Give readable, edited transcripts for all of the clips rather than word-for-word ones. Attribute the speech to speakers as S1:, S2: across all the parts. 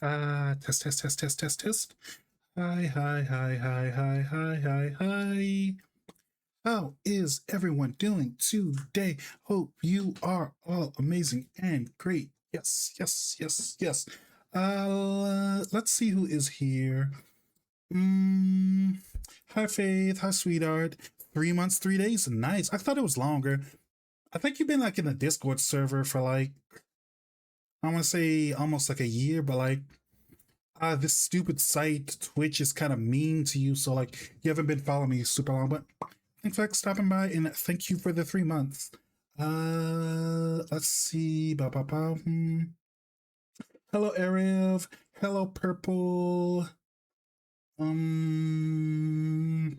S1: Test, test, test, test, test, test. Hi, hi, hi, hi, hi, hi, hi, hi. How is everyone doing today? Hope you are all amazing and great. Yes, yes, yes, yes. Let's see who is here. Mm, Hi, Faith. Hi, sweetheart. 3 months, 3 days. Nice. I thought it was longer. I think you've been like in a Discord server for like, I want to say almost like a year, but like this stupid site Twitch is kind of mean to you, so like you haven't been following me super long. But in fact, stopping by and thank you for the 3 months. Let's see. Ba, ba, ba. Hello, Arev. Hello, Purple. Um,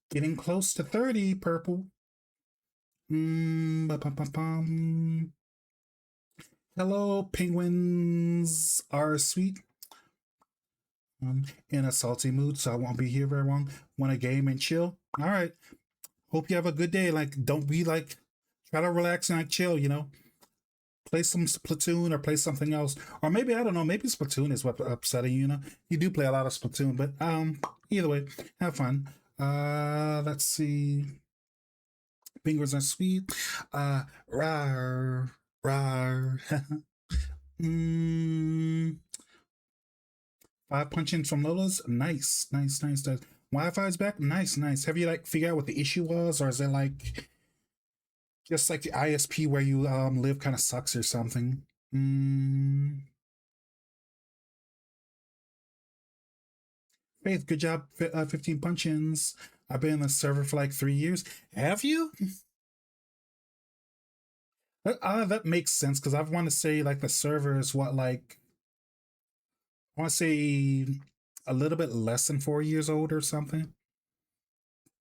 S1: Getting close to 30, Purple. Ba, ba, ba, ba. Hello, penguins are sweet. In a salty mood, so I won't be here very long. Want to game and chill? All right. Hope you have a good day. Like, don't be like, try to relax and like chill. Play some Splatoon or play something else, or maybe I don't know. Maybe Splatoon is what upsetting you. You do play a lot of Splatoon, but either way, have fun. Let's see. Fingers are sweet. Rar, rar. mm, Five punch-ins from Lola's. Nice, nice, nice. Wi-Fi's back. Nice, nice. Have you like figured out what the issue was, or is it like just like the ISP where you live kind of sucks or something? Mm. Faith, good job. 15 punch-ins. I've been in the server for like 3 years. Have you? That makes sense because I want to say like the server is what like I want to say a little bit less than 4 years old or something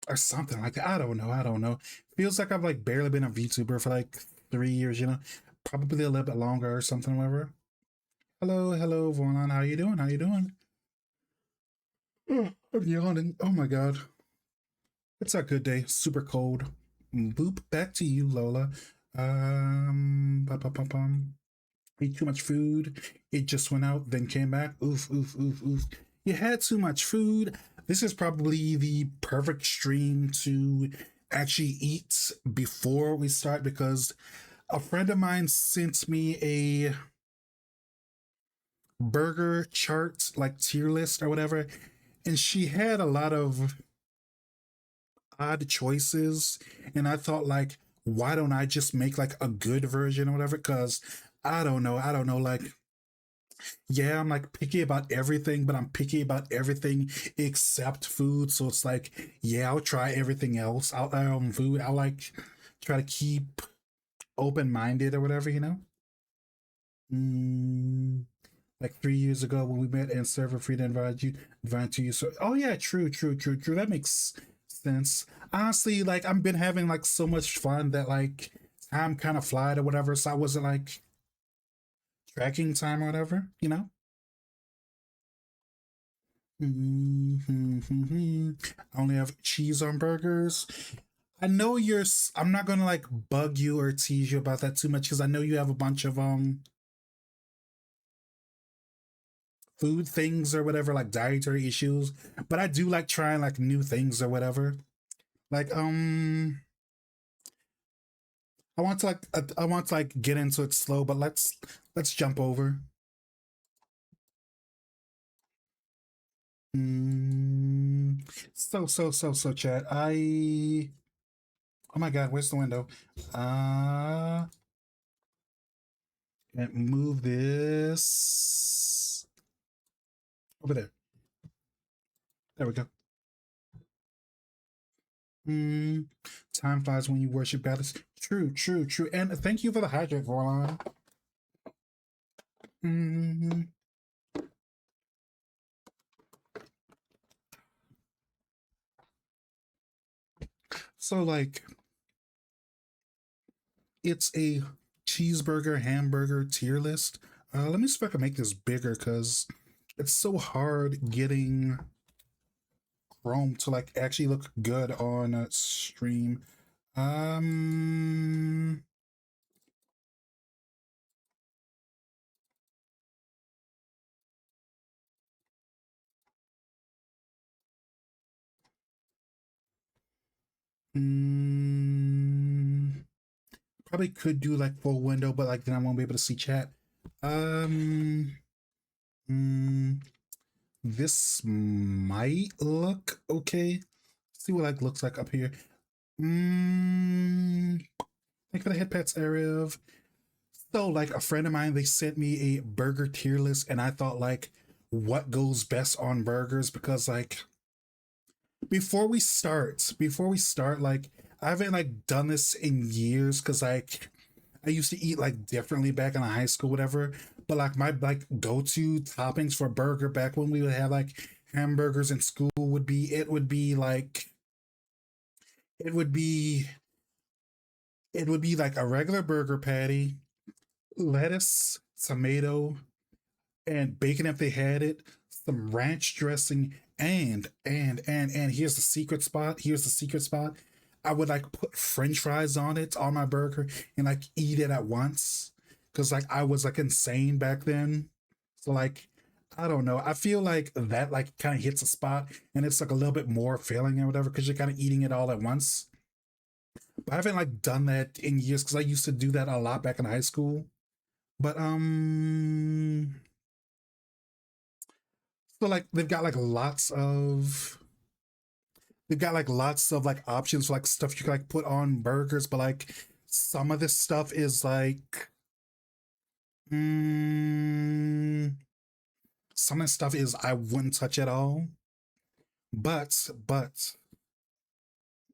S1: like that. I don't know. I don't know. Feels like I've like barely been a VTuber for like 3 years. Probably a little bit longer or something. Whatever. Hello, hello, Vorlon. How you doing? How you doing? Oh, I'm yawning. Oh my god. It's a good day. Super cold. Boop. Back to you, Lola. Bum. Ate too much food. It just went out, then came back. Oof, oof, oof, oof. You had too much food. This is probably the perfect stream to actually eat before we start because a friend of mine sent me a burger chart, like tier list or whatever, and she had a lot of odd choices. And I thought, like, why don't I just make like a good version or whatever? Because I don't know, like, yeah, I'm like picky about everything, but I'm picky about everything except food. So it's like, yeah, I'll try everything else. Food. I'll like try to keep open minded or whatever. Mm, like 3 years ago when we met and server free to invite to you. So, oh yeah, true, true, true, true. That makes sense. Honestly, like I've been having like so much fun that like time kind of flied or whatever. So I wasn't like tracking time or whatever. I only have cheese on burgers. I know I'm not gonna like bug you or tease you about that too much because I know you have a bunch of food things or whatever, like dietary issues. But I do like trying like new things or whatever. Like I want to like get into it slow, but let's jump over. Mm, so chat. Oh my god, where's the window? Uh and move this over there. There we go. Mm, Time flies when you worship goddess. True, true, true. And thank you for the hydrate, Vorlon. Mm, so like it's a cheeseburger, hamburger tier list. Let me see if I can make this bigger because it's so hard getting Chrome to like actually look good on a stream. Um, Mm, probably could do like full window, but like then I won't be able to see chat. Um, mm, this might look okay. See what like looks like up here. Think for the head pets area of. So like a friend of mine, they sent me a burger tier list, and I thought like, what goes best on burgers? Because like before we start, like I haven't like done this in years because like I used to eat like differently back in high school, whatever. But like my like go-to toppings for burger back when we would have like hamburgers in school it would be it would be like a regular burger patty, lettuce, tomato, and bacon if they had it, some ranch dressing, and here's the secret spot. Here's the secret spot. I would like put French fries on it on my burger and like eat it at once because like I was like insane back then. So like I don't know. I feel like that like kind of hits a spot and it's like a little bit more filling or whatever because you're kind of eating it all at once. But I haven't like done that in years because I used to do that a lot back in high school. But so like they've got like lots of like options for like stuff you can like put on burgers, but like some of this stuff is like mm, some of the stuff is I wouldn't touch at all. But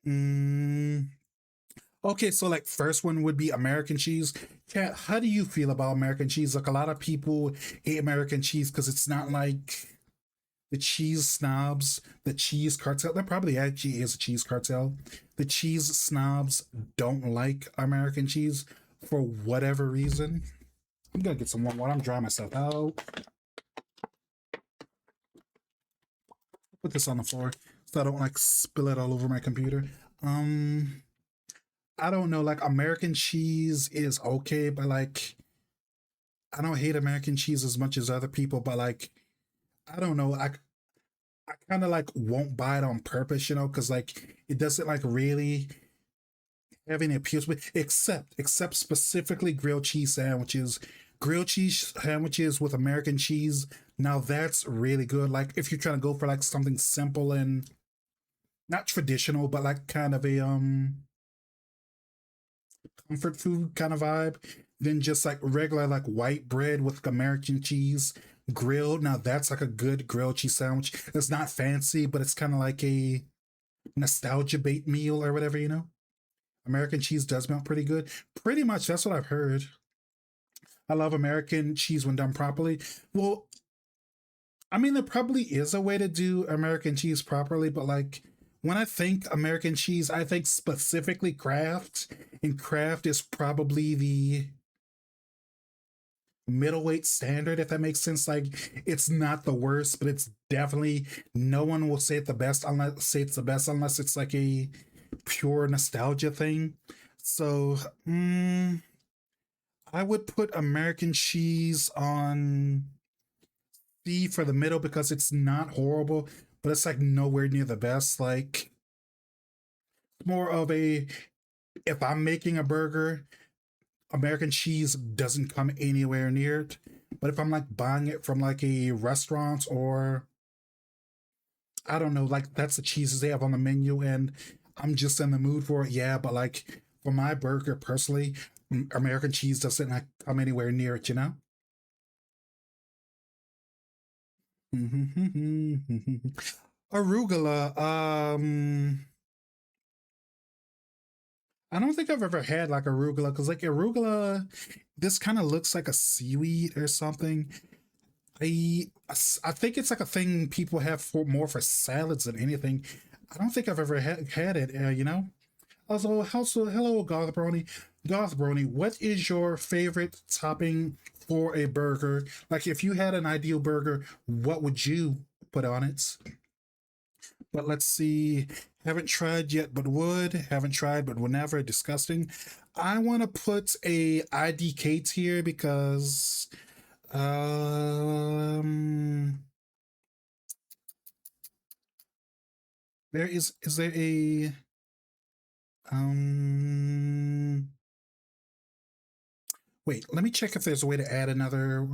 S1: mm, okay, so like first one would be American cheese. Kat, how do you feel about American cheese? Like a lot of people hate American cheese because it's not like the cheese snobs, the cheese cartel. There probably actually is a cheese cartel. The cheese snobs don't like American cheese for whatever reason. I'm gonna get some warm water. I'm drying myself out. Put this on the floor so I don't like spill it all over my computer. Um, I don't know. Like American cheese is okay, but like I don't hate American cheese as much as other people. But like I don't know. I kind of like won't buy it on purpose, because like it doesn't like really having appeals with except specifically grilled cheese sandwiches with American cheese. Now that's really good. Like if you're trying to go for like something simple and not traditional, but like kind of a comfort food kind of vibe, then just like regular like white bread with American cheese grilled. Now that's like a good grilled cheese sandwich. It's not fancy, but it's kind of like a nostalgia bait meal or whatever. American cheese does melt pretty good. Pretty much that's what I've heard. I love American cheese when done properly. Well, I mean, there probably is a way to do American cheese properly, but like when I think American cheese, I think specifically Kraft, and Kraft is probably the middleweight standard, if that makes sense. Like it's not the worst, but it's definitely no one will say it's the best unless it's like a pure nostalgia thing. So I would put American cheese on C for the middle because it's not horrible, but it's like nowhere near the best. Like more of a if I'm making a burger, American cheese doesn't come anywhere near it. But if I'm like buying it from like a restaurant or I don't know, like that's the cheeses they have on the menu and I'm just in the mood for it, yeah. But like for my burger personally, American cheese doesn't like come anywhere near it. Arugula. I don't think I've ever had like arugula because like arugula, this kind of looks like a seaweed or something. I think it's like a thing people have for more for salads than anything. I don't think I've ever had it. Also, hello, Goth Brony. Goth Brony, what is your favorite topping for a burger? Like, if you had an ideal burger, what would you put on it? But let's see. Haven't tried yet, but would. Haven't tried, but would never. Disgusting. I want to put a IDK tier because um there is there a Um, Wait, let me check if there's a way to add another.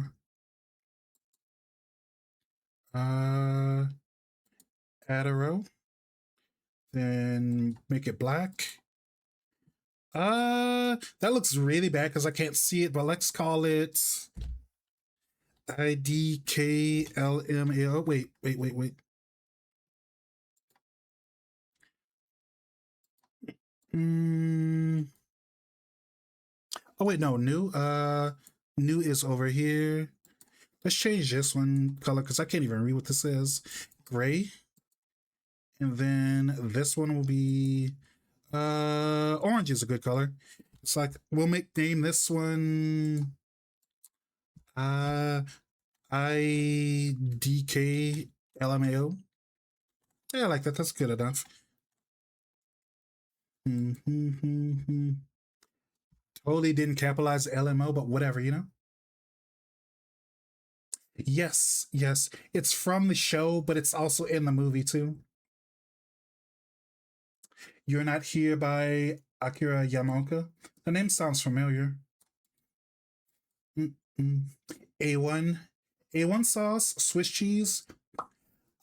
S1: Uh, Add a row, then make it black. That looks really bad because I can't see it, but let's call it IDKLMAO. Wait. Mm. Oh wait, no, new. New is over here. Let's change this one color because I can't even read what this is. Gray. And then this one will be orange is a good color. It's like we'll name this one uh IDK LMAO. Yeah, I like that. That's good enough. Totally didn't capitalize LMO, but whatever, you know? Yes. It's from the show, but it's also in the movie too. You're Not Here by Akira Yamaoka. The name sounds familiar. Mm-mm. A1. A1 sauce, Swiss cheese.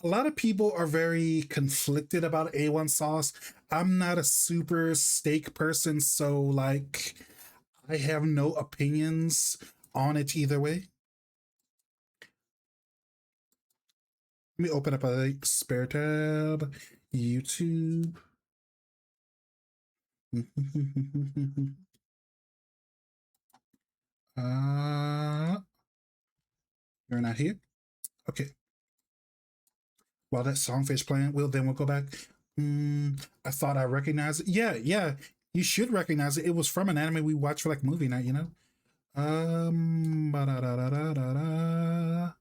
S1: A lot of people are very conflicted about A1 sauce. I'm not a super steak person, so like I have no opinions on it either way. Let me open up a spare tab. YouTube. uh, you're not here? Okay. While that songfish playing, we'll go back. I thought I recognized it. Yeah. You should recognize it. It was from an anime we watched for like movie night, you know? Ba-da-da-da-da-da-da.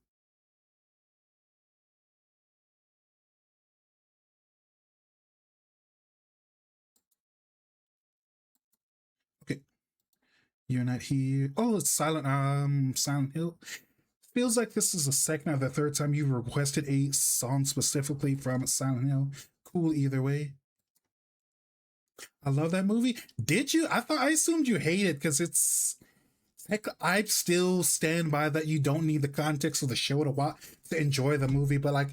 S1: Okay. You're not here. Oh, it's Silent Hill. Feels like this is the second or the third time you requested a song specifically from Silent Hill. Cool either way. I love that movie. Did you? I assumed you hate it because it's heck. I still stand by that you don't need the context of the show to watch to enjoy the movie. But like,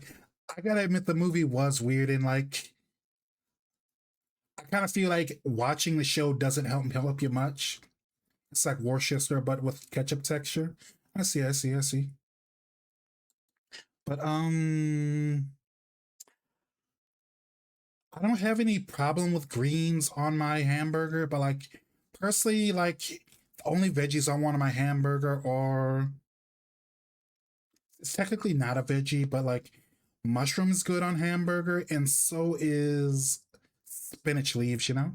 S1: I gotta admit the movie was weird and like I kind of feel like watching the show doesn't help you much. It's like Worcester, but with ketchup texture. I see. But I don't have any problem with greens on my hamburger, but like personally, like the only veggies I want on my hamburger are it's technically not a veggie, but like mushrooms good on hamburger, and so is spinach leaves, you know?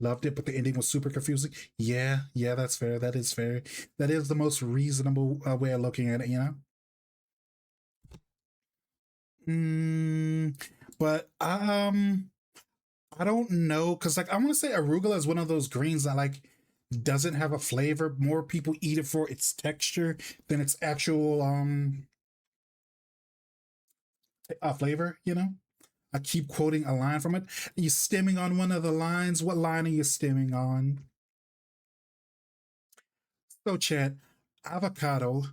S1: Loved it, but the ending was super confusing. Yeah, that's fair. That is fair. That is the most reasonable way of looking at it, you know? But I don't know because like I want to say arugula is one of those greens that like doesn't have a flavor. More people eat it for its texture than its actual flavor. You know, I keep quoting a line from it. Are you stimming on one of the lines? What line are you stimming on? So, Chad, avocado.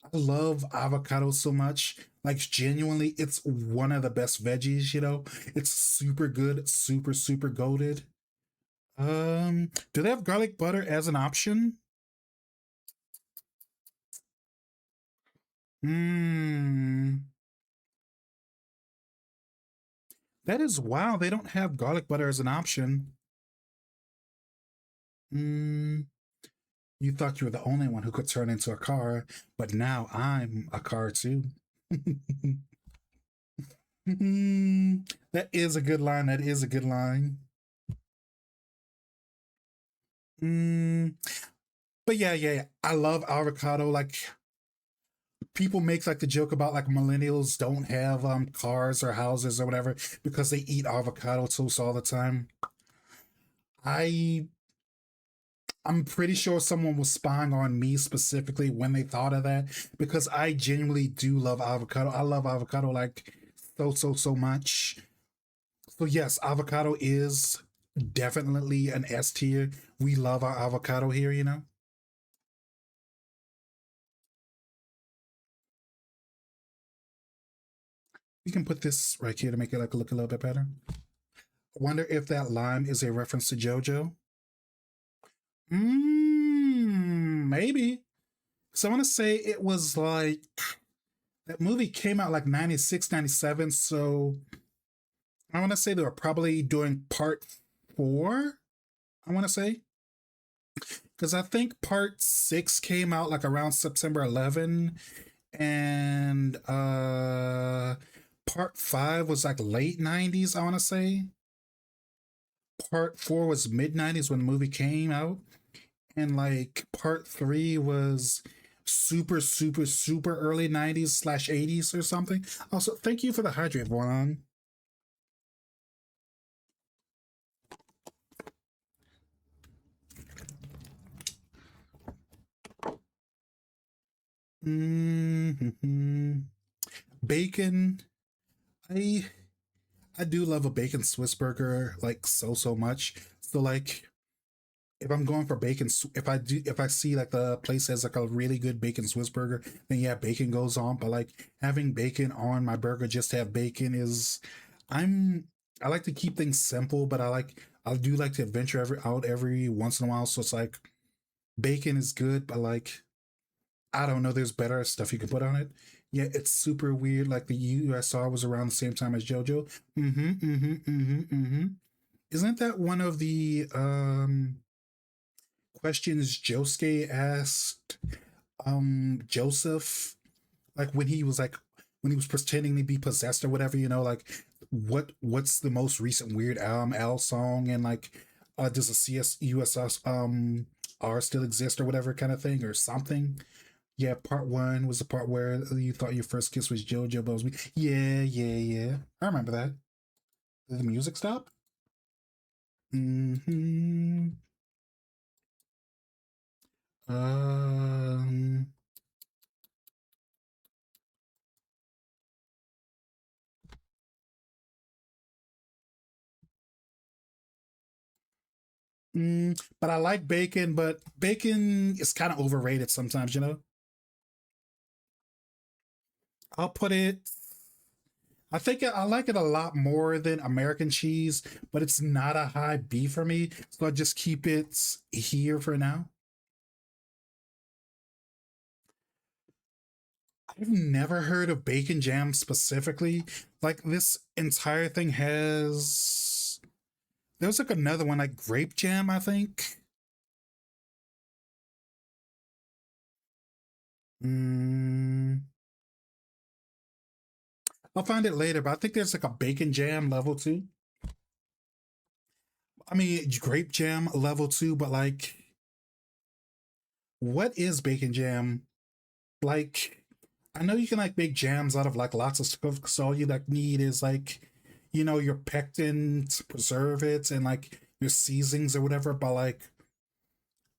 S1: I love avocado so much. Like genuinely, it's one of the best veggies. You know, it's super good, super goaded. Do they have garlic butter as an option? Hmm. That is wow. They don't have garlic butter as an option. Hmm. You thought you were the only one who could turn into a car, but now I'm a car too. That is a good line. That is a good line. Mm, but yeah. I love avocado. Like people make like the joke about like millennials don't have cars or houses or whatever because they eat avocado toast all the time. I I'm pretty sure someone was spying on me specifically when they thought of that because I genuinely do love avocado. I love avocado like so much. So yes, avocado is definitely an S tier. We love our avocado here, you know. We can put this right here to make it like look a little bit better. I wonder if that lime is a reference to JoJo. Maybe. So I want to say it was like that movie came out like 96, 97. So I want to say they were probably doing part four. I want to say because I think part six came out like around September 11, and part five was like late 90s. I want to say part four was mid 90s when the movie came out, and like part three was super super super early 90s slash 80s or something. Also, thank you for the hydrate, Voron. Mm-hmm. Bacon. I I do love a bacon Swiss burger like so much. So like if I'm going for bacon, if I see like the place has like a really good bacon Swiss burger, then yeah, bacon goes on. But like having bacon on my burger just to have bacon is, I'm I like to keep things simple, but I do like to venture out every once in a while. So it's like bacon is good, but like I don't know, there's better stuff you can put on it. Yeah, it's super weird. Like the USR was around the same time as JoJo. Mm-hmm. Mm-hmm. Mm-hmm. Mm-hmm. Isn't that one of the questions Josuke asked Joseph, like when he was pretending to be possessed or whatever, you know, like what's the most recent Weird Al song, and like does the CSUSS R still exist or whatever kind of thing or something. Yeah, part one was the part where you thought your first kiss was JoJo, but it was me. Yeah, yeah, yeah. I remember that. Did the music stop? Mm-hmm. Um but I like bacon, but bacon is kind of overrated sometimes, you know? I'll put it, I think I like it a lot more than American cheese, but it's not a high B for me. So I just keep it here for now. I've never heard of bacon jam specifically. Like this entire thing has, there's like another one, like grape jam, I think. Mm, I'll find it later, but I think there's like a bacon jam level two. I mean, grape jam level two, but like, what is bacon jam? Like, I know you can like make jams out of like lots of stuff, so all you like need is like, you know, your pectin to preserve it and like your seasonings or whatever, but like,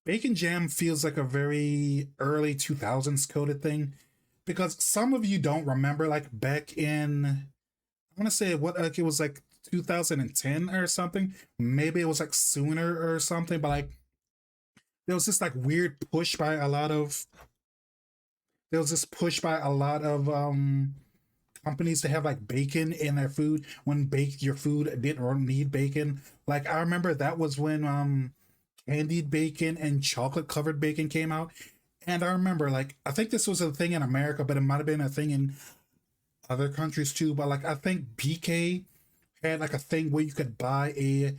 S1: bacon jam feels like a very early 2000s coded thing because some of you don't remember, like back in, I want to say what, like it was like 2010 or something. Maybe it was like sooner or something, but like there was this like weird push by a lot of, there was this push by a lot of companies to have like bacon in their food when bake your food didn't need bacon. Like I remember that was when candied bacon and chocolate covered bacon came out. And I remember, like, I think this was a thing in America, but it might have been a thing in other countries too. But like, I think BK had like a thing where you could buy a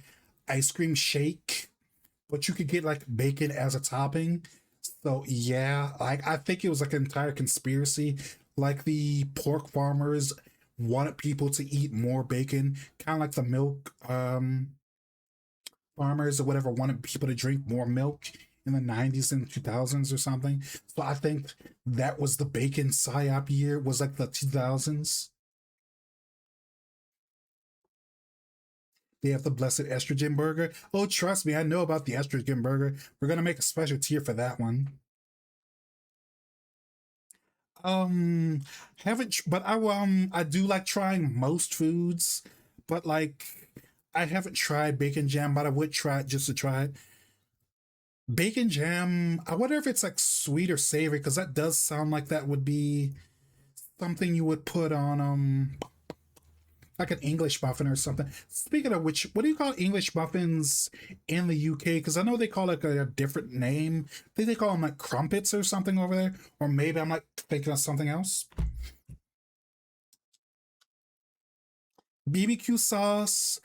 S1: ice cream shake, but you could get like bacon as a topping. So yeah, like I think it was like an entire conspiracy. Like the pork farmers wanted people to eat more bacon, kind of like the milk farmers or whatever wanted people to drink more milk in the 90s and 2000s or something. So I think that was the bacon psyop year, was like the 2000s. They have the blessed estrogen burger. Oh, trust me, I know about the estrogen burger. We're gonna make a special tier for that one. Um, haven't, but I do like trying most foods, but like I haven't tried bacon jam, but I would try it just to try it. Bacon jam, I wonder if it's like sweet or savory, because that does sound like that would be something you would put on like an English muffin or something. Speaking of which, what do you call English muffins in the UK? Because I know they call it a different name. I think they call them like crumpets or something over there. Or maybe I'm like thinking of something else. BBQ sauce.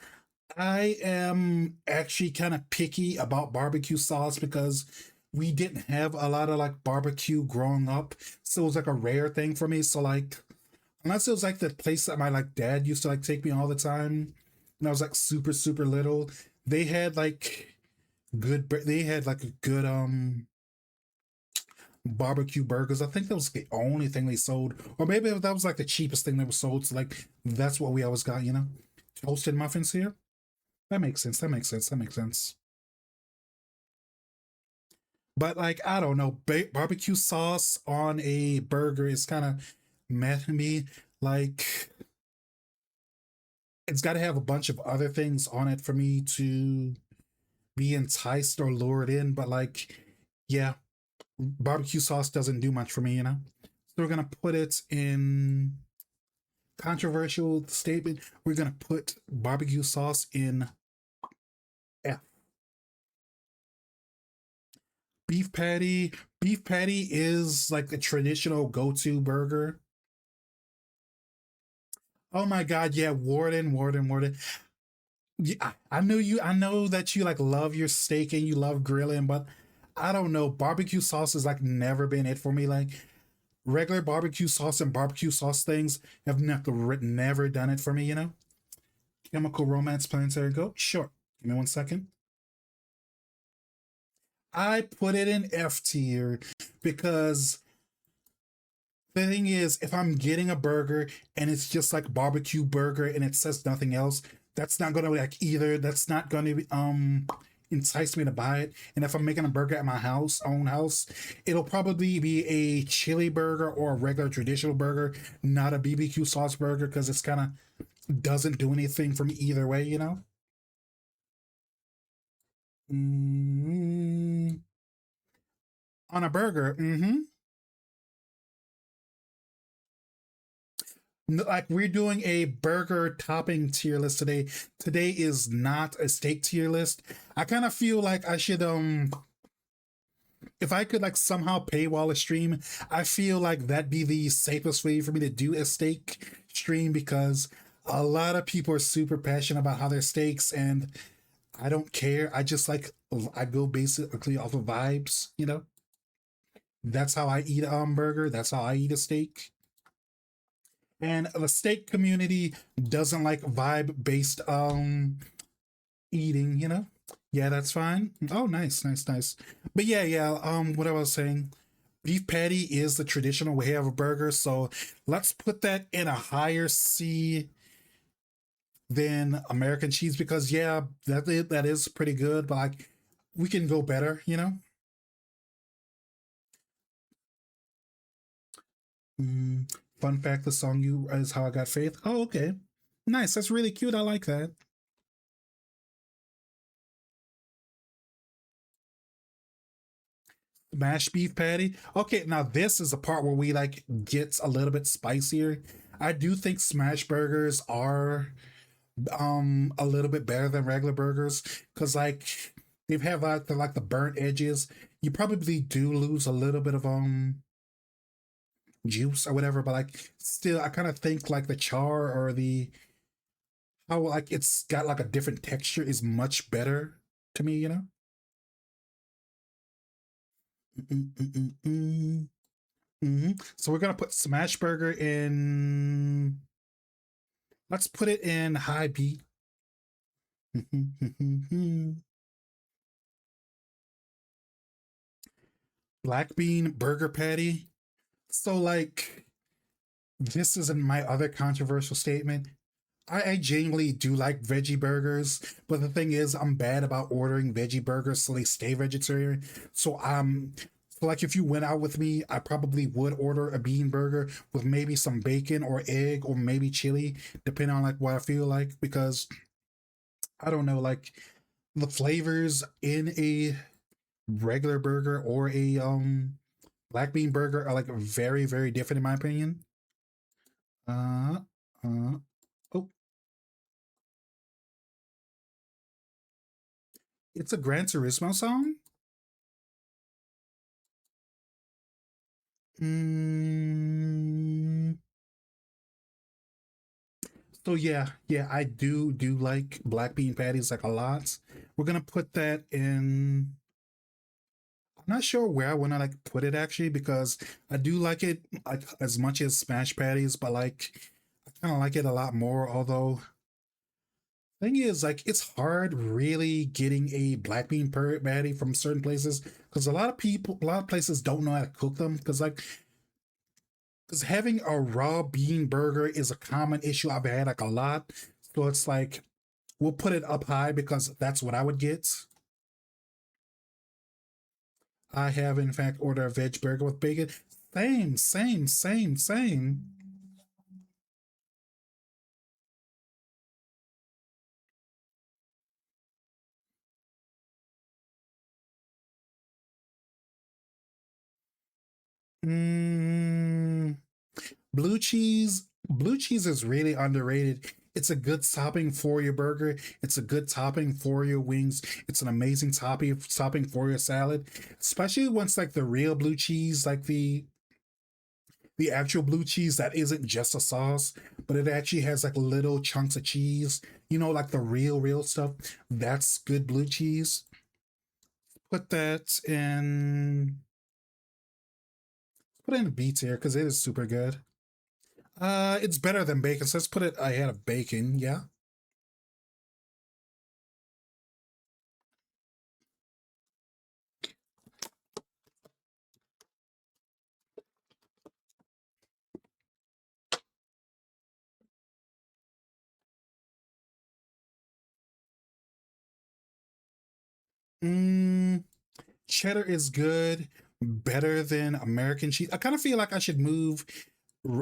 S1: I am actually kind of picky about barbecue sauce because we didn't have a lot of like barbecue growing up. So it was like a rare thing for me. So like unless it was like the place that my like dad used to like take me all the time when I was like super super little, they had like they had like a good barbecue burgers. I think that was the only thing they sold, or maybe that was like the cheapest thing that was sold. So like that's what we always got, you know. Toasted muffins here. That makes sense. That makes sense. That makes sense. But like I don't know, barbecue sauce on a burger is kind of meh to me. Like it's got to have a bunch of other things on it for me to be enticed or lured in. But like, yeah, barbecue sauce doesn't do much for me, you know. So we're gonna put it in controversial statement. We're gonna put barbecue sauce in F. Beef patty. Beef patty is like the traditional go-to burger. Oh my god, yeah, Warden. Yeah, I know you. I know that you like love your steak and you love grilling, but I don't know. Barbecue sauce has like never been it for me. Like regular barbecue sauce and barbecue sauce things have never done it for me. You know. Chemical Romance Planetary Go. Sure. Give me 1 second. I put it in F tier because the thing is, if I'm getting a burger and it's just like barbecue burger and it says nothing else, that's not gonna like either. That's not gonna entice me to buy it. And if I'm making a burger at my own house, it'll probably be a chili burger or a regular traditional burger, not a BBQ sauce burger, because it's kind of doesn't do anything for me either way, you know. Mm, on a burger, like we're doing a burger topping tier list today. Today is not a steak tier list. I kind of feel like I should if I could like somehow paywall a stream, I feel like that'd be the safest way for me to do a steak stream because a lot of people are super passionate about how their steaks and I don't care. I just like I go basically off of vibes, you know. That's how I eat a burger. That's how I eat a steak. And the steak community doesn't like vibe based eating, you know. Yeah, that's fine. Oh, nice. But yeah, what I was saying, beef patty is the traditional way of a burger, so let's put that in a higher C than American cheese because yeah, that is pretty good, but like we can go better, you know. Mm, fun fact: the song "You" is how I got faith. Oh, okay, nice. That's really cute. I like that. Mashed beef patty. Okay, now this is the part where we like gets a little bit spicier. I do think smash burgers are a little bit better than regular burgers because like they have like the burnt edges. You probably do lose a little bit of juice or whatever, but like still I kind of think like the char or the how like it's got like a different texture is much better to me, you know. Mm-mm-mm-mm-mm. So we're gonna put smash burger in. Let's put it in high B. Black bean burger patty. So like this isn't my other controversial statement. I genuinely do like veggie burgers, but the thing is, I'm bad about ordering veggie burgers, so they stay vegetarian. So like if you went out with me, I probably would order a bean burger with maybe some bacon or egg or maybe chili, depending on like what I feel like, because I don't know, like the flavors in a regular burger or a black bean burger are like very, very different in my opinion. Uh uh oh, it's a Gran Turismo song. Mm, so yeah, I do like black bean patties like a lot. We're gonna put that in. I'm not sure where I want to like put it actually because I do like it like as much as smash patties, but like I kind of like it a lot more. Although thing is, like it's hard really getting a black bean patty from certain places because a lot of places don't know how to cook them because having a raw bean burger is a common issue I've had like a lot. So it's like we'll put it up high because that's what I would get. I have in fact ordered a veg burger with bacon. Same. Mm, blue cheese is really underrated. It's a good topping for your burger. It's a good topping for your wings. It's an amazing topping for your salad, especially once like the real blue cheese, like the actual blue cheese that isn't just a sauce, but it actually has like little chunks of cheese. You know, like the real stuff. That's good blue cheese. Put that in. Put it in B tier because it is super good. It's better than bacon, so let's put it ahead of bacon. Yeah. Mm, cheddar is good, better than American cheese. I kind of feel like I should move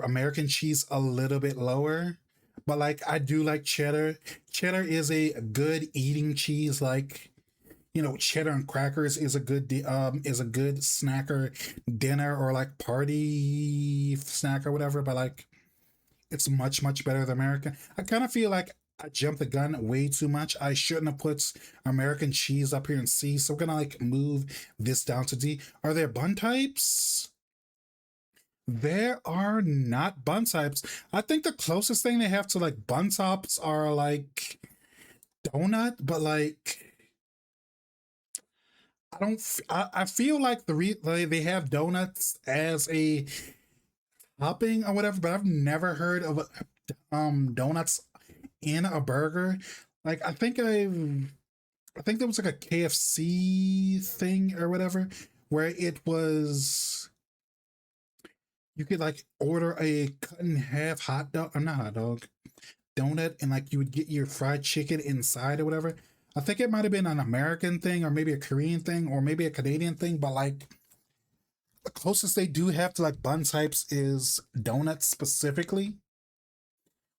S1: American cheese a little bit lower, but like I do like cheddar. Cheddar is a good eating cheese. Like you know, cheddar and crackers is a good snacker dinner or like party snack or whatever. But like it's much better than American. I kind of feel like I jumped the gun way too much. I shouldn't have put American cheese up here in C. So we're gonna like move this down to D. Are there bun types? There are not bun types. I think the closest thing they have to like bun tops are like donut, but like I feel like like they have donuts as a topping or whatever, but I've never heard of donuts in a burger. Like I think there was like a KFC thing or whatever where it was you could like order a cut in half hot dog or not hot dog donut and like you would get your fried chicken inside or whatever. I think it might have been an American thing or maybe a Korean thing or maybe a Canadian thing, but like the closest they do have to like bun types is donuts specifically,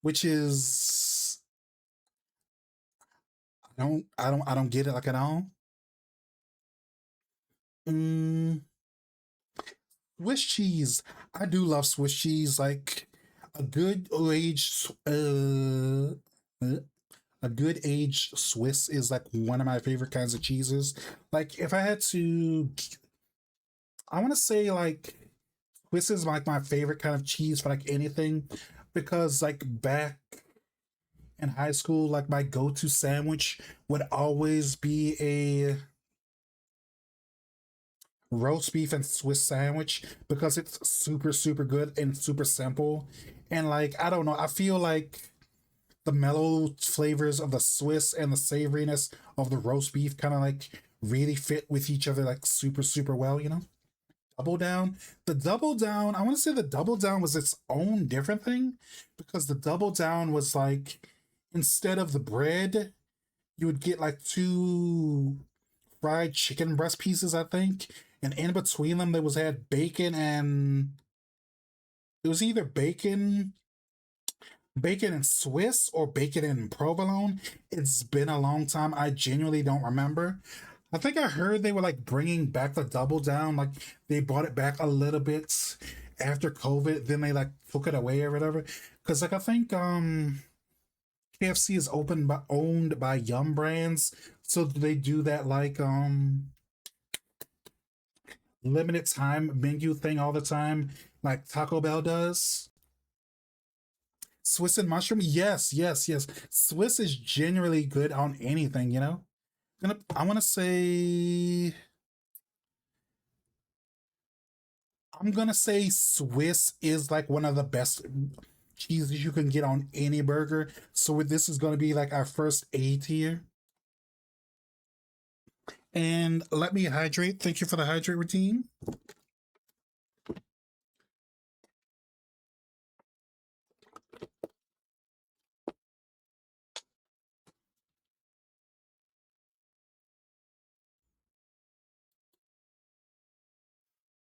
S1: which is I don't get it like at all. Mm, Swiss cheese. I do love Swiss cheese. Like a good aged uh, a good aged Swiss is like one of my favorite kinds of cheeses. Like if I had to I want to say like Swiss is like my favorite kind of cheese for like anything because like back in high school like my go-to sandwich would always be a roast beef and Swiss sandwich because it's super good and super simple. And like I don't know, I feel like the mellow flavors of the Swiss and the savoriness of the roast beef kind of like really fit with each other like super well, you know? Double down. The double down, I want to say the double down was its own different thing because the double down was like instead of the bread, you would get like two fried chicken breast pieces, I think. And in between them, there was had bacon and it was either bacon Bacon and Swiss or bacon and provolone? It's been a long time. I genuinely don't remember. I think I heard they were like bringing back the double down, like they brought it back a little bit after COVID, then they like took it away or whatever. Because like I think KFC is owned by Yum Brands, so they do that like limited time menu thing all the time, like Taco Bell does. Swiss and mushroom, yes, yes, yes. Swiss is generally good on anything, you know. I want to say I'm gonna say Swiss is like one of the best cheeses you can get on any burger. So this is gonna be like our first A tier. And let me hydrate. Thank you for the hydrate routine.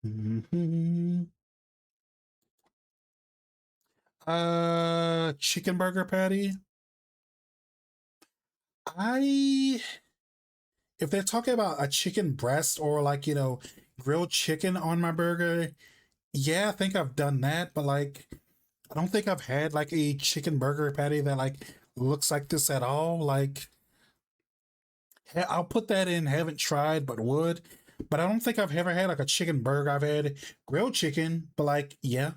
S1: Mhm. Chicken burger patty. I if they're talking about a chicken breast or like grilled chicken on my burger, yeah, I think I've done that. But like, I don't think I've had like a chicken burger patty that like looks like this at all. Like, I'll put that in. Haven't tried, but would. But I don't think I've ever had like a chicken burger. I've had grilled chicken, but like, yeah,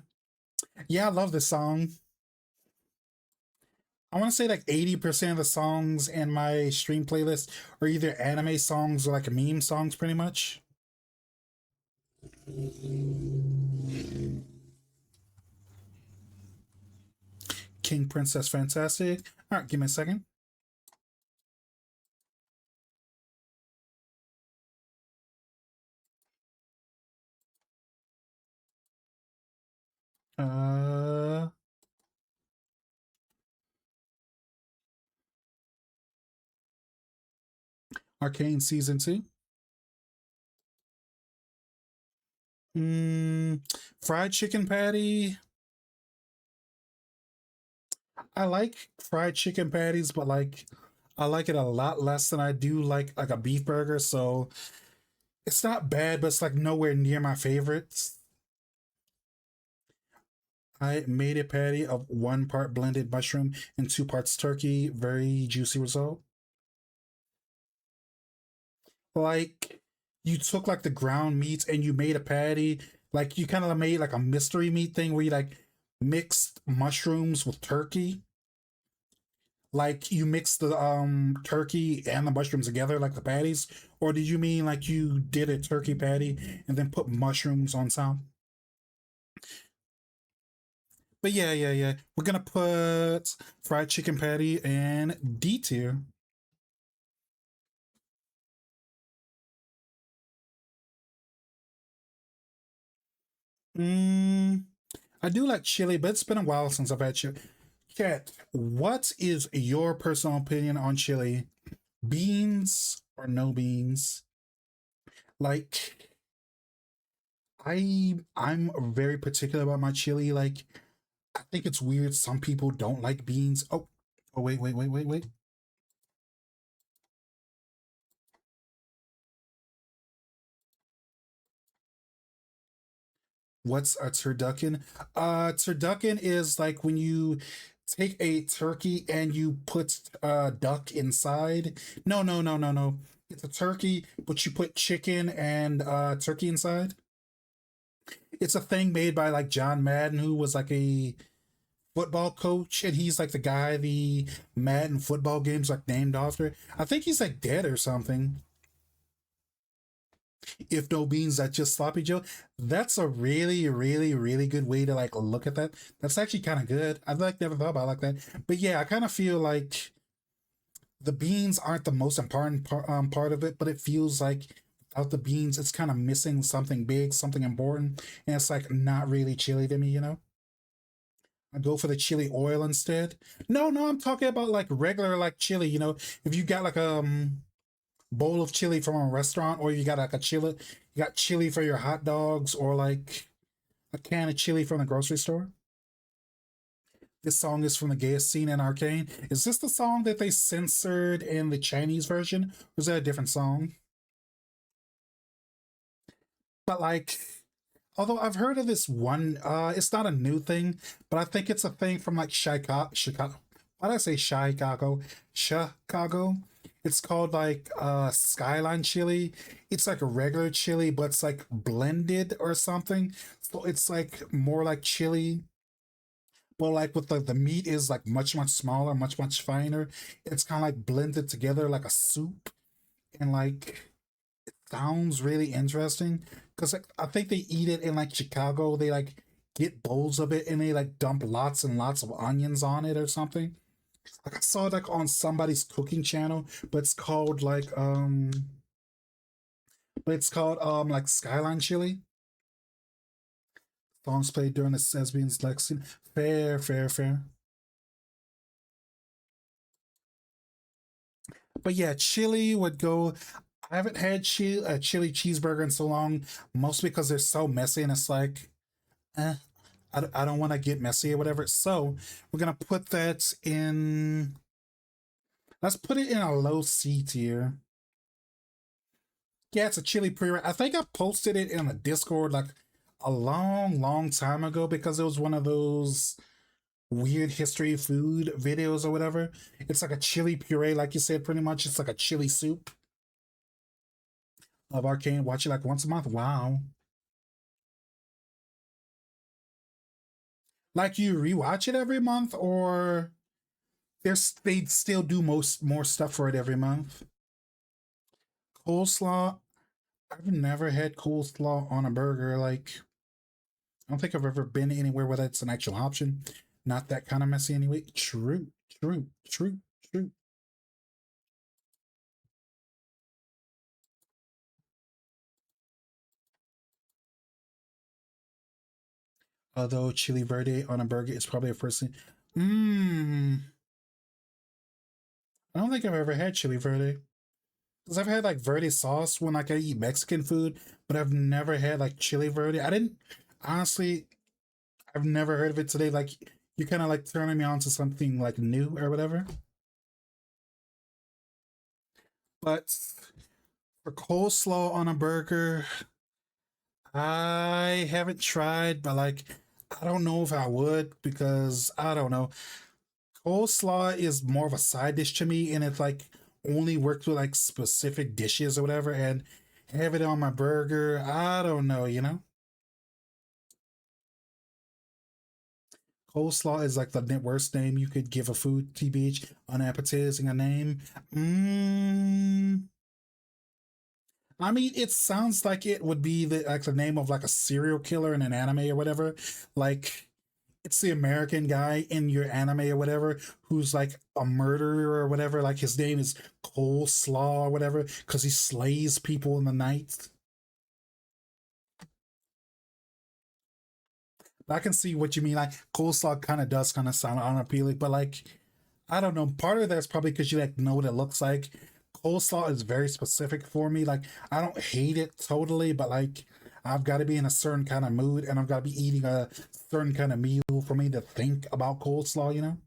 S1: yeah, I love this song. I want to say like 80% of the songs in my stream playlist are either anime songs or like meme songs, pretty much. King Princess Fantastic. All right, give me a second. Uh, Arcane Season 2. Fried chicken patty. I like fried chicken patties, but like I like it a lot less than I do like a beef burger. So it's not bad, but it's like nowhere near my favorites. I made a patty of 1 part blended mushroom and 2 parts turkey. Very juicy result. Like you took like the ground meats and you made a patty. Like you kind of made like a mystery meat thing where you like mixed mushrooms with turkey. Like you mix the turkey and the mushrooms together like the patties, or did you mean like you did a turkey patty and then put mushrooms on top? But yeah, yeah, yeah. We're gonna put fried chicken patty and D tier. Mm, I do like chili, but it's been a while since I've had chili. Cat, what is your personal opinion on chili? Beans or no beans? Like I'm very particular about my chili. Like I think it's weird some people don't like beans. Oh wait, wait, wait, wait, wait. What's a turducken? Turducken is like when you take a turkey and you put duck inside. No, no, no, no, no. It's a turkey, but you put chicken and turkey inside. It's a thing made by like John Madden, who was like a football coach, and he's like the guy the Madden football games like named after. I think he's like dead or something. If no beans, that's just sloppy Joe. That's a really, really, really good way to like look at that. That's actually kind of good. I've like never thought about it like that. But yeah, I kind of feel like the beans aren't the most important part of it, but it feels like without the beans, it's kind of missing something big, something important, and it's like not really chili to me, you know. I go for the chili oil instead. No, no, I'm talking about like regular like chili. You know, if you got like bowl of chili from a restaurant, or you got like a chili, you got chili for your hot dogs, or like a can of chili from the grocery store. This song is from the gayest scene in Arcane. Is this the song that they censored in the Chinese version? Or is that a different song? But like, although I've heard of this one, it's not a new thing, but I think it's a thing from like Chicago. Why did I say Chicago? Chicago. It's called like Skyline chili. It's like a regular chili, but it's like blended or something. So it's like more like chili, but like with the meat is like much smaller, much finer. It's kind of like blended together like a soup, and like sounds really interesting because like, I think they eat it in like Chicago. They like get bowls of it and they like dump lots and lots of onions on it or something. Like I saw it like on somebody's cooking channel, but it's called like Skyline Chili. Songs played during the Lesbians Lexington. Fair. But yeah, chili would go. I haven't had a chili cheeseburger in so long, mostly because they're so messy and it's like, eh, I don't want to get messy or whatever. So we're gonna put that in. Let's put it in a low C tier. Yeah, it's a chili pre. I think I posted it in a Discord like a long time ago because it was one of those weird history food videos or whatever. It's like a chili puree, like you said, pretty much. It's like a chili soup of Arcane. Watch it like once a month. Wow. Like you rewatch it every month, or they still do most more stuff for it every month. Coleslaw. I've never had coleslaw on a burger. Like I don't think I've ever been anywhere where that's an actual option. Not that kind of messy anyway. True. Although chili verde on a burger is probably a first thing. Mmm. I don't think I've ever had chili verde. Because I've had like verde sauce when like I eat Mexican food, but I've never had like chili verde. I didn't honestly. I've never heard of it today. Like you're kind of like turning me on to something like new or whatever. But for coleslaw on a burger, I haven't tried, but like I don't know if I would because I don't know. Coleslaw is more of a side dish to me, and it's like only works with like specific dishes or whatever. And have it on my burger, I don't know. Coleslaw is like the worst name you could give a food, TBH, unappetizing a name. Mm, I mean, it sounds like it would be the name of like a serial killer in an anime or whatever. Like it's the American guy in your anime or whatever who's like a murderer or whatever. Like his name is Coleslaw or whatever because he slays people in the night. I can see what you mean. Like coleslaw kind of does kind of sound unappealing, but like I don't know. Part of that's probably because you like know what it looks like. Coleslaw is very specific for me. Like I don't hate it totally, but like I've got to be in a certain kind of mood and I've got to be eating a certain kind of meal for me to think about coleslaw.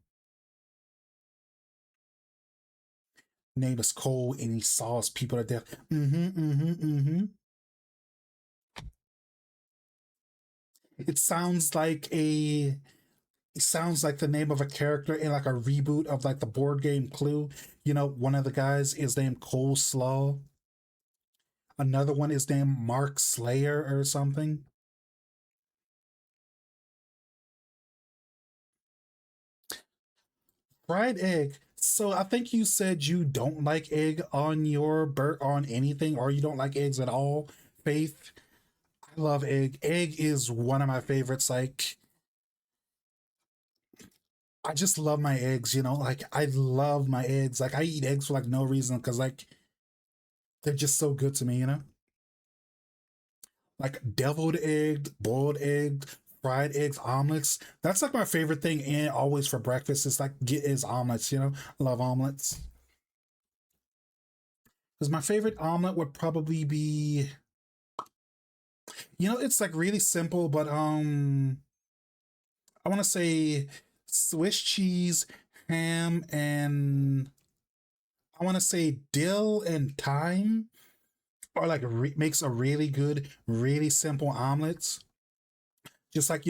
S1: Name is Cole and he saws people to death. Mm-hmm. It sounds like a it sounds like the name of a character in like a reboot of like the board game Clue. One of the guys is named Coleslaw. Another one is named Mark Slayer or something. Fried egg. So I think you said you don't like egg on your on anything, or you don't like eggs at all. Faith, I love egg. Egg is one of my favorites. Like I just love my eggs. Like I love my eggs. Like I eat eggs for like no reason because like they're just so good to me. Like deviled egg, boiled egg, fried eggs, omelets. That's like my favorite thing and always for breakfast. It's like get is omelets. I love omelets. Because my favorite omelet would probably be it's like really simple, but I want to say Swiss cheese, ham, and I want to say dill and thyme, or like makes a really good, really simple omelets. Just like,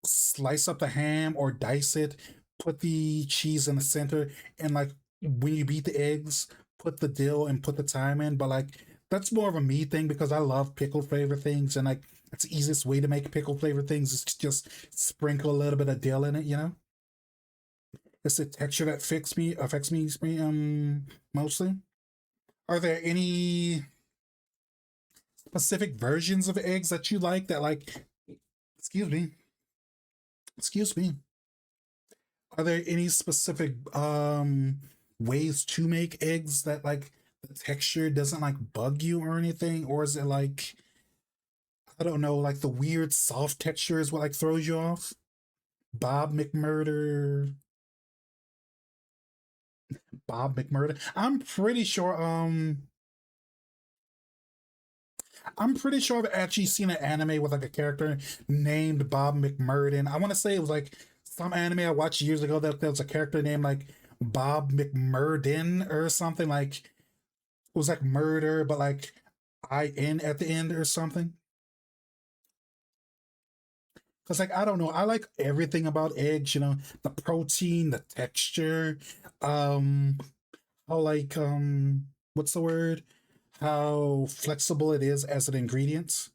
S1: slice up the ham or dice it, put the cheese in the center, and like when you beat the eggs, put the dill and put the thyme in. But like that's more of a me thing because I love pickle flavor things, and like that's the easiest way to make pickle flavor things is to just sprinkle a little bit of dill in it. It's the texture that affects me mostly. Are there any specific versions of eggs that you like that like excuse me excuse me are there any specific ways to make eggs that like the texture doesn't like bug you or anything, or is it like I don't know, like the weird soft texture is what like throws you off? Bob McMurder, Bob McMurder. I'm pretty sure I've actually seen an anime with like a character named Bob McMurden. I want to say it was like some anime I watched years ago that there was a character named like Bob McMurden or something, like it was like murder but like in at the end or something. Cause like I don't know, I like everything about eggs. The protein, the texture, um, how like what's the word? How flexible it is as an ingredient.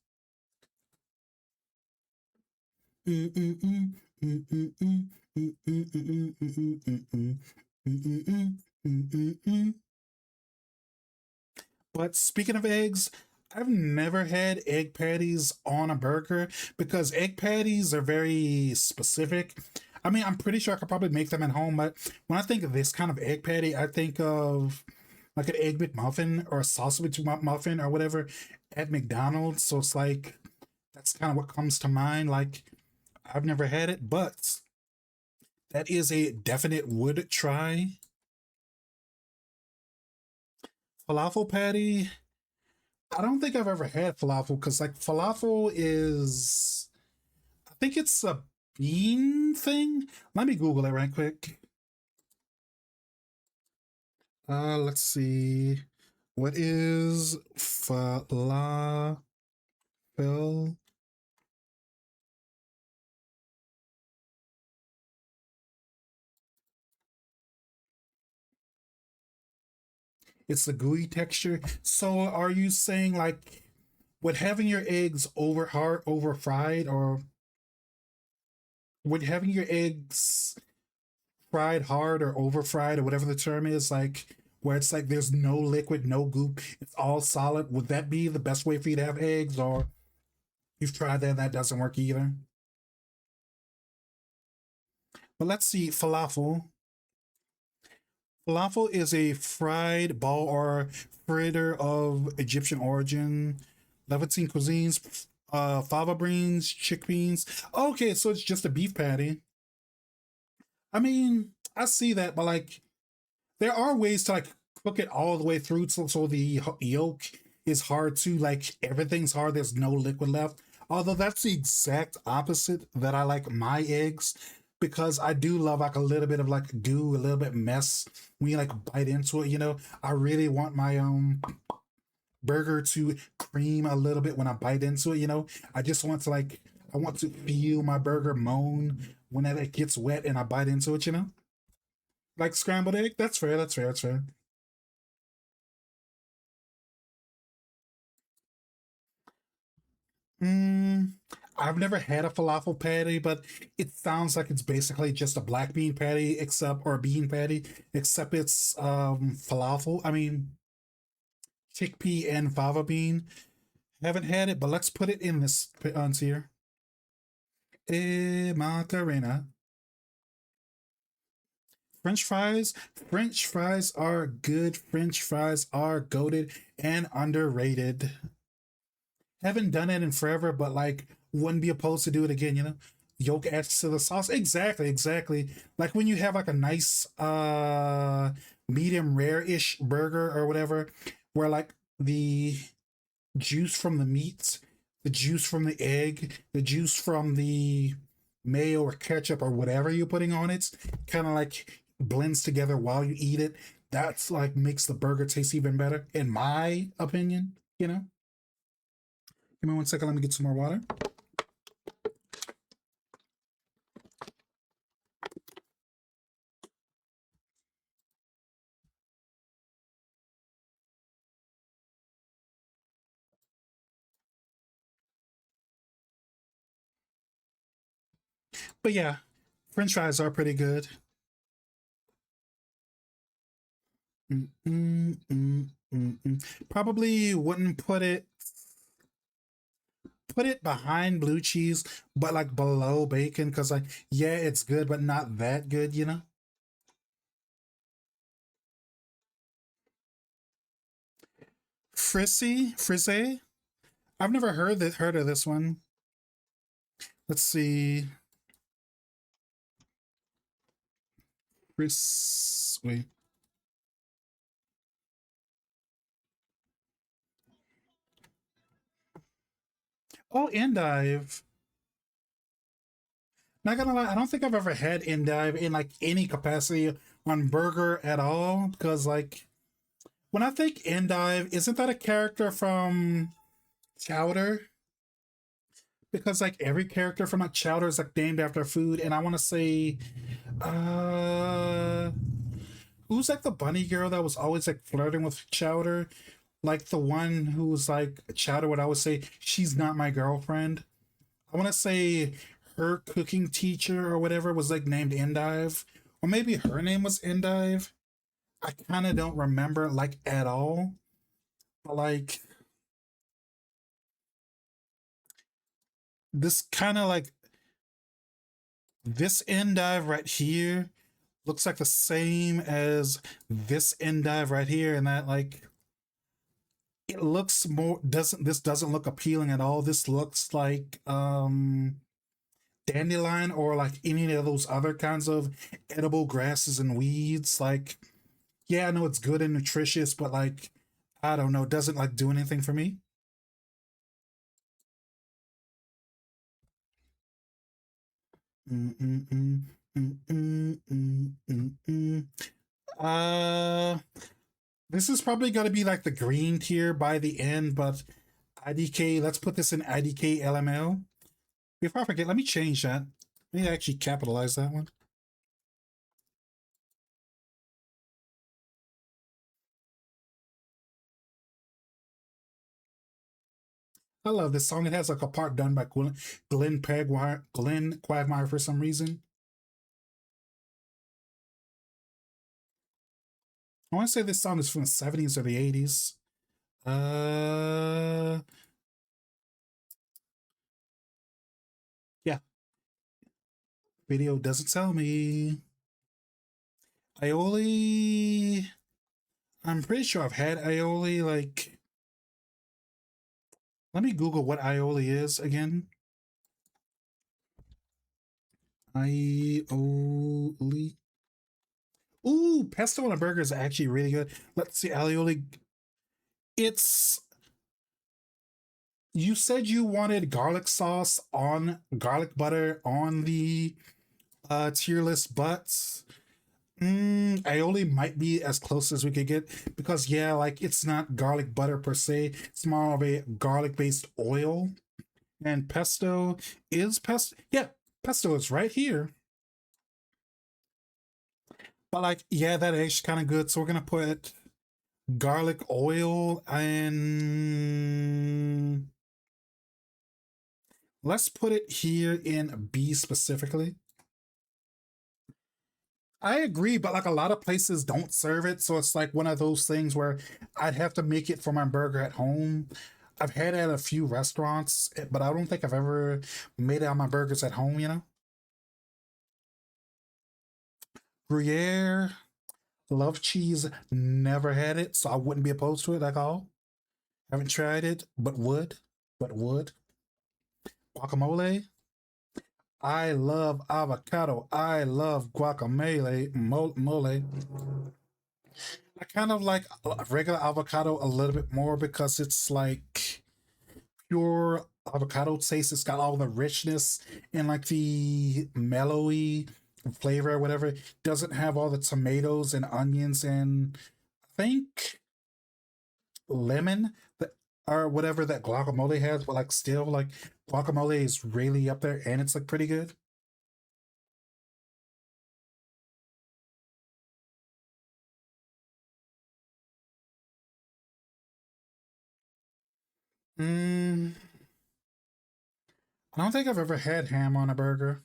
S1: But speaking of eggs, I've never had egg patties on a burger because egg patties are very specific. I mean, I'm pretty sure I could probably make them at home, but when I think of this kind of egg patty, I think of like an egg McMuffin or a sausage McMuffin or whatever at McDonald's. So it's like that's kind of what comes to mind. Like I've never had it, but that is a definite would try. Falafel patty. I don't think I've ever had falafel because like falafel is, I think it's a bean thing. Let me Google it right quick. Let's see. What is falafel? It's the gooey texture. So are you saying like would having your eggs over fried, or would having your eggs fried hard or over fried or whatever the term is, like where it's like there's no liquid, no goop, it's all solid, would that be the best way for you to have eggs, or you've tried that and that doesn't work either? But let's see, falafel is a fried ball or fritter of Egyptian origin, Levantine cuisines, fava beans, chickpeas. Okay, so it's just a beef patty. I mean, I see that, but like there are ways to like cook it all the way through so the yolk is hard to like everything's hard, there's no liquid left. Although that's the exact opposite that I like my eggs, because I do love like a little bit of like goo, a little bit mess when you like bite into it. I really want my burger to cream a little bit when I bite into it. I just want to like I want to feel my burger moan whenever it gets wet and I bite into it. Like scrambled egg. That's fair. That's fair. That's fair. Mm, I've never had a falafel patty, but it sounds like it's basically just a black bean patty, except or a bean patty, except it's falafel. I mean chickpea and fava bean. Haven't had it, but let's put it in this on here. Macarena. French fries. French fries are good. French fries are goaded and underrated. Haven't done it in forever, but like wouldn't be opposed to do it again. Yolk adds to the sauce. Exactly, exactly. Like when you have like a nice medium rare-ish burger or whatever, where like the juice from the meat, the juice from the egg, the juice from the mayo or ketchup or whatever you're putting on it kind of like blends together while you eat it. That's like makes the burger taste even better, in my opinion, you know? Give me 1 second, let me get some more water. But yeah, French fries are pretty good. Mm, mm, mm, mm, mm. Probably wouldn't put it behind blue cheese, but like below bacon, because like yeah, it's good, but not that good, you know. Frizzy. I've never heard of this one. Let's see. Wait. Oh, endive. Not gonna lie, I don't think I've ever had endive in like any capacity on burger at all. Because like when I think endive, isn't that a character from Chowder? Because like every character from like Chowder is like named after food, and I want to say, uh, who's like the bunny girl that was always like flirting with Chowder? Like the one who's like Chowder would always say, "She's not my girlfriend." I want to say her cooking teacher or whatever was like named Endive, or maybe her name was Endive. I kind of don't remember like at all, but like this kind of like this Endive right here looks like the same as this endive right here, and that like it looks more doesn't this doesn't look appealing at all. This looks like dandelion or like any of those other kinds of edible grasses and weeds. Like, yeah, I know it's good and nutritious, but like I don't know, it doesn't like do anything for me. Mm-mm-mm, mm-mm, mm-mm. Uh, this is probably gonna be like the green tier by the end, but IDK, let's put this in IDK LML. Before I forget, let me change that. Let me actually capitalize that one. I love this song. It has like a part done by Glenn Quagmire for some reason. I want to say this song is from the 70s or the 80s. Uh, yeah, video doesn't tell me. Aioli. I'm pretty sure I've had aioli. Like, let me Google what aioli is again. Aioli. Ooh, pesto on a burger is actually really good. Let's see, aioli. It's you said you wanted garlic sauce on garlic butter on the tier list, but aioli might be as close as we could get because yeah, like it's not garlic butter per se. It's more of a garlic based oil. And pesto is pesto. Yeah, pesto is right here. But like, yeah, that is kind of good. So we're gonna put garlic oil and let's put it here in B specifically. I agree, but like a lot of places don't serve it, so it's like one of those things where I'd have to make it for my burger at home. I've had it at a few restaurants, but I don't think I've ever made it on my burgers at home, you know? Gruyere, love cheese, never had it, so I wouldn't be opposed to it at all. Haven't tried it, but would. Guacamole, I love avocado. I love guacamole. Mole. I kind of like regular avocado a little bit more because it's like pure avocado taste. It's got all the richness and like the mellowy flavor or whatever. It doesn't have all the tomatoes and onions and I think lemon that or whatever that guacamole has, but like still like guacamole is really up there and it's like pretty good. Mm, I don't think I've ever had ham on a burger.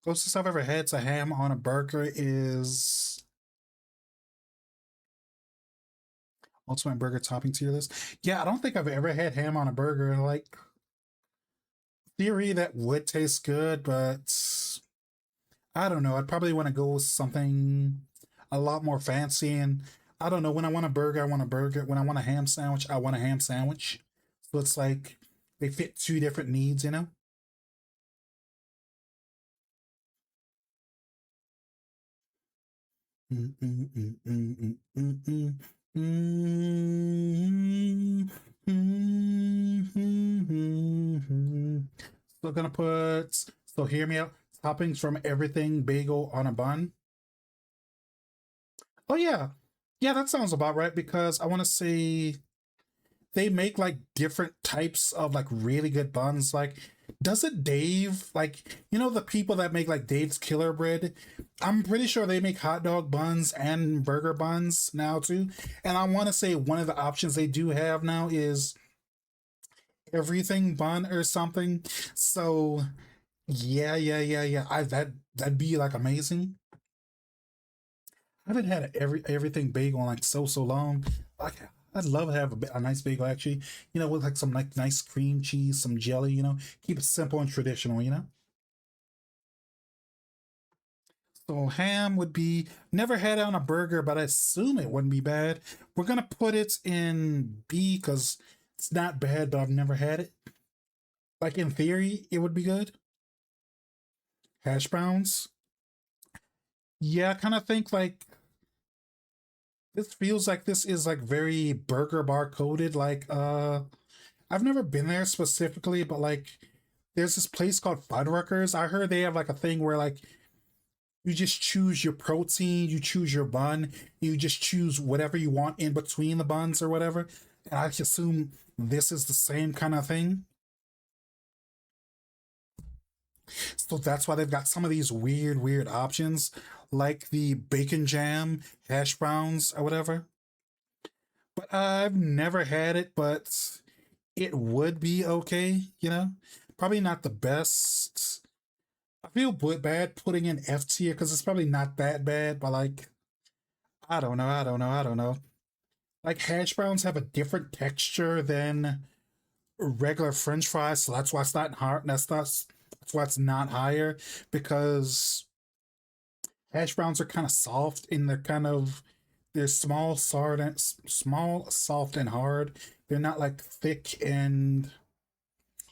S1: Closest I've ever had to ham on a burger is ultimate burger topping tier list. Yeah, I don't think I've ever had ham on a burger. Like theory that would taste good, but I don't know. I'd probably want to go with something a lot more fancy. And I don't know. When I want a burger, I want a burger. When I want a ham sandwich, I want a ham sandwich. So it's like they fit two different needs, you know? Mm, mm, mm, mm, mm, mm, mm. Mm, mm, mm, mm. So gonna put so hear me out. Toppings from everything bagel on a bun. Oh yeah. Yeah, that sounds about right because I want to say they make like different types of like really good buns. Like, doesn't Dave like the people that make like Dave's Killer Bread? I'm pretty sure they make hot dog buns and burger buns now too. And I want to say one of the options they do have now is everything bun or something. So yeah, yeah, yeah, yeah. That'd be like amazing. I haven't had everything bagel in like so long. Like I'd love to have a nice bagel actually. With like some like nice cream cheese, some jelly. Keep it simple and traditional. So ham would be never had it on a burger, but I assume it wouldn't be bad. We're gonna put it in B because it's not bad, but I've never had it. Like in theory, it would be good. Hash browns. Yeah, I kind of think like this feels like this is like very burger bar coded. Like I've never been there specifically, but like there's this place called Fuddruckers. I heard they have like a thing where like you just choose your protein, you choose your bun, you just choose whatever you want in between the buns or whatever. And I assume this is the same kind of thing. So that's why they've got some of these weird options, like the bacon jam, hash browns, or whatever. But I've never had it, but it would be okay. Probably not the best. I feel bad putting in F tier because it's probably not that bad, but like, I don't know. Like, hash browns have a different texture than regular French fries, so that's why it's not hard. That's why it's not higher because hash browns are kind of soft and they're small, soft, and hard. They're not like thick and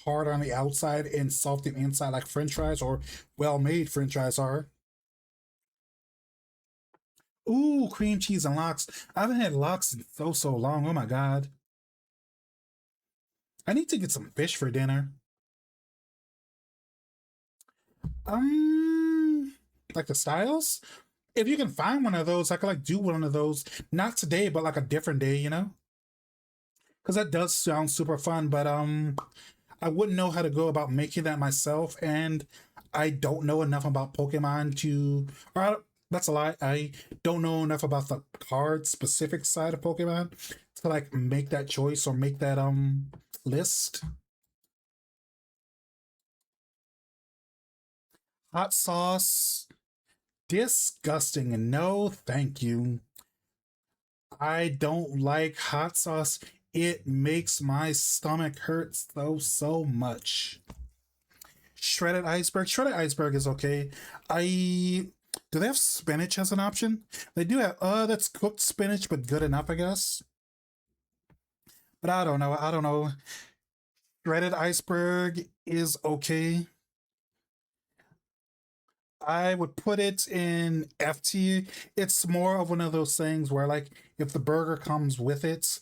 S1: hard on the outside and soft on the inside like French fries or well-made French fries are. Ooh, cream cheese and lox. I haven't had lox in so long. Oh my god. I need to get some fish for dinner. Um, like the styles. If you can find one of those, I could like do one of those. Not today, but like a different day. Because that does sound super fun. But I wouldn't know how to go about making that myself, and I don't know enough about Pokemon to. That's a lie. I don't know enough about the card specific side of Pokemon to like make that choice or make that list. Hot sauce, disgusting. No, thank you. I don't like hot sauce. It makes my stomach hurt so much. Shredded iceberg. Shredded iceberg is okay. I do they have spinach as an option? They do have that's cooked spinach, but good enough, I guess. But I don't know. I don't know. Shredded iceberg is okay. I would put it in F tier. It's more of one of those things where like if the burger comes with it,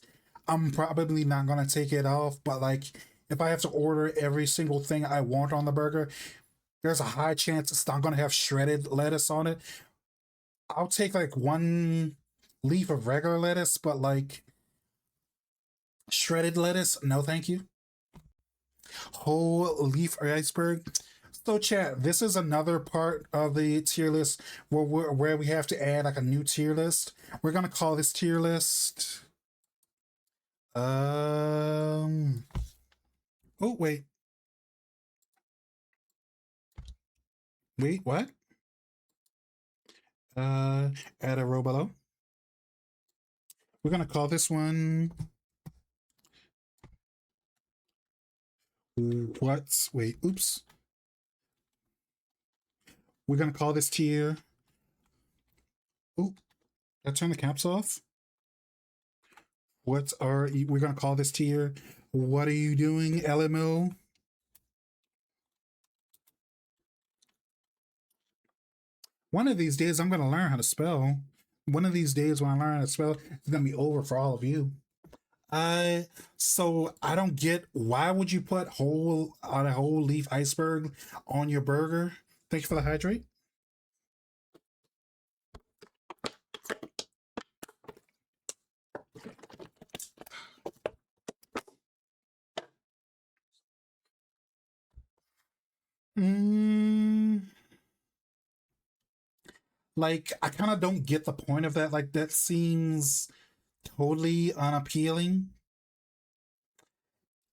S1: I'm probably not gonna take it off. But like if I have to order every single thing I want on the burger, there's a high chance it's not going to have shredded lettuce on it. I'll take like one leaf of regular lettuce, but like shredded lettuce, no thank you. Whole leaf iceberg. So, chat, this is another part of the tier list where we have to add like a new tier list. We're gonna call this tier list. Oh wait, what? Add a row below. We're gonna call this one. What's wait? Oops. We're gonna call this tier. Oh, I turned the caps off. We're gonna call this tier? What are you doing, LMO? One of these days, I'm gonna learn how to spell. One of these days, when I learn how to spell, it's gonna be over for all of you. So I don't get why would you put a whole leaf iceberg on your burger? Thank you for the hydrate. Mm, like I kind of don't get the point of that. Like that seems totally unappealing.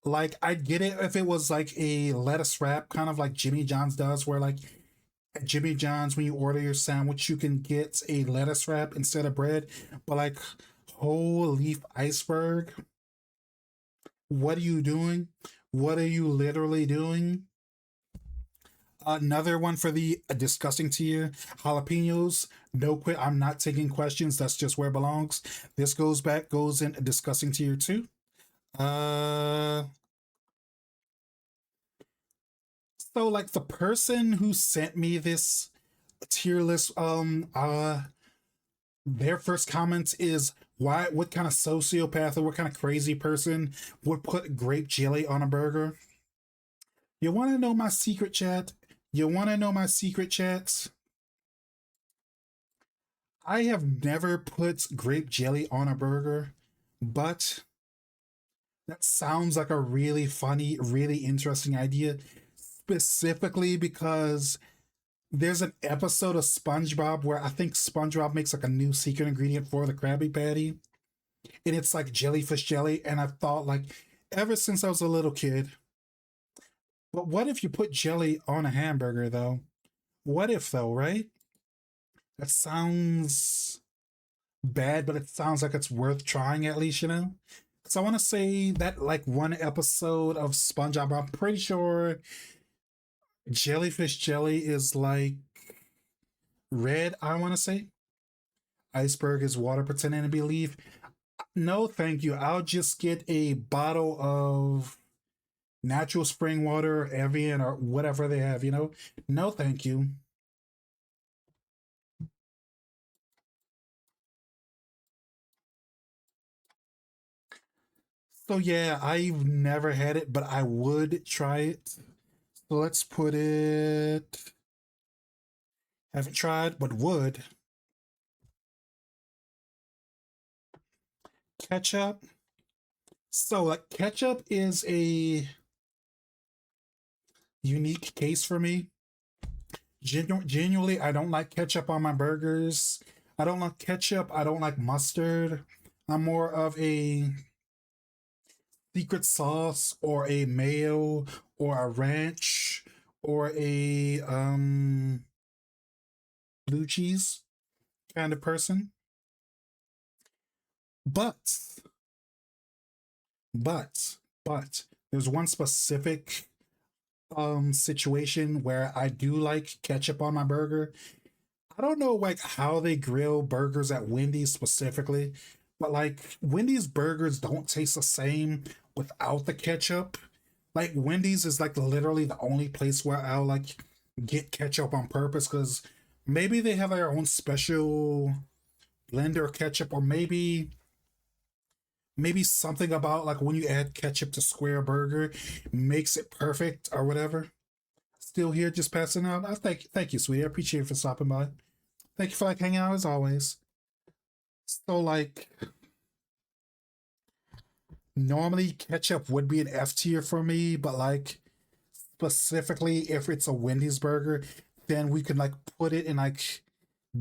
S1: Like I'd get it if it was like a lettuce wrap, kind of like Jimmy John's does, where like at Jimmy John's when you order your sandwich, you can get a lettuce wrap instead of bread. But like whole leaf iceberg, what are you doing? What are you literally doing? Another one for the disgusting tier, jalapenos. No quit. I'm not taking questions. That's just where it belongs. This goes in disgusting tier 2. Uh, so like the person who sent me this tier list, their first comment is what kind of sociopath or what kind of crazy person would put grape jelly on a burger? You want to know my secret, chat? You want to know my secret, chats? I have never put grape jelly on a burger, but that sounds like a really funny, really interesting idea, specifically because there's an episode of SpongeBob where I think SpongeBob makes like a new secret ingredient for the Krabby Patty, and it's like jellyfish jelly. And I thought, like, ever since I was a little kid, but what if you put jelly on a hamburger, though? What if, though, right? That sounds bad, but it sounds like it's worth trying at least, you know? So I want to say that like one episode of SpongeBob, I'm pretty sure jellyfish jelly is like red, I want to say. Iceberg is water pretending to be leaf. No, thank you. I'll just get a bottle of natural spring water or Evian or whatever they have, you know? No, thank you. So yeah, I've never had it, but I would try it. So let's put it. Haven't tried, but would. Ketchup. So like ketchup is a unique case for me. Genuinely, I don't like ketchup on my burgers. I don't like ketchup. I don't like mustard. I'm more of a secret sauce or a mayo or a ranch or a blue cheese kind of person. But but but there's one specific situation where I do like ketchup on my burger. I don't know like how they grill burgers at Wendy's specifically, but like Wendy's burgers don't taste the same without the ketchup. Like Wendy's is like literally the only place where I'll like get ketchup on purpose because maybe they have their own special blender ketchup, or maybe maybe something about like when you add ketchup to square burger makes it perfect or whatever. Still here, just passing out. I thank you, sweetie. I appreciate you for stopping by. Thank you for like hanging out as always. So like normally ketchup would be an F tier for me, but like specifically if it's a Wendy's burger, then we can like put it in like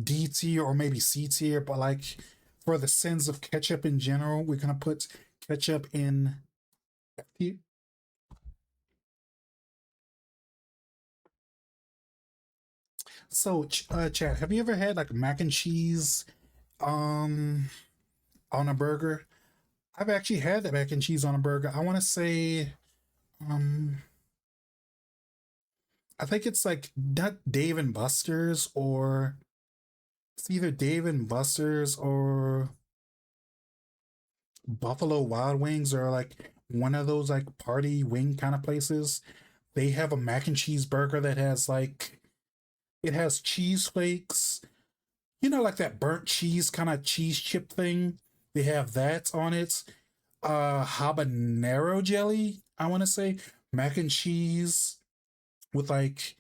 S1: D tier or maybe C tier. But like for the sins of ketchup in general, we're gonna put ketchup in F tier. So, Chad, have you ever had like mac and cheese um on a burger? I've actually had that mac and cheese on a burger. I want to say um I think it's like not Dave and Buster's, or it's either Dave and Buster's or Buffalo Wild Wings, or like one of those like party wing kind of places. They have a mac and cheese burger that has like it has cheese flakes, like that burnt cheese kind of cheese chip thing. They have that on it. Habanero jelly, I want to say, mac and cheese with like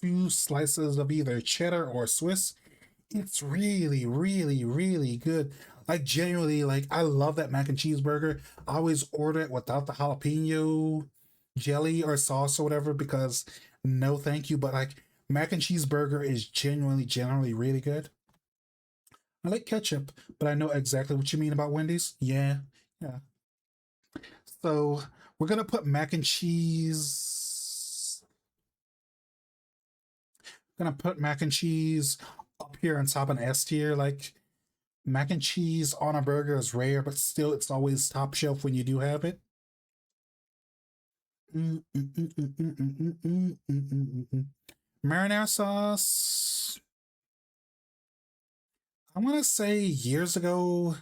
S1: two slices of either cheddar or Swiss. It's really, really, really good. Like genuinely, like I love that mac and cheeseburger. I always order it without the jalapeno jelly or sauce or whatever because no, thank you. But like mac and cheeseburger is genuinely, generally really good. I like ketchup, but I know exactly what you mean about Wendy's. Yeah, yeah. So we're gonna put mac and cheese. Gonna put mac and cheese up here on top of S tier. Like mac and cheese on a burger is rare, but still, it's always top shelf when you do have it. Marinara sauce. I want to say years ago,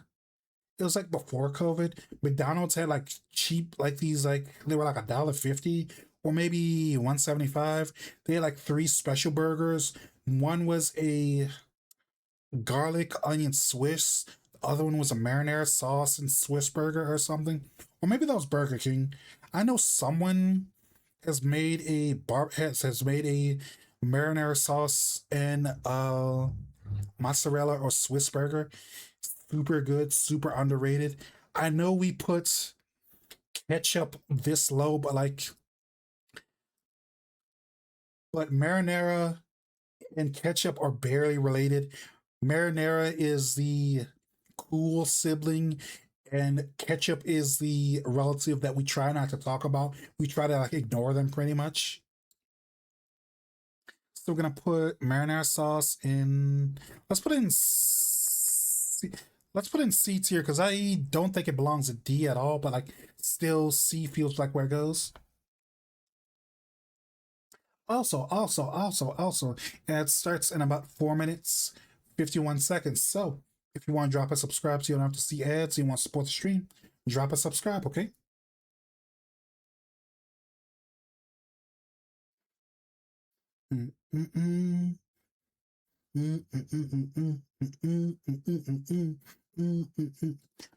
S1: it was like before COVID. McDonald's had like cheap, like these, like they were like $1.50 or maybe 175. They had like three special burgers. One was a garlic onion Swiss. The other one was a marinara sauce and Swiss burger or something. Or maybe that was Burger King. I know someone has made a marinara sauce and mozzarella or Swiss burger. Super good, super underrated. I know we put ketchup this low, but marinara and ketchup are barely related. Marinara is the cool sibling, and ketchup is the relative that we try not to talk about. We try to like ignore them pretty much. So we're gonna put marinara sauce in. Let's put it in. Let's put it in C tier because I don't think it belongs in D at all. But like, still C feels like where it goes. Also, and it starts in about 4 minutes, 51 seconds. So if you want to drop a subscribe so you don't have to see ads, you want to support the stream, drop a subscribe, okay?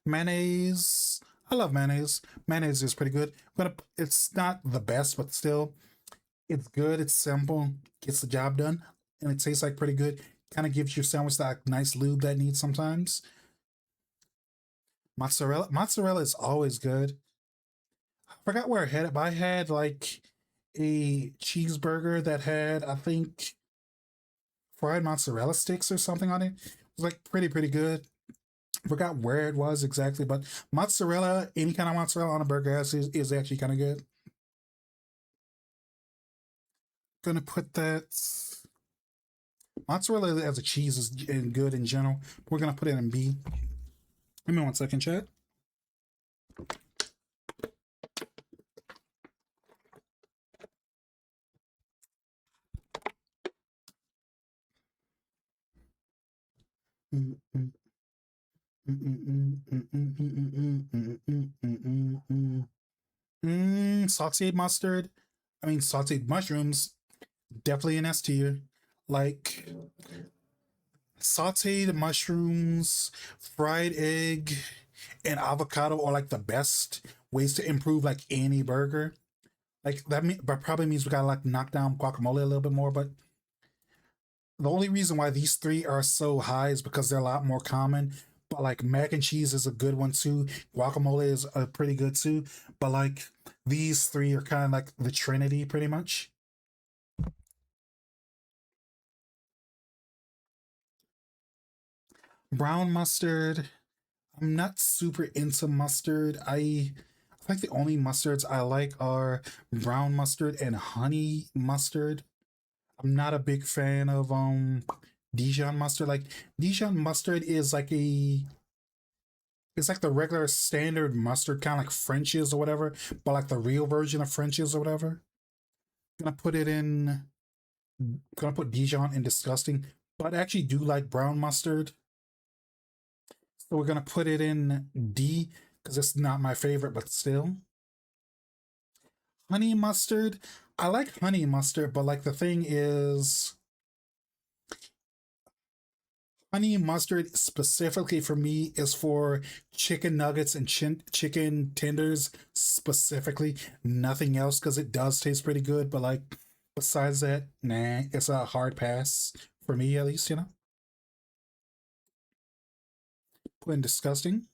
S1: Mayonnaise. I love mayonnaise. Mayonnaise is pretty good. It's not the best, but still, it's good. It's simple, gets the job done, and it tastes like pretty good. Kind of gives your sandwich that nice lube that needs sometimes. Mozzarella is always good. I forgot where I had it, but I had like a cheeseburger that had, I think, fried mozzarella sticks or something on it. It was like pretty good. I forgot where it was exactly, but mozzarella, any kind of mozzarella on a burger is actually kind of good. Gonna put that mozzarella as a cheese is good in general. We're gonna put it in B. Give me 1 second, chat. Sauteed mustard. I mean, sauteed mushrooms. Definitely an S tier. Like sauteed mushrooms, fried egg. and avocado are like the best ways to improve like any burger. Like that probably means we gotta like knock down guacamole a little bit more. But the only reason why these three are so high is because they're a lot more common. But like mac and cheese is a good one too. Guacamole is a pretty good too. But like these three are kind of like the trinity, pretty much. Brown mustard. I'm not super into mustard. I think the only mustards I like are brown mustard and honey mustard. I'm not a big fan of Dijon mustard. Like Dijon mustard is like a it's like the regular standard mustard, kind of like French's or whatever, but like the real version of French's or whatever. Gonna put it in. Gonna put Dijon in disgusting, but I actually do like brown mustard. So we're gonna put it in D because it's not my favorite, but still. Honey mustard. I like honey mustard, but like the thing is, honey mustard specifically for me is for chicken nuggets and chicken tenders specifically. Nothing else because it does taste pretty good, but like besides that, nah, it's a hard pass for me at least. Put in disgusting.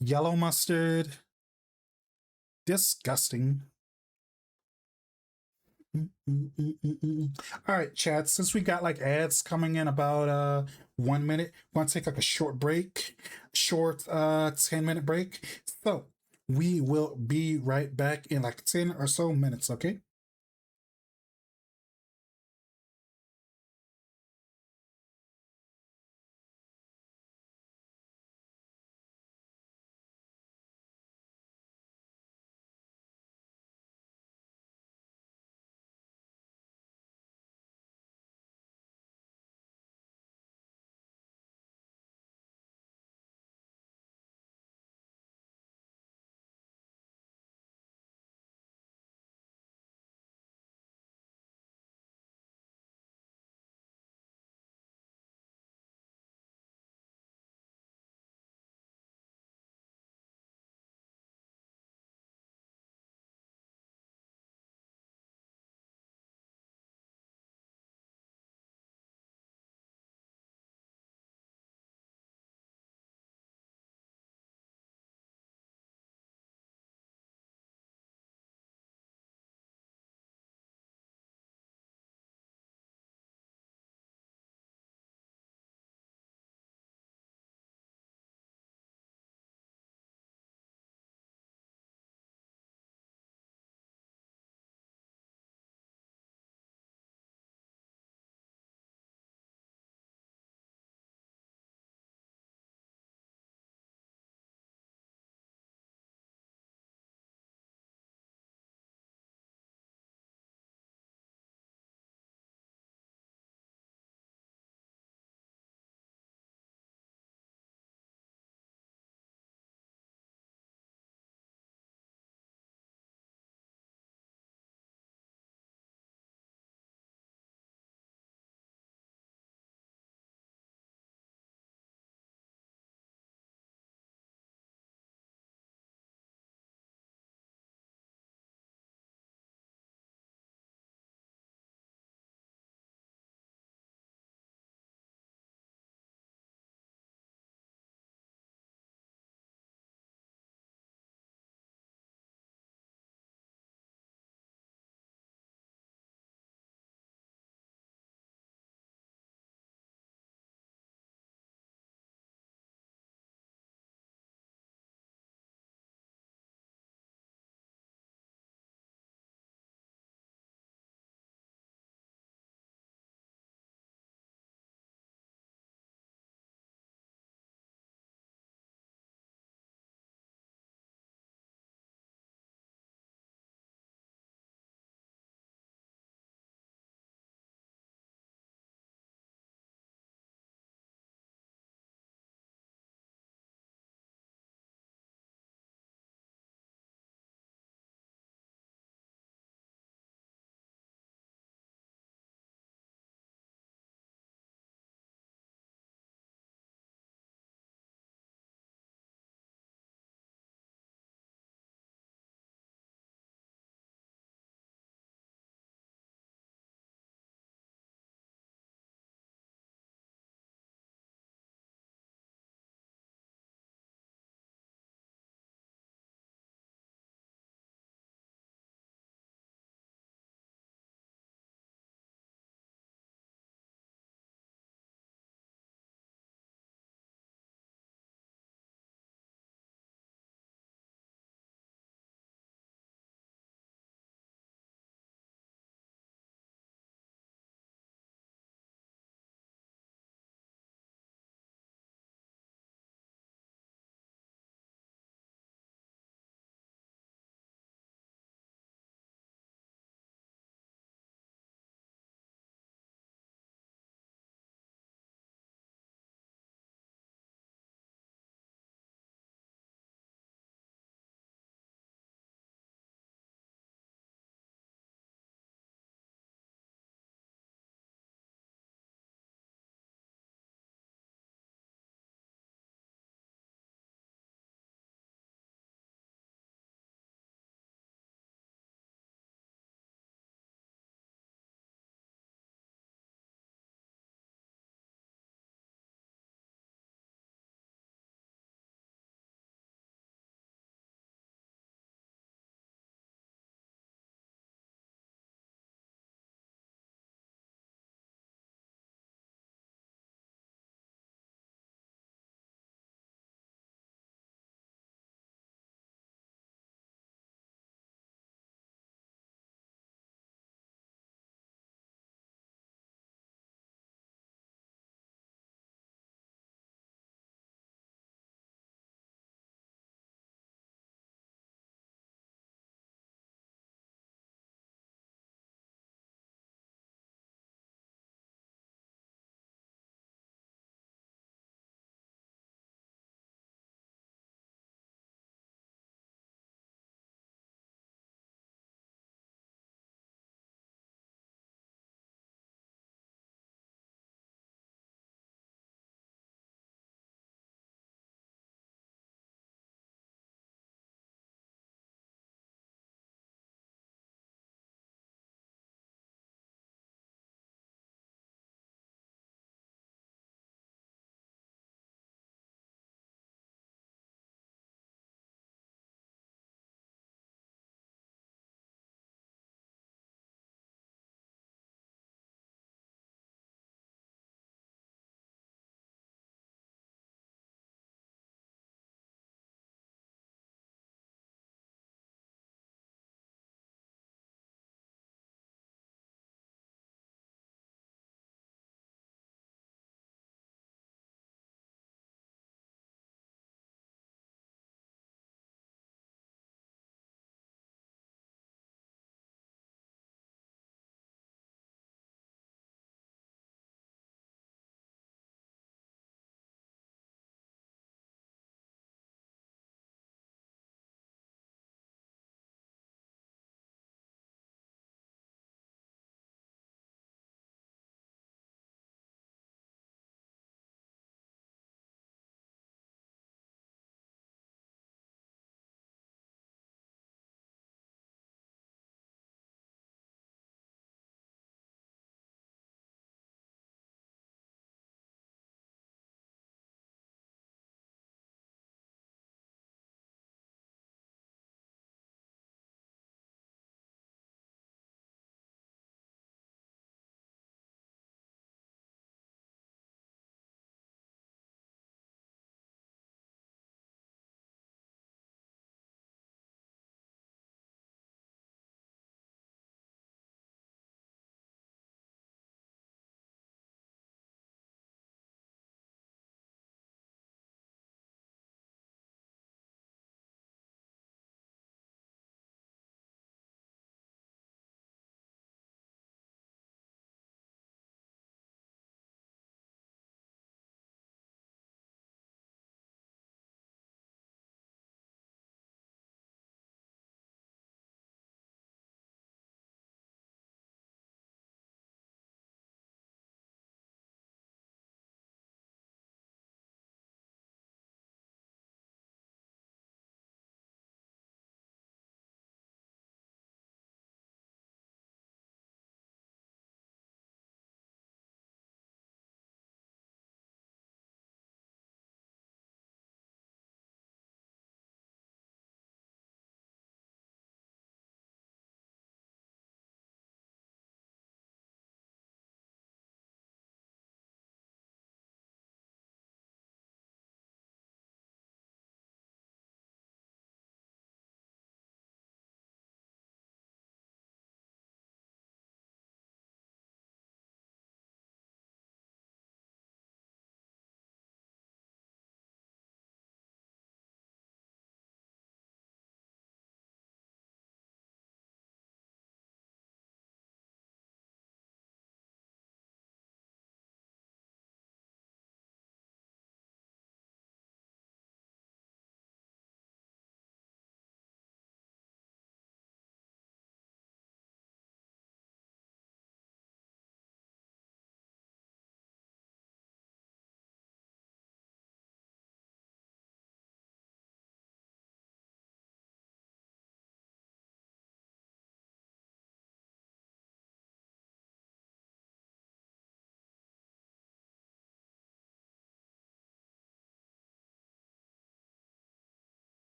S1: Yellow mustard, disgusting. All right, Chad, since we got like ads coming in about 1 minute, we're gonna take like a short break, short 10-minute break. So we will be right back in like 10 or so minutes, okay?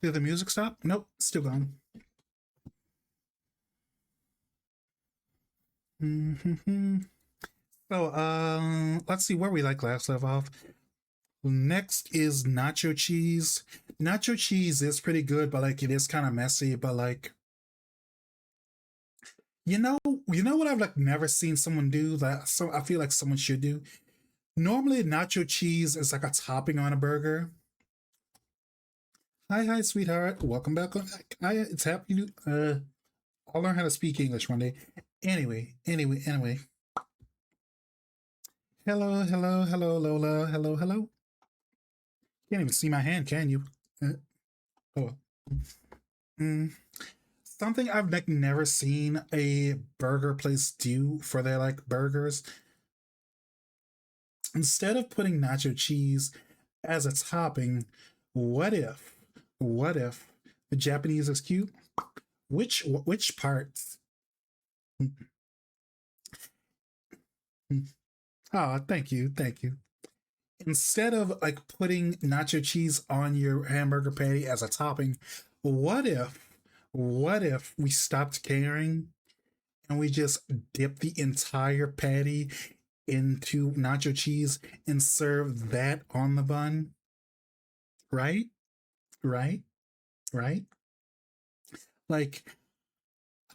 S1: Did the music stop? Nope, still going. So, let's see where we last left off. Next is nacho cheese. Nacho cheese is pretty good, but like it is kind of messy. But like, you know what I've like never seen someone do that. So I feel like someone should do. Normally, nacho cheese is like a topping on a burger. Hi, sweetheart. Welcome back. Hi, it's happy to. I'll learn how to speak English one day. Anyway. Hello, Lola. Hello. Can't even see my hand, can you? Oh. Mm. Something I've like never seen a burger place do for their like burgers. Instead of putting nacho cheese as a topping, what if, what if the Japanese is cute? Which parts? Oh, thank you. Instead of like putting nacho cheese on your hamburger patty as a topping, what if, what if we stopped caring and we just dip the entire patty into nacho cheese and serve that on the bun? Right? Right? Right? Like,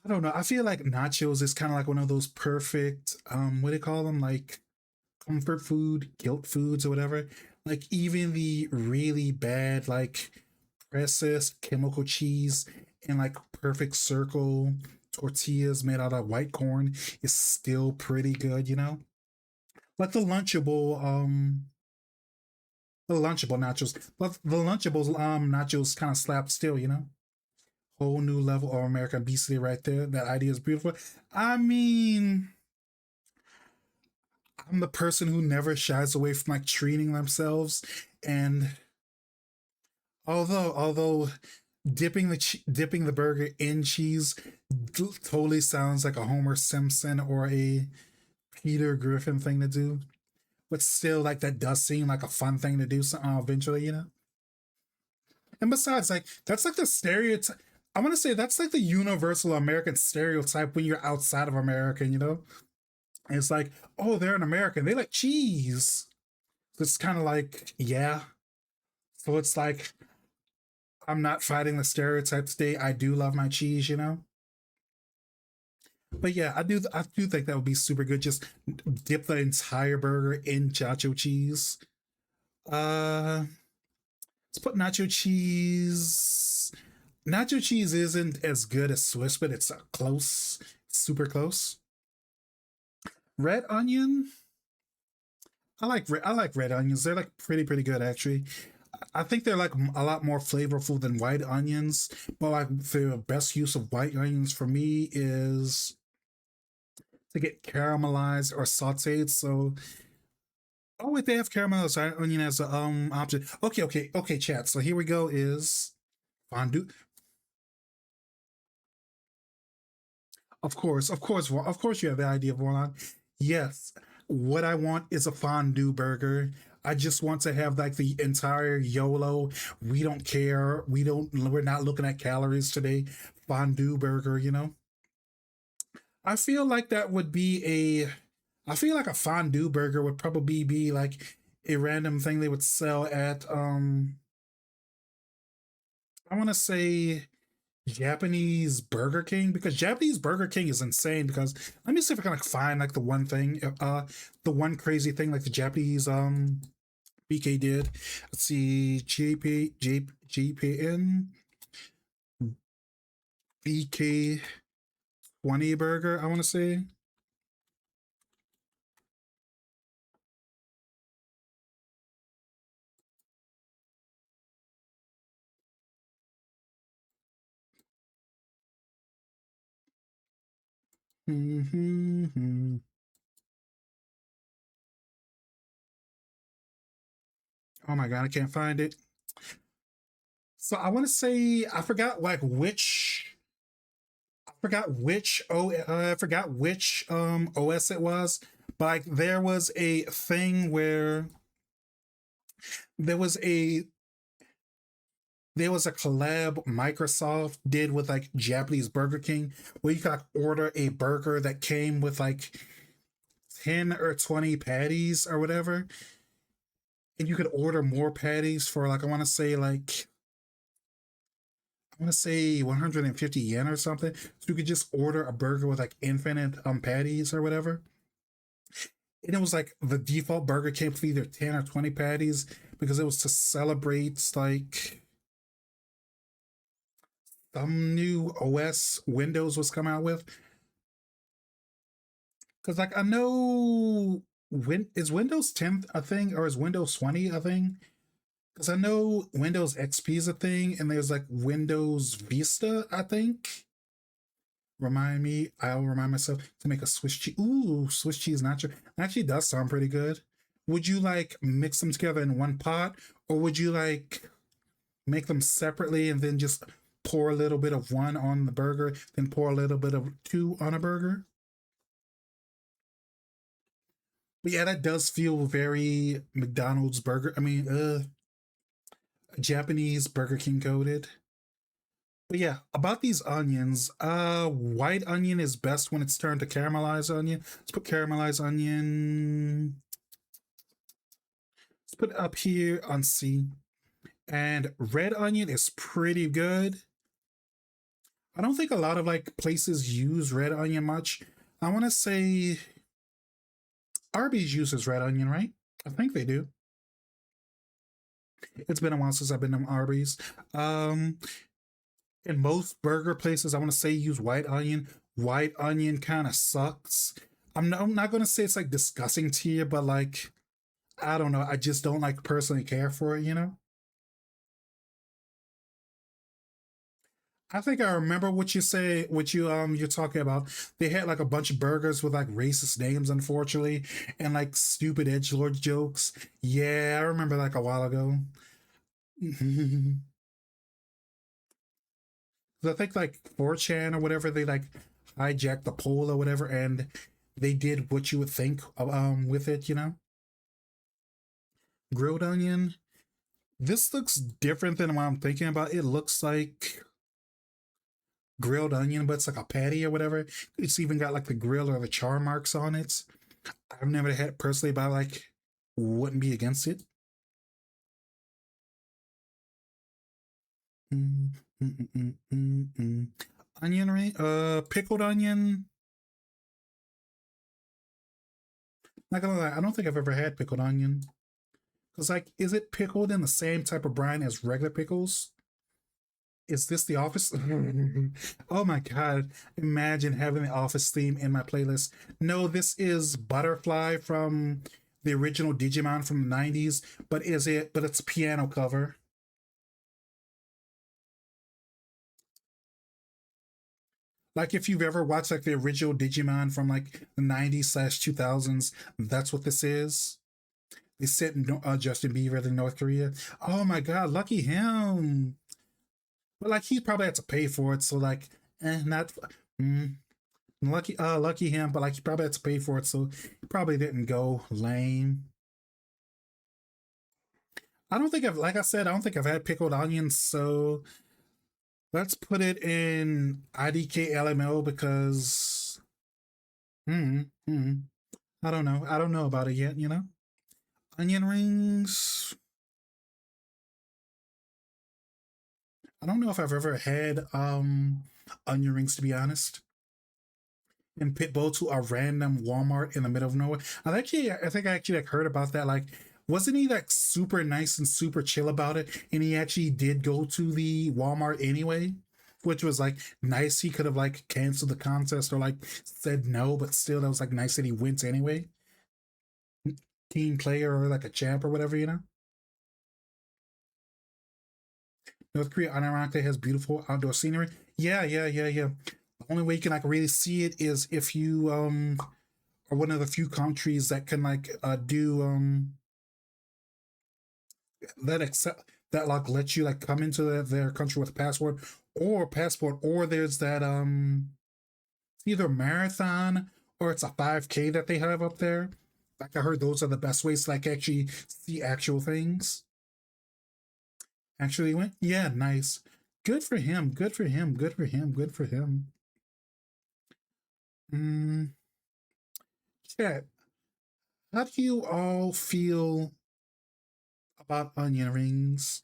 S1: I don't know. I feel like nachos is kind of like one of those perfect, what do you call them? Like comfort food, guilt foods, or whatever. Like even the really bad, like processed chemical cheese and like perfect circle tortillas made out of white corn is still pretty good, you know? Like the Lunchable nachos. But the Lunchables nachos kind of slap still, you know? Whole new level of American obesity right there. That idea is beautiful. I mean, I'm the person who never shies away from like treating themselves, and although dipping the burger in cheese totally sounds like a Homer Simpson or a Peter Griffin thing to do, but still like that does seem like a fun thing to do eventually, you know. And besides, like that's like the stereotype. I want to say that's like the universal American stereotype when you're outside of America, you know. And it's like, oh, they're an American. They like cheese. So it's kind of like, yeah. So it's like, I'm not fighting the stereotype today. I do love my cheese, you know? But yeah, I do think that would be super good. Just dip the entire burger in nacho cheese. Let's put nacho cheese. Nacho cheese isn't as good as Swiss, but it's close, super close. Red onion. I like red onions. They're like pretty good actually. I think they're like a lot more flavorful than white onions. But like the best use of white onions for me is to get caramelized or sauteed. So oh wait, they have caramelized onion as an option. Okay, chat. So here we go. Is fondue. Of course, you have the idea of Vorlon. Yes, what I want is a fondue burger. I just want to have like the entire YOLO. We don't care. We're not looking at calories today. Fondue burger, you know? I feel like that would be I feel like a fondue burger would probably be like a random thing they would sell at, I want to say Japanese Burger King, because Japanese Burger King is insane. Because let me see if I can like find like the one thing, the one crazy thing like the Japanese BK did. Let's see, GPN BK 20 burger. I want to say. Mm-hmm. Oh my god, I can't find it. So I want to say I forgot like which I forgot which OS it was, but like there was a thing where there was there was a collab Microsoft did with like Japanese Burger King where you could like, order a burger that came with like 10 or 20 patties or whatever. And you could order more patties for like, I want to say 150 yen or something. So you could just order a burger with like infinite patties or whatever. And it was like the default burger came with either 10 or 20 patties because it was to celebrate like some new OS Windows was coming out with. Because like I know is Windows 10 a thing or is Windows 20 a thing? Because I know Windows XP is a thing and there's like Windows Vista, I think. Remind me, I'll remind myself to make a Swiss cheese. Ooh, Swiss cheese nacho. Actually does sound pretty good. Would you like mix them together in one pot or would you like make them separately and then just pour a little bit of one on the burger, then pour a little bit of two on a burger? But yeah, that does feel very McDonald's burger. I mean, Japanese Burger King coded. But yeah, about these onions, white onion is best when it's turned to caramelized onion. Let's put caramelized onion. Let's put it up here on C. And red onion is pretty good. I don't think a lot of like places use red onion much. I want to say Arby's uses red onion, right? I think they do. It's been a while since I've been to Arby's. In most burger places, I want to say use white onion. White onion kind of sucks. I'm not going to say it's like disgusting to you, but like, I don't know. I just don't like personally care for it, you know? I think I remember what you say, what you're talking about. They had like a bunch of burgers with like racist names, unfortunately, and like stupid edgelord jokes. Yeah, I remember like a while ago. I think like 4chan or whatever, they like hijacked the poll or whatever, and they did what you would think with it, you know? Grilled onion. This looks different than what I'm thinking about. It looks like grilled onion, but it's like a patty or whatever. It's even got like the grill or the char marks on it. I've never had it personally, but I like wouldn't be against it. Mm, mm, mm, mm, mm. Onion ring, pickled onion. Not gonna lie, I don't think I've ever had pickled onion. Cause like, is it pickled in the same type of brine as regular pickles? Is this the Office? Oh my god! Imagine having the Office theme in my playlist. No, this is Butterfly from the original Digimon from the '90s. But is it? But it's a piano cover. Like if you've ever watched like the original Digimon from like the '90s slash 2000s, that's what this is. They set Justin Bieber in North Korea. Oh my god, lucky him! But like he probably had to pay for it, so like, not mm, lucky him. But like he probably had to pay for it, so he probably didn't go lame. I don't think I've, like I said, I don't think I've had pickled onions, so let's put it in IDK LMO because, hmm, hmm, I don't know. I don't know about it yet, you know? Onion rings. I don't know if I've ever had onion rings to be honest. In Pitbull to a random Walmart in the middle of nowhere. I think I actually like heard about that. Like, wasn't he like super nice and super chill about it? And he actually did go to the Walmart anyway, which was like nice. He could have like canceled the contest or like said no, but still that was like nice that he went anyway. Team player or like a champ or whatever, you know. North Korea unironically has beautiful outdoor scenery. Yeah, yeah, yeah, yeah. The only way you can like really see it is if you are one of the few countries that can like do that accept that like let you like come into their country with a passport, or there's that either marathon or it's a 5K that they have up there. Like I heard those are the best ways to like actually see actual things. Actually went? Yeah, nice. Good for him. Good for him. Good for him. Good for him. Mm, chat, how do you all feel about onion rings?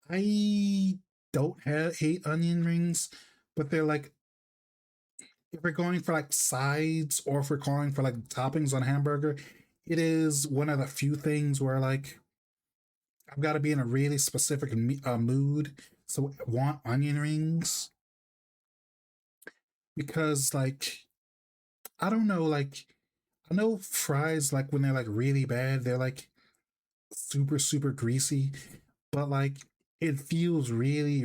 S1: I don't hate onion rings, but they're like, if we're going for like sides or if we're going for like toppings on a hamburger, it is one of the few things where like I've got to be in a really specific mood. So I want onion rings because like I don't know, like I know fries like when they're like really bad, they're like super greasy, but like it feels really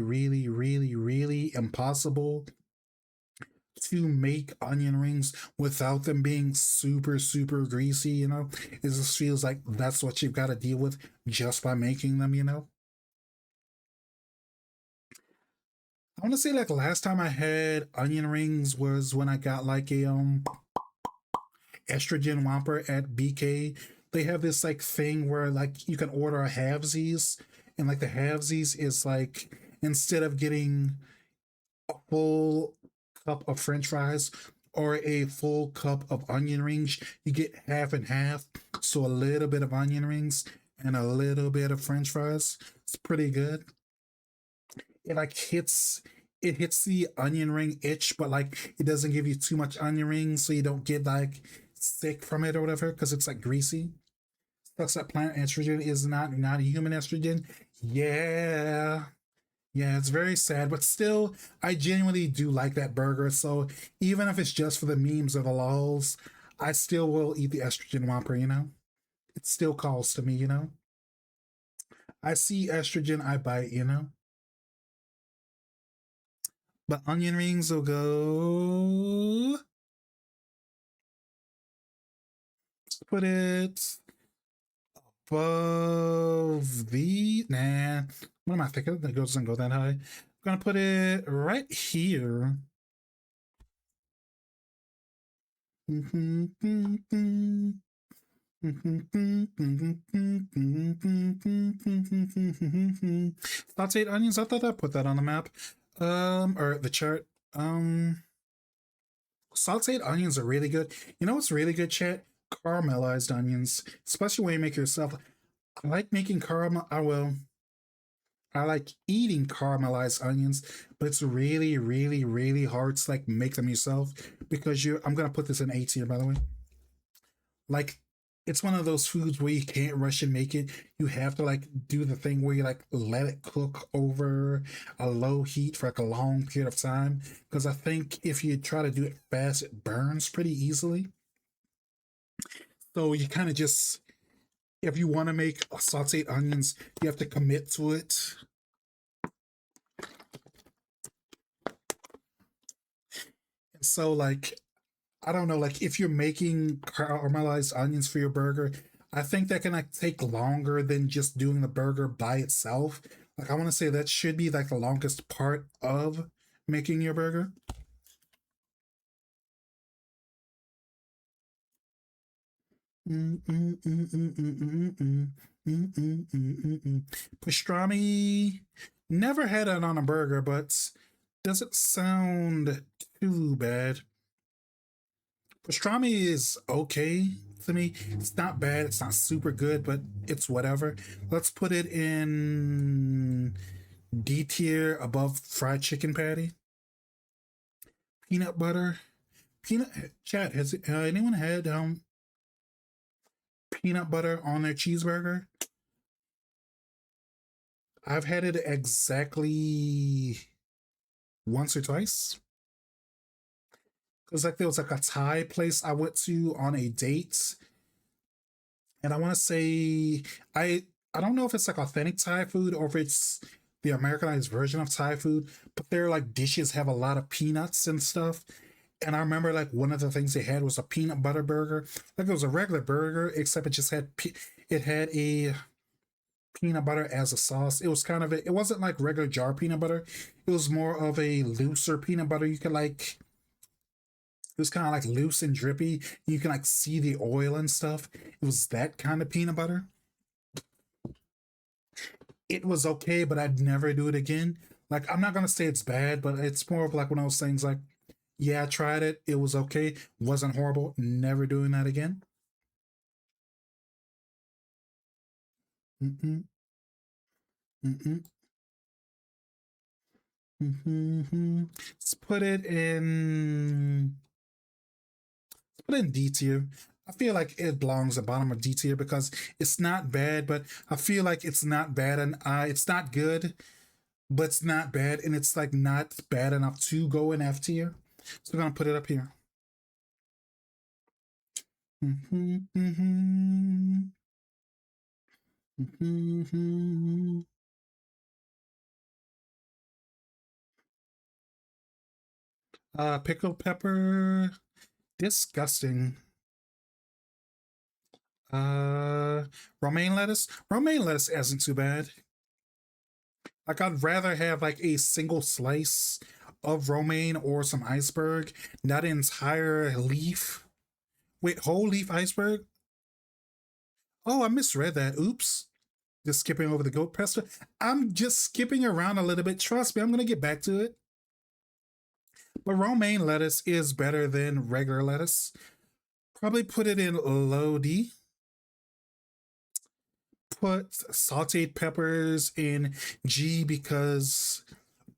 S1: impossible to make onion rings without them being super greasy, you know? It just feels like that's what you've got to deal with just by making them, you know? I want to say like last time I had onion rings was when I got like a estrogen whopper at BK. They have this like thing where like you can order a halvesies, and like the halvesies is like instead of getting a full cup of French fries or a full cup of onion rings, you get half and half. So a little bit of onion rings and a little bit of French fries. It's pretty good. It like hits the onion ring itch, but like it doesn't give you too much onion rings, so you don't get like sick from it or whatever because it's like greasy. Plus, that plant estrogen is not a human estrogen. Yeah, yeah, it's very sad, but still, I genuinely do like that burger. So even if it's just for the memes or the lols, I still will eat the estrogen whopper. You know, it still calls to me. You know, I see estrogen, I bite. You know, but onion rings will go. Put it above the nah. What am I thinking? That doesn't go that high. I'm gonna put it right here. Sauteed onions. I thought I put that on the map, or the chart. Sauteed onions are really good. You know what's really good, chat? Caramelized onions, especially when you make yourself. I like making caramel. I like eating caramelized onions, but it's really hard to like make them yourself because you. I'm gonna put this in A tier, by the way. Like, it's one of those foods where you can't rush and make it. You have to like do the thing where you like let it cook over a low heat for like a long period of time. Because I think if you try to do it fast, it burns pretty easily. So you kind of just, if you want to make sauteed onions, you have to commit to it. And so like I don't know, like if you're making caramelized onions for your burger, I think that can like take longer than just doing the burger by itself. Like I want to say that should be like the longest part of making your burger. Pastrami, never had it on a burger, but doesn't sound too bad. Pastrami is okay to me. It's not bad. It's not super good, but it's whatever. Let's put it in D tier above fried chicken patty. Peanut butter. Peanut chat. Has anyone had peanut butter on their cheeseburger? I've had it exactly once or twice. Cause like there was like a Thai place I went to on a date, and I want to say I don't know if it's like authentic Thai food or if it's the Americanized version of Thai food, but their like dishes have a lot of peanuts and stuff. And I remember like one of the things they had was a peanut butter burger. Like it was a regular burger, except it just had it had a peanut butter as a sauce. It was kind of it wasn't like regular jar peanut butter. It was more of a looser peanut butter. You could like it was kind of like loose and drippy. You can like see the oil and stuff. It was that kind of peanut butter. it was okay, but I'd never do it again. Like, I'm not gonna say it's bad, but it's more of like one of those things like, yeah, I tried it, it was okay, wasn't horrible, never doing that again. Mm-mm, mm-mm, mm-hmm. Let's put it in D tier. I feel like it belongs at bottom of D tier because it's not bad, but I feel like it's not bad and it's not good, but it's not bad, and it's like not bad enough to go in F tier. So I'm gonna put it up here. Mm-hmm, mm-hmm, mm-hmm. Pickled pepper, disgusting. Uh, romaine lettuce. Romaine lettuce isn't too bad. Like, I'd rather have like a single slice of romaine or some iceberg, not an entire leaf. Wait, whole leaf iceberg? Oh, I misread that. Oops. Just skipping over the goat pesto. I'm just skipping around a little bit. Trust me, I'm gonna get back to it. But romaine lettuce is better than regular lettuce. Probably put it in low D. Put sauteed peppers in G because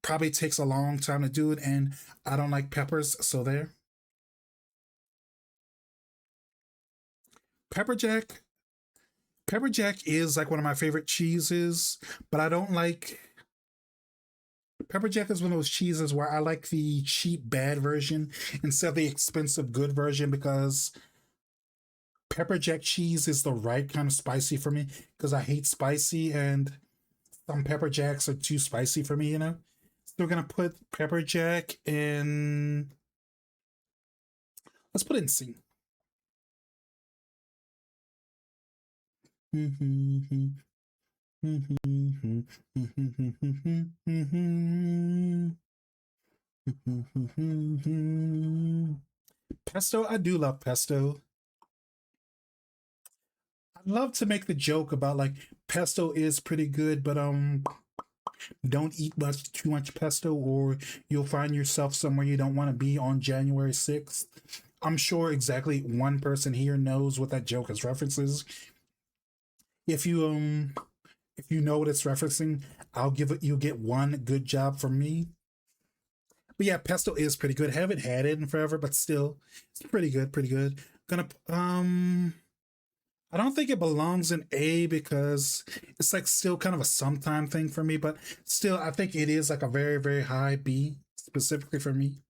S1: probably takes a long time to do it, and I don't like peppers, so there. Pepper jack. Pepper jack is like one of my favorite cheeses, but I don't like. Pepper jack is one of those cheeses where I like the cheap bad version instead of the expensive good version because pepper jack cheese is the right kind of spicy for me because I hate spicy and some pepper jacks are too spicy for me, you know? Still gonna put pepper jack in. Let's put it in C. Pesto, I do love pesto. I'd love to make the joke about like pesto is pretty good, but don't eat too much pesto or you'll find yourself somewhere you don't want to be on January 6th. I'm sure exactly one person here knows what that joke is references. If you if you know what it's referencing, I'll give it you get one good job from me. But yeah, pesto is pretty good. Haven't had it in forever, but still, it's pretty good, pretty good. Gonna I don't think it belongs in A because it's like still kind of a sometime thing for me, but still, I think it is like a very, very high B specifically for me.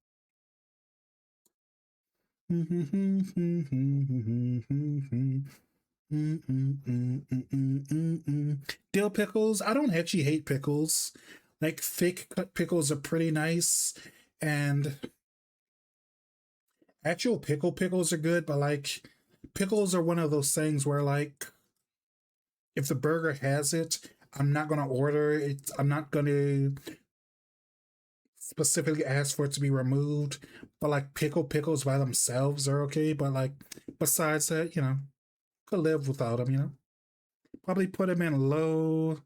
S1: Dill pickles. I don't actually hate pickles. Like thick cut pickles are pretty nice, and actual pickles are good, but like pickles are one of those things where like if the burger has it, I'm not gonna order it. I'm not gonna specifically ask for it to be removed. But like pickles by themselves are okay. But like besides that, could live without them. Probably put them in low.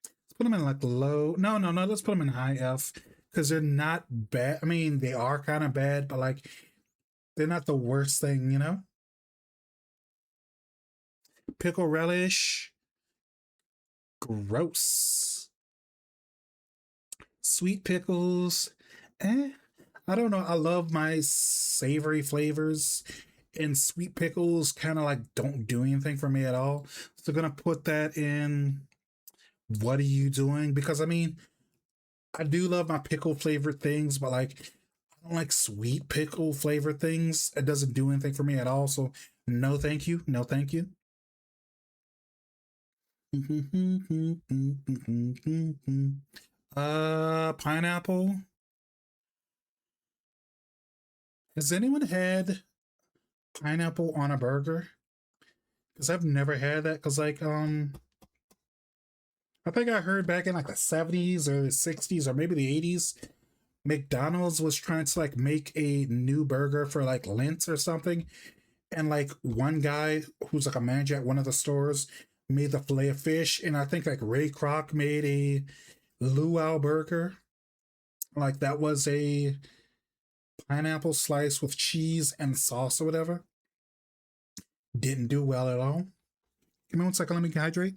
S1: Let's put them in like low. No, no, no. Let's put them in high F because they're not bad. I mean, they are kind of bad, but like they're not the worst thing. Pickle relish. Gross. Sweet pickles. I don't know. I love my savory flavors, and sweet pickles kind of like don't do anything for me at all. So gonna put that in. What are you doing? Because I mean, I do love my pickle flavored things, but like I don't like sweet pickle flavored things. It doesn't do anything for me at all. So no, thank you. No, thank you. Pineapple. Has anyone had pineapple on a burger? Because I've never had that. Because like I think I heard back in like the 70s or the 60s or maybe the 80s, McDonald's was trying to like make a new burger for like Lent or something. And like one guy who's like a manager at one of the stores made the filet of fish, and I think like Ray Kroc made a luau burger. Like that was a pineapple slice with cheese and sauce or whatever. Didn't do well at all. Give me one second, let me hydrate.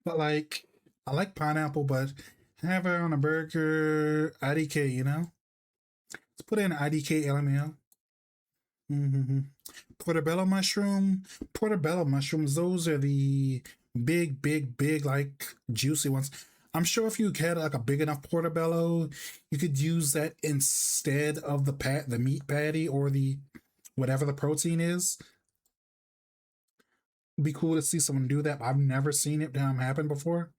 S1: But like, I like pineapple, but have it on a burger, IDK, you know? Let's put in IDK LML. Portobello mushroom. Portobello mushrooms, those are the big, big, big, like juicy ones. I'm sure if you had like a big enough portobello, you could use that instead of the meat patty or the whatever the protein is. It'd be cool to see someone do that. I've never seen it happen before.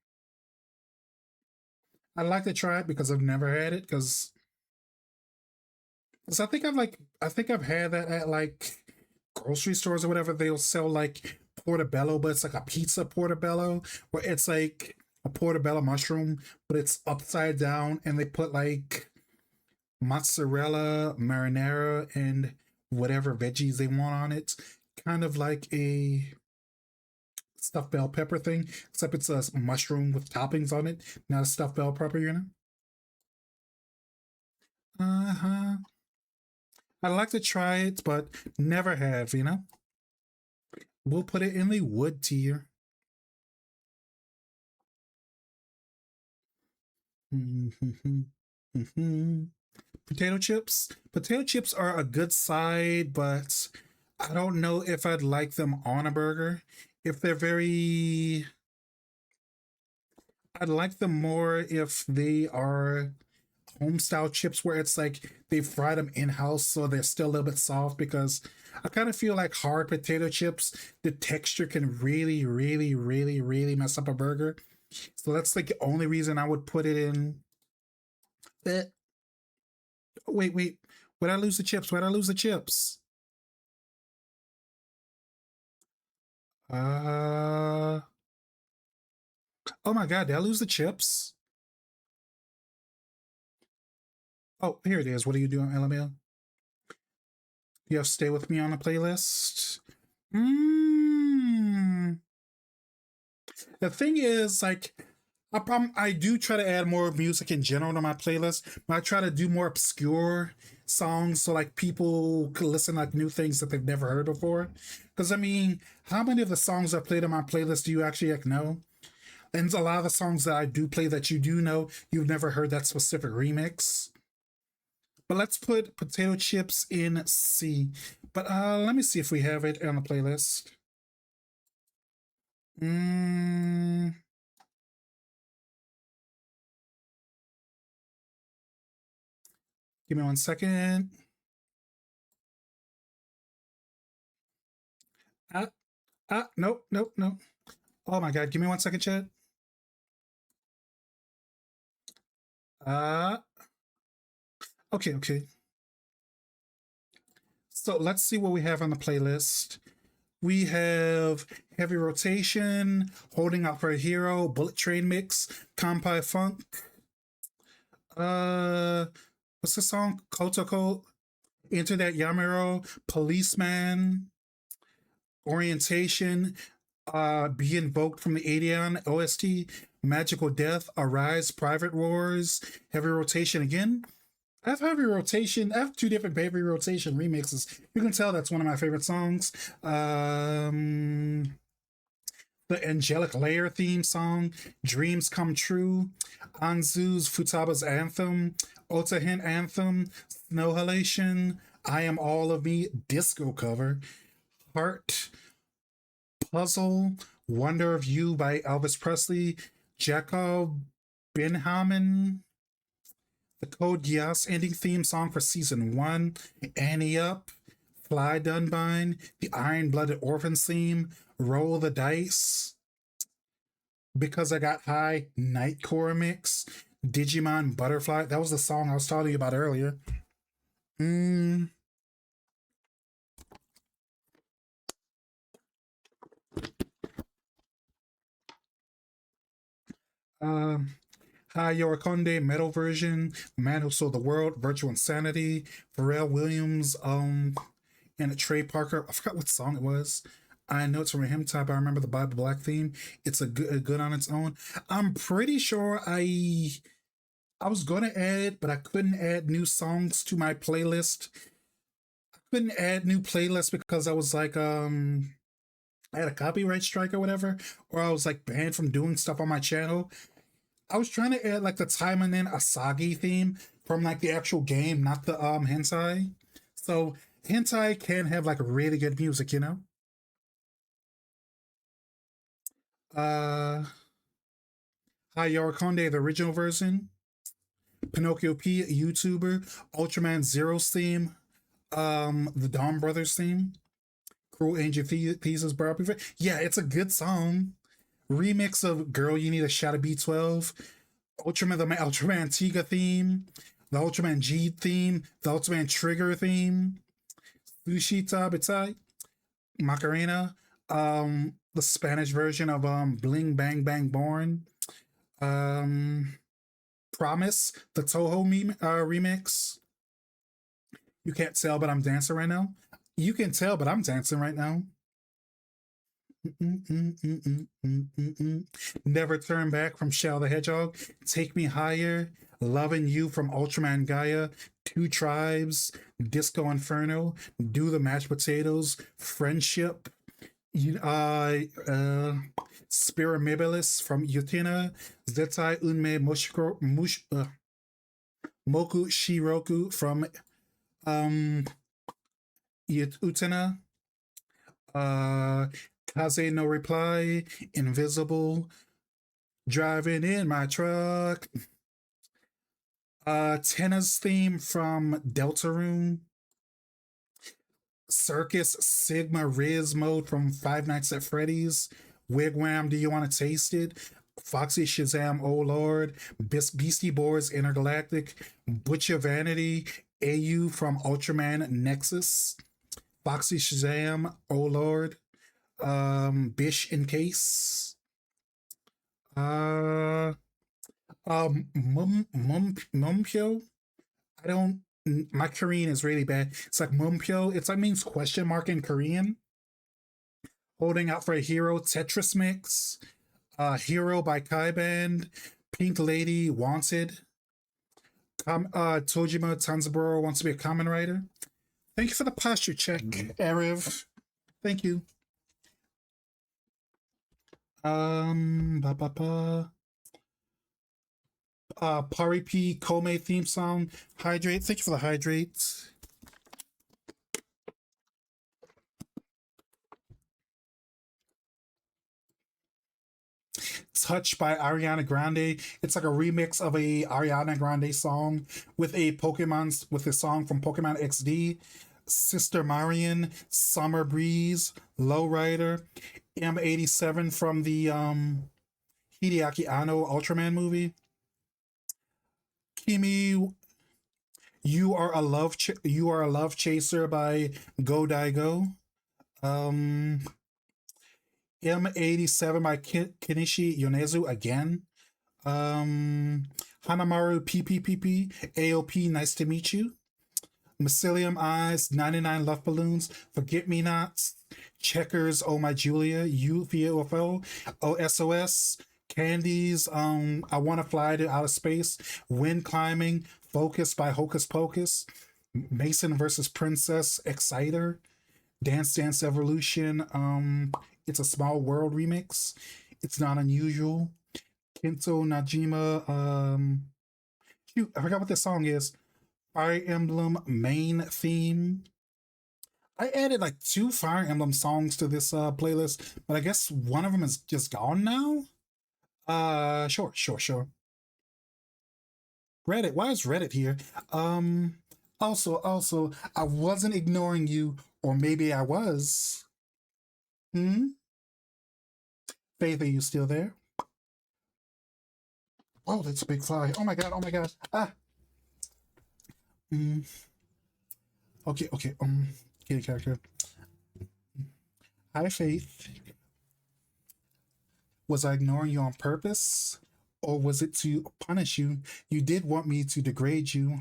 S1: I'd like to try it because I've never had it. Because I think I've had that at like grocery stores or whatever. They'll sell like portobello, but it's like a pizza portobello, where it's like a portobello mushroom, but it's upside down, and they put like mozzarella, marinara, and whatever veggies they want on it. Kind of like a stuffed bell pepper thing, except it's a mushroom with toppings on it, not a stuffed bell pepper, you know? Uh huh. I'd like to try it, but never have, you know? We'll put it in the wood tier. Potato chips. Potato chips are a good side, but I don't know if I'd like them on a burger. If they're very. I'd like them more if they are home style chips where it's like they fried them in house so they're still a little bit soft, because I kind of feel like hard potato chips, the texture can really, really, really, really mess up a burger. So that's like the only reason I would put it in. Eh, wait, wait. Where'd I lose the chips? Where'd I lose the chips? Uh oh my god, did I lose the chips? Oh, here it is. What are you doing, LML? You have to stay with me on the playlist. Mm. The thing is, like, I do try to add more music in general to my playlist, but I try to do more obscure songs so like people could listen like new things that they've never heard before. Because I mean, how many of the songs I played on my playlist do you actually like know? And a lot of the songs that I do play that you do know, you've never heard that specific remix. But let's put potato chips in C. But let me see if we have it on the playlist. Mm, give me one second. Ah, nope, nope, nope. Oh my god, give me one second, Chad. Uh, okay, okay. So let's see what we have on the playlist. We have Heavy Rotation, Holding Out for a Hero, Bullet Train Mix, Kampai Funk. Uh, what's the song? Kotoko, Enter That Yamiro, Policeman, Orientation, Be Invoked from the Adion OST, Magical Death, Arise, Private Wars, Heavy Rotation again. I have Heavy Rotation. I have two different Heavy Rotation remixes. You can tell that's one of my favorite songs. The Angelic Layer theme song, Dreams Come True, Anzu's Futaba's Anthem, Otahin Anthem, Snow Halation, I Am All of Me, disco cover, Heart, Puzzle, Wonder of You by Elvis Presley, Jacob Benjamin, the Code Geass ending theme song for season 1, Annie Up, Fly Dunbine, the Iron Blooded Orphans theme, Roll the Dice, Because I Got High, Nightcore mix, Digimon Butterfly. That was the song I was telling you about earlier. Mm, Um, Hi Yorikonde, metal version, Man Who Sold the World, Virtual Insanity, Pharrell Williams, and Trey Parker. I forgot what song it was. I know it's from a hymn type. I remember the Bible Black theme. It's a good on its own. I'm pretty sure I was gonna add, but I couldn't add new songs to my playlist. Couldn't add new playlists because I was like I had a copyright strike or whatever, or I was like banned from doing stuff on my channel. I was trying to add like the Taimanen Asagi theme from like the actual game, not the hentai. So hentai can have like really good music, you know. Uh, Hi Yarakonde, the original version. Pinocchio P, YouTuber. Ultraman Zero's theme. The Dawn Brothers theme. Cruel Angel Thesis Barbie. Yeah, it's a good song. Remix of Girl You Need a Shot of B12. Ultraman Tiga theme. The Ultraman G theme. The Ultraman Trigger theme. Sushita Bitai. Macarena. The Spanish version of Bling Bang Bang Born. Um, Promise, the Toho remix. You can't tell, but I'm dancing right now. You can tell, but I'm dancing right now. Never Turn Back from Shell the Hedgehog. Take Me Higher. Loving You from Ultraman Gaia. Two Tribes. Disco Inferno. Do the Mashed Potatoes. Friendship. You, Spiramibilis from Yutina. Zetai Unme Moku Shiroku from um, Utena. Uh, Kaze no Reply. Invisible. Driving in my truck. Tena's theme from Deltarune. Circus Sigma Riz mode from Five Nights at Freddy's. Wigwam, Do You Want to Taste It? Foxy Shazam, Oh Lord. Beastie Boys Intergalactic. Butcher Vanity. AU from Ultraman Nexus. Foxy Shazam, Oh Lord. Bish in Case. Uh, Mumpyo. I don't. My Korean is really bad. It's like Mumpyo. It's like means question mark in Korean. Holding Out for a Hero. Tetris Mix. Hero by Kai Band. Pink Lady Wanted. Tojima Tanzaburo wants to be a common writer. Thank you for the posture check, Ariv. Thank you. Ba ba ba. Pari P Kome theme song. Hydrate. Thank you for the hydrate. Touch by Ariana Grande. It's like a remix of a Ariana Grande song with a song from Pokemon XD. Sister Marion, Summer Breeze, Lowrider, M87 from the Hideaki Anno Ultraman movie. Kimi, You Are a Love Chaser by Go Daigo. Um M87 by Kenichi Yonezu again. Hanamaru PPPP AOP Nice to Meet You. Mycelium Eyes 99 Love Balloons Forget Me Nots. Checkers Oh My Julia UFO OSOS Candies I Wanna Fly to Outer Space. Wind Climbing Focus by Hocus Pocus. Mason versus Princess Exciter. Dance Dance Evolution. It's a Small World remix. It's not unusual. Kento Najima. Shoot, I forgot what this song is. Fire Emblem main theme. I added like two Fire Emblem songs to this playlist, but I guess one of them is just gone now. Sure. Reddit. Why is Reddit here? Also, I wasn't ignoring you, or maybe I was. Hmm. Faith, are you still there? Oh, that's a big fly. Oh my god. Oh my god. Ah. Mm. Okay. Kitty character. Hi, Faith. Was I ignoring you on purpose? Or was it to punish you? You did want me to degrade you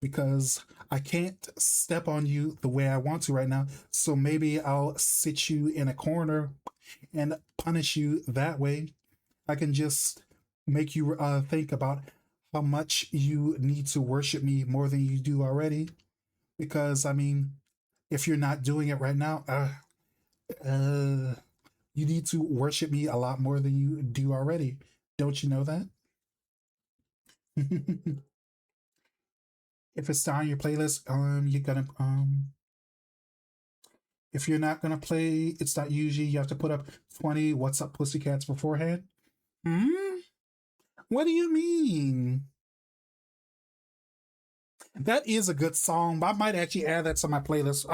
S1: because I can't step on you the way I want to right now. So maybe I'll sit you in a corner and punish you that way. I can just make you think about how much you need to worship me more than you do already. Because, I mean, if you're not doing it right now, uh, you need to worship me a lot more than you do already. Don't you know that? If it's not on your playlist, you're gonna if you're not gonna play, it's not usually you have to put up 20 What's Up Pussycats beforehand. Hmm? What do you mean? That is a good song, but I might actually add that to my playlist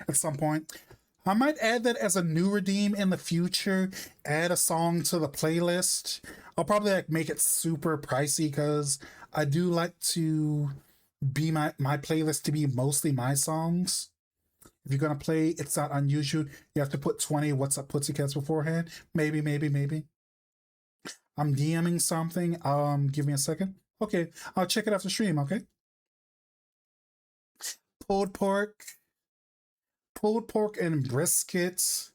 S1: at some point. I might add that as a new redeem in the future. Add a song to the playlist. I'll probably like make it super pricey because I do like to be my playlist to be mostly my songs. If you're gonna play, it's not unusual. You have to put 20 What's Up Pussycats beforehand. Maybe, maybe, maybe. I'm DMing something. Give me a second. Okay, I'll check it after stream. Okay. Pulled pork, pulled pork and briskets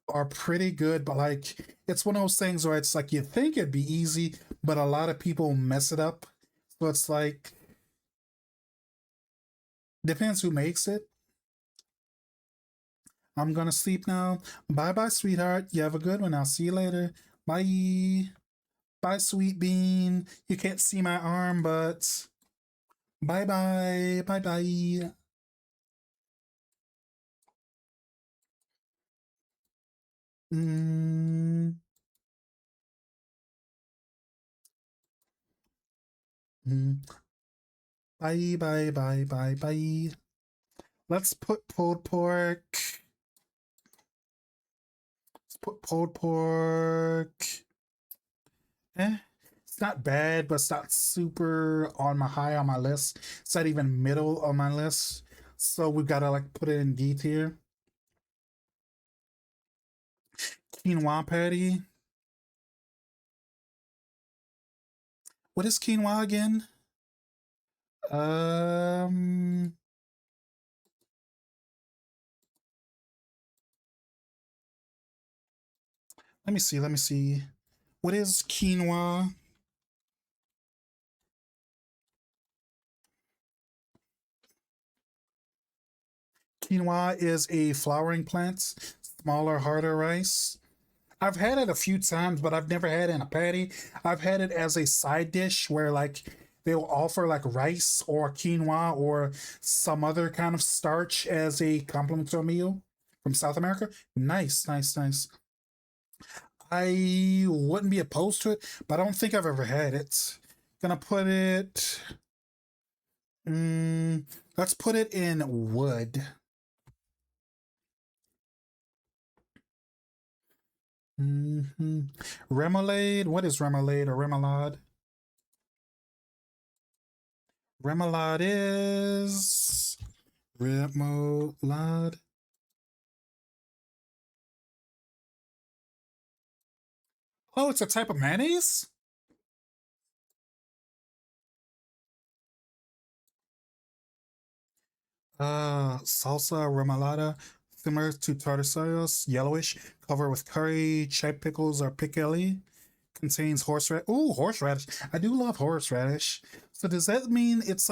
S1: are pretty good, but like it's one of those things where it's like you think it'd be easy, but a lot of people mess it up. So it's like depends who makes it. I'm gonna sleep now. Bye bye, sweetheart. You have a good one. I'll see you later. Bye. Bye, sweet bean. You can't see my arm, but bye bye. Bye bye. Mm, mm. Bye bye bye bye bye. Let's put pulled pork. Let's put pulled pork. Eh. It's not bad, but it's not super on my high on my list. It's not even middle on my list. So we've gotta like put it in D tier. Quinoa patty. What is quinoa again? Um, let me see. Let me see. What is quinoa? Quinoa is a flowering plant, smaller, harder rice. I've had it a few times, but I've never had it in a patty. I've had it as a side dish where like they'll offer like rice or quinoa or some other kind of starch as a complement to a meal from South America. Nice, nice, nice. I wouldn't be opposed to it, but I don't think I've ever had it. Gonna put it. Mm, let's put it in wood. Hmm. Remoulade. What is remoulade or remoulade? Remoulade is remoulade. Oh, it's a type of mayonnaise. Salsa remoulada, similar to tartar sauce, yellowish, covered with curry, chip pickles, or pickle. Contains horseradish. Ooh, horseradish. I do love horseradish. So does that mean it's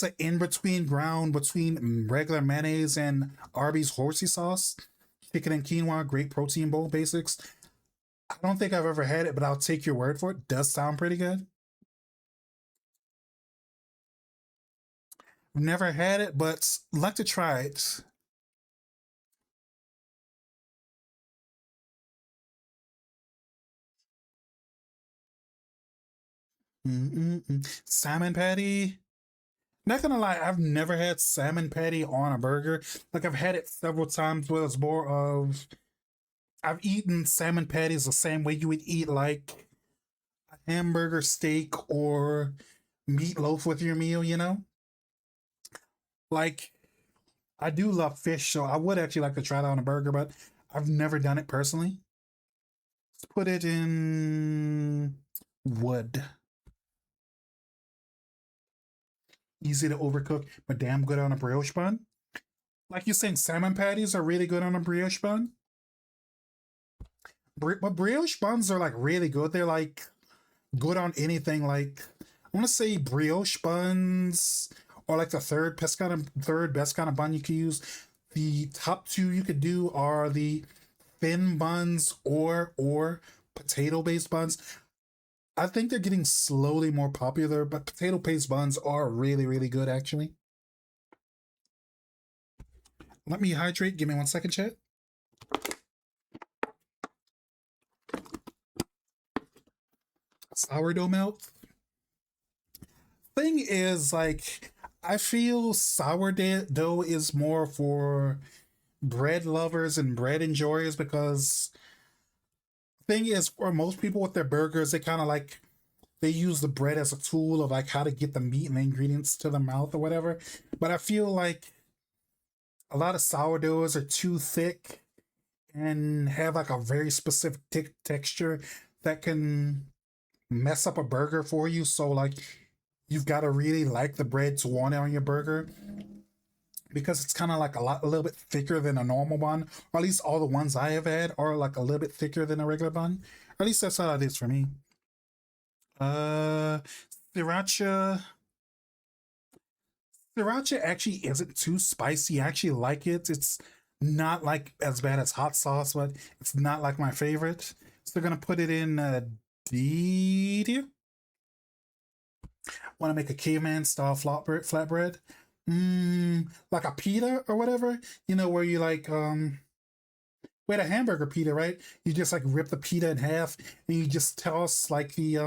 S1: an in between ground between regular mayonnaise and Arby's horsey sauce? Chicken and quinoa, great protein bowl basics. I don't think I've ever had it, but I'll take your word for it. Does sound pretty good. Never had it, but like to try it. Mm-mm-mm. Salmon patty. Not gonna lie, I've never had salmon patty on a burger. Like I've had it several times, where it's more of I've eaten salmon patties the same way you would eat like a hamburger, steak, or meatloaf with your meal. You know, like I do love fish, so I would actually like to try it on a burger, but I've never done it personally. put it in wood. Easy to overcook, but damn good on a brioche bun. Like you're saying, salmon patties are really good on a brioche bun. But brioche buns are like really good. They're like good on anything. Like I want to say brioche buns or like the third best kind of bun you could use. The top two you could do are the thin buns or potato based buns. I think they're getting slowly more popular, but potato based buns are really good actually. Let me hydrate. Give me 1 second, chat. Sourdough melt. Thing is, like, I feel sourdough is more for bread lovers and bread enjoyers because thing is for most people with their burgers, they kind of like they use the bread as a tool of like how to get the meat and the ingredients to the mouth or whatever. But I feel like a lot of sourdoughs are too thick and have like a very specific texture that can mess up a burger for you. So like you've got to really like the bread to want it on your burger because it's kind of like a little bit thicker than a normal bun, or at least all the ones I have had are like a little bit thicker than a regular bun. Or at least that's how it is for me. Uh, sriracha. Sriracha actually isn't too spicy. I actually like it. It's not like as bad as hot sauce, but it's not like my favorite. So gonna put it in D tier. Want to make a caveman style flatbread? Like a pita or whatever. You know where you like with a hamburger pita, right? You just like rip the pita in half and you just toss like the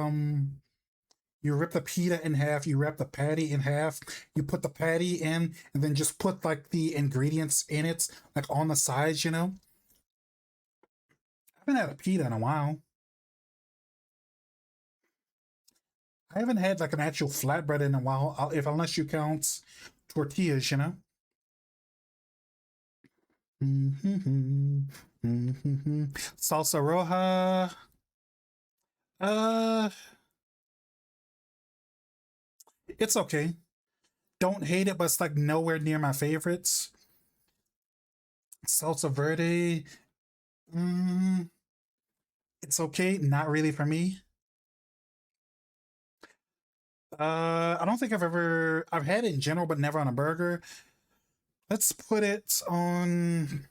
S1: you rip the pita in half, you wrap the patty in half, you put the patty in, and then just put like the ingredients in it, like on the sides, you know? I haven't had a pita in a while. I haven't had like an actual flatbread in a while, if unless you count tortillas, you know? Salsa roja. Uh, it's okay. Don't hate it, but it's like nowhere near my favorites. Salsa verde. Mm, it's okay. Not really for me. I don't think I've had it in general, but never on a burger. Let's put it on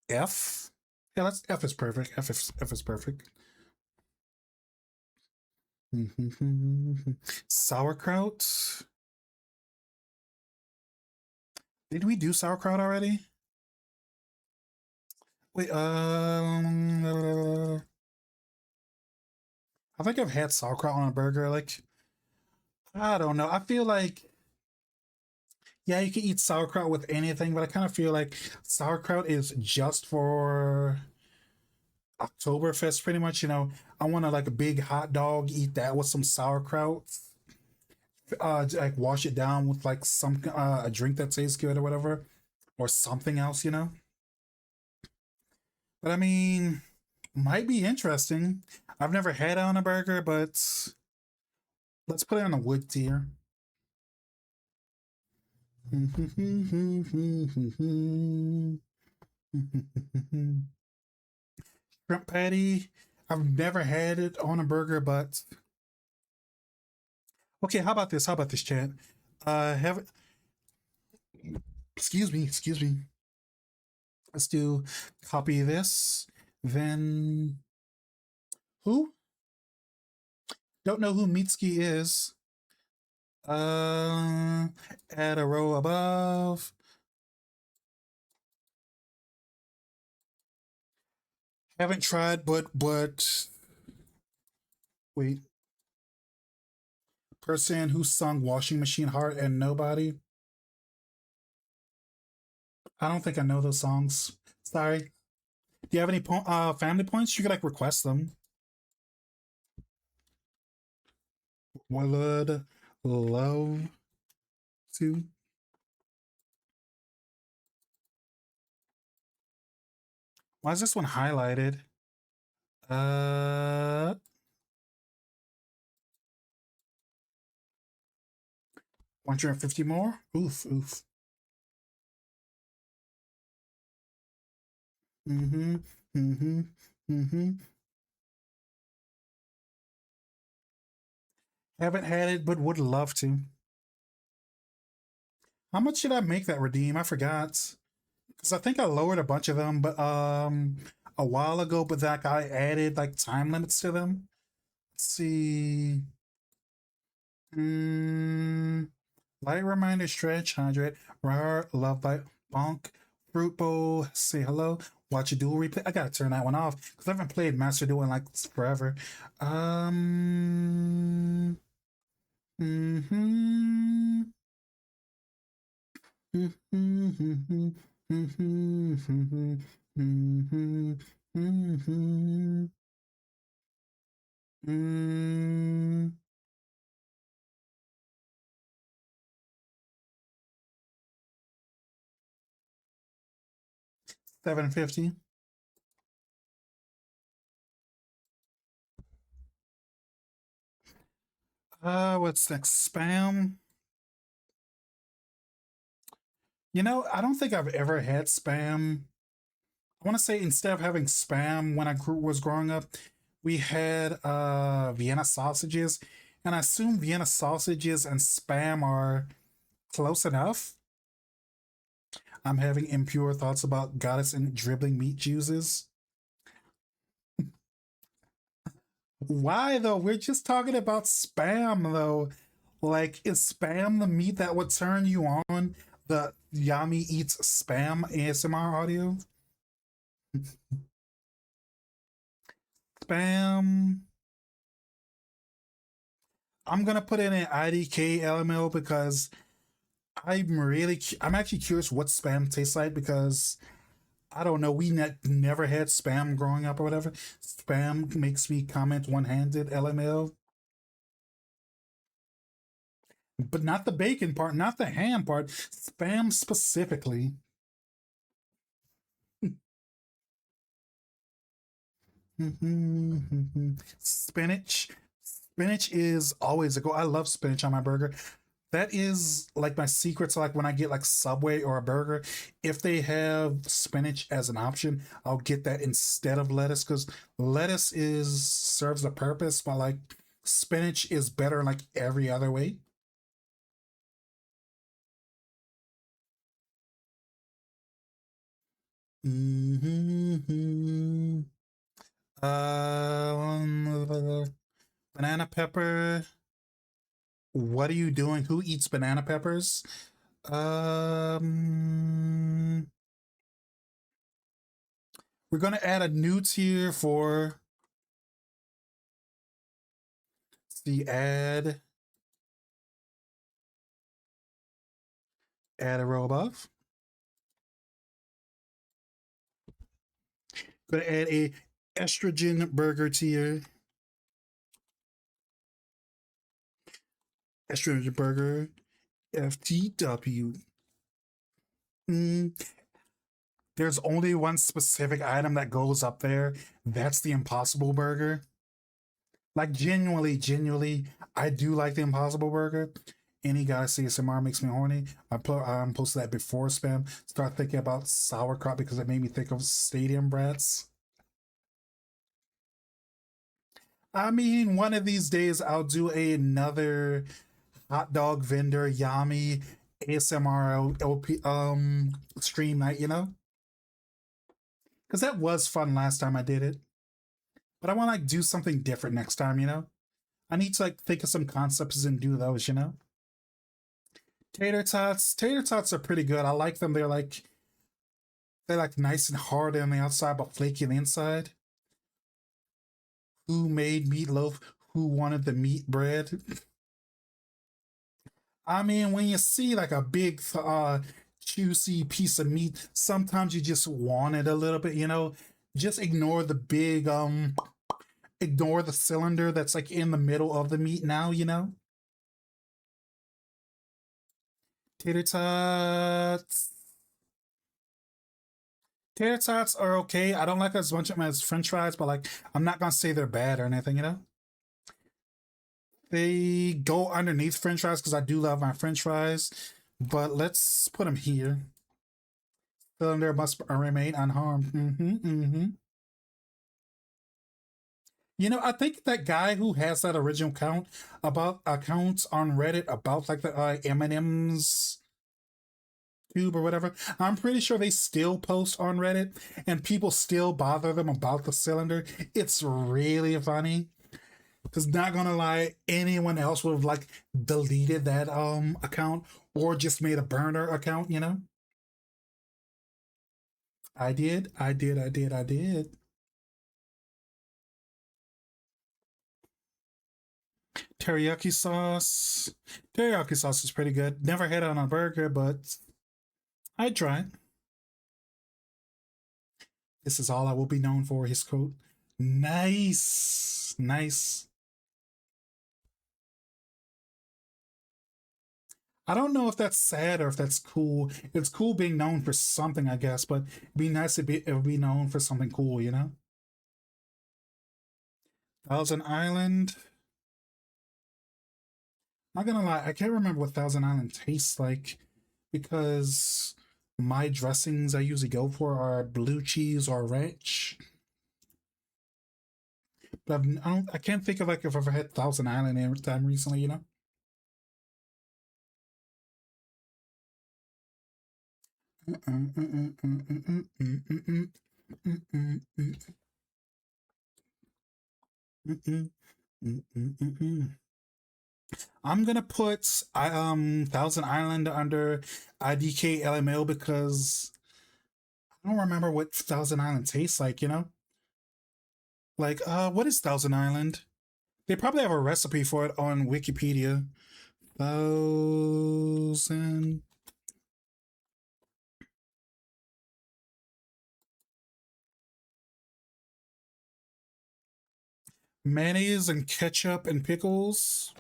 S1: F. Yeah, let's F is perfect. F is perfect. Sauerkraut. Did we do sauerkraut already? Wait, I think I've had sauerkraut on a burger. Like, I don't know. I feel like, yeah, you can eat sauerkraut with anything, but I kind of feel like sauerkraut is just for Oktoberfest, pretty much. You know, I want to like a big hot dog, eat that with some sauerkraut. Like wash it down with like some a drink that tastes good or whatever, or something else, you know. But I mean, might be interesting. I've never had it on a burger, but let's put it on the wood tier. Shrimp patty. I've never had it on a burger, but okay. How about this? How about this, chat? Have excuse me. Let's do copy this. Then who? Don't know who Mitsuki is. Uh, add a row above. Haven't tried, but wait. Person who sung "Washing Machine Heart" and "Nobody." I don't think I know those songs. Sorry. Do you have any family points? You could like request them. Would love to. Why is this one highlighted? Uh, 150 more. Oof, oof. Mm-hmm. Mm-hmm. Mm-hmm. Haven't had it, but would love to. How much should I make that redeem? I forgot. Because I think I lowered a bunch of them, but a while ago, but that guy added like time limits to them. Let's see. Mm, light reminder, stretch, hydrate, rar, love bite, bonk, fruit bowl, say hello, watch a duel replay. I gotta turn that one off because I haven't played Master Duel in like forever. Um. Mm-hmm. Mm-hmm. Mm-hmm. Mm-hmm. Mm-hmm. Mm, 750. What's next? Spam. I don't think I've ever had spam. I want to say instead of having spam when I was growing up, we had Vienna sausages, and I assume Vienna sausages and spam are close enough. I'm having impure thoughts about goddess and dribbling meat juices. Why though? We're just talking about spam though. Like, is spam the meat that would turn you on? The Yami eats spam ASMR audio? Spam. I'm gonna put in an IDK LML because I'm actually curious what spam tastes like because I don't know. Never had spam growing up or whatever. Spam makes me comment one handed LML, but not the bacon part, not the ham part. Spam specifically. Spinach. Spinach is always a go. I love spinach on my burger. That is like my secret to like when I get like Subway or a burger. If they have spinach as an option, I'll get that instead of lettuce because lettuce is serves a purpose, but like spinach is better like every other way. Mm-hmm. Banana pepper. What are you doing? Who eats banana peppers? Um, we're gonna add a new tier for the add a row above. Gonna add a estrogen burger tier. Estrogen burger FTW. Mm, there's only one specific item that goes up there. That's the Impossible Burger. Like genuinely, I do like the Impossible Burger. Any guy CSMR makes me horny. Posted that before spam. Start thinking about sauerkraut because it made me think of Stadium Brats. I mean, one of these days I'll do another hot dog vendor Yami ASMR stream night. Because that was fun last time I did it. But I want to like do something different next time. I need to like think of some concepts and do those. Tater tots. Tater tots are pretty good. I like them. They're like nice and hard on the outside but flaky on the inside. Who made meatloaf? Who wanted the meat bread? I mean, when you see like a big juicy piece of meat, sometimes you just want it a little bit. Just ignore the cylinder that's like in the middle of the meat now. Tater tots. Tater tots are okay. I don't like as much of them as French fries, but like I'm not gonna say they're bad or anything. You know, they go underneath French fries because I do love my French fries. But let's put them here. Cylinder must remain unharmed. You know, I think that guy who has that original account about accounts on Reddit about like the M&M's tube or whatever. I'm pretty sure they still post on Reddit and people still bother them about the cylinder. It's really funny. Cause not gonna lie, anyone else would have like deleted that account or just made a burner account, you know? I did. Teriyaki sauce. Teriyaki sauce is pretty good. Never had it on a burger, but I'd try it. This is all I will be known for, his quote. Nice. Nice. I don't know if that's sad or if that's cool. It's cool being known for something, I guess, but it'd be nice to be known for something cool, you know? Thousand Island. Not gonna lie, I can't remember what Thousand Island tastes like because my dressings I usually go for are blue cheese or ranch. But I can't think of like if I've ever had Thousand Island any time recently, you know? I'm gonna put Thousand Island under IDK LML because I don't remember what Thousand Island tastes like, you know? Like, what is Thousand Island? They probably have a recipe for it on Wikipedia. Thousand mayonnaise and ketchup and pickles.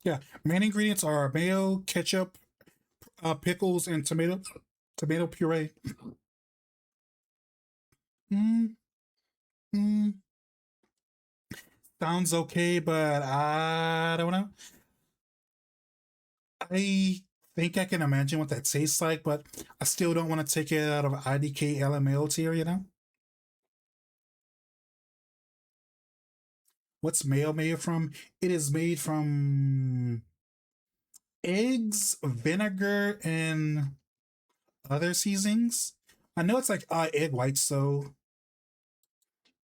S1: Yeah, main ingredients are mayo, ketchup, pickles, and tomato puree. Mm, mm, sounds okay, but I don't know. I think I can imagine what that tastes like, but I still don't want to take it out of IDK LML tier, you know? What's mayo made from? It is made from eggs, vinegar, and other seasonings. I know it's like egg whites, so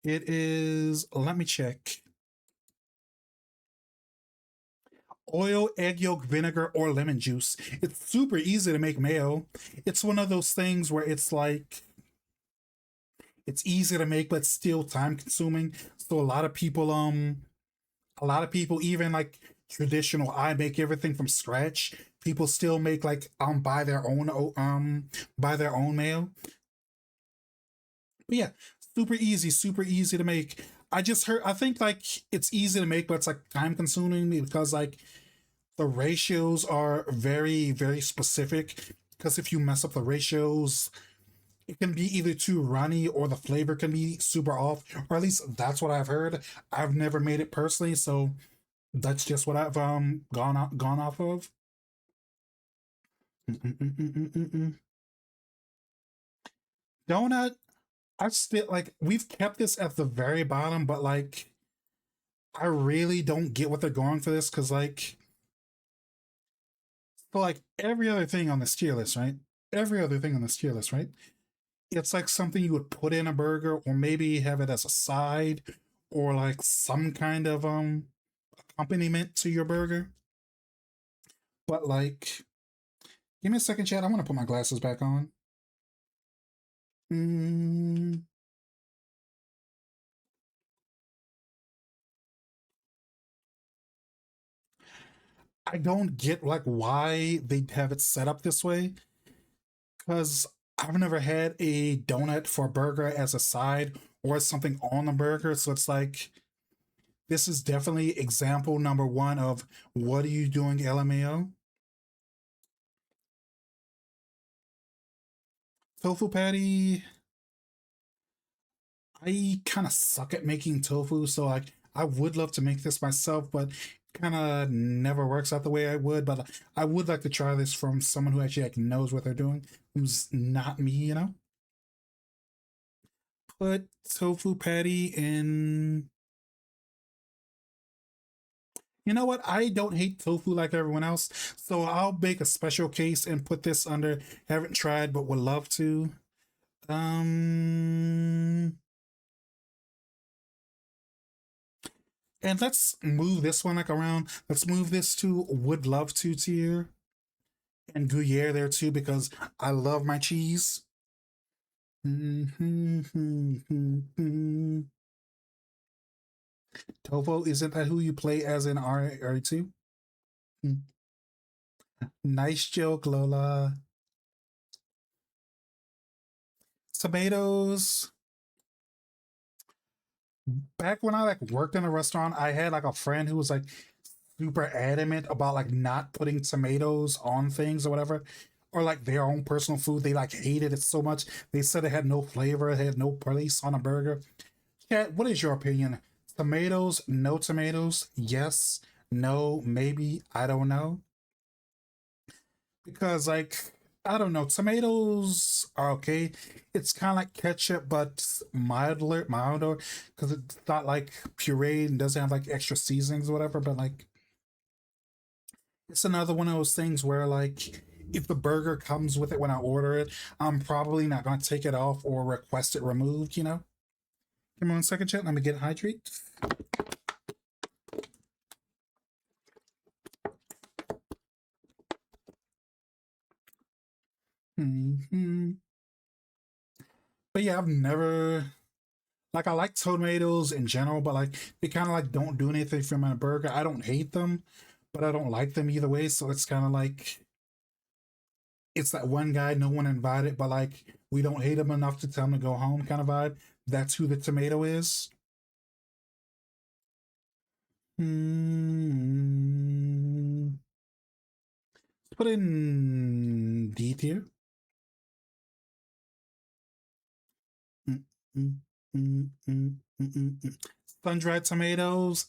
S1: it is. Let me check. Oil, egg yolk, vinegar, or lemon juice. It's super easy to make mayo. It's one of those things where it's like it's easy to make, but still time consuming. So a lot of people even like traditional. I make everything from scratch. People still make like buy their own mayo. But yeah, super easy to make. I think like it's easy to make, but it's like time consuming because like the ratios are very specific. Because if you mess up the ratios, it can be either too runny or the flavor can be super off, or at least that's what I've heard. I've never made it personally, so that's just what I've gone off of. Mm-mm-mm-mm-mm-mm. Donut, I still like we've kept this at the very bottom, but like I really don't get what they're going for this because like every other thing on this tier list, right? Every other thing on this tier list, right? It's like something you would put in a burger or maybe have it as a side or like some kind of accompaniment to your burger. But like, give me a second, chat. I want to put my glasses back on. Mm, I don't get like why they have it set up this way because I've never had a donut for a burger as a side or something on the burger. So it's like This is definitely example number one of what are you doing, LMAO? Tofu patty. I kind of suck at making tofu, so like I would love to make this myself, but kind of never works out the way I would. But I would like to try this from someone who actually like knows what they're doing, who's not me, you know. Put tofu patty in. You know what? I don't hate tofu like everyone else, so I'll make a special case and put this under. Haven't tried, but would love to. Um, and let's move this one like around. Let's move this to would love to tier and Gruyere there too because I love my cheese. Tofu, isn't that who you play as in R2? Nice joke, Lola. Tomatoes. Back when I like worked in a restaurant, I had like a friend who was like super adamant about like not putting tomatoes on things or whatever, or like their own personal food. They like hated it so much. They said it had no flavor, it had no place on a burger. Kat, what is your opinion? Tomatoes, no tomatoes, yes, no, maybe, I don't know. Because like I don't know, tomatoes are okay. It's kind of like ketchup, but milder, because it's not like pureed and doesn't have like extra seasonings or whatever. But like, it's another one of those things where like, if the burger comes with it when I order it, I'm probably not gonna take it off or request it removed. You know. Give me 1 second, chat. Let me get hydrate. Hmm. But yeah, I've never like I like tomatoes in general, but like they kind of like don't do anything for my burger. I don't hate them, but I don't like them either way. So it's kind of like it's that one guy no one invited, but like we don't hate him enough to tell him to go home kind of vibe. That's who the tomato is. Hmm. Put in D tier. Mm, mm, mm, mm, Sun dried tomatoes,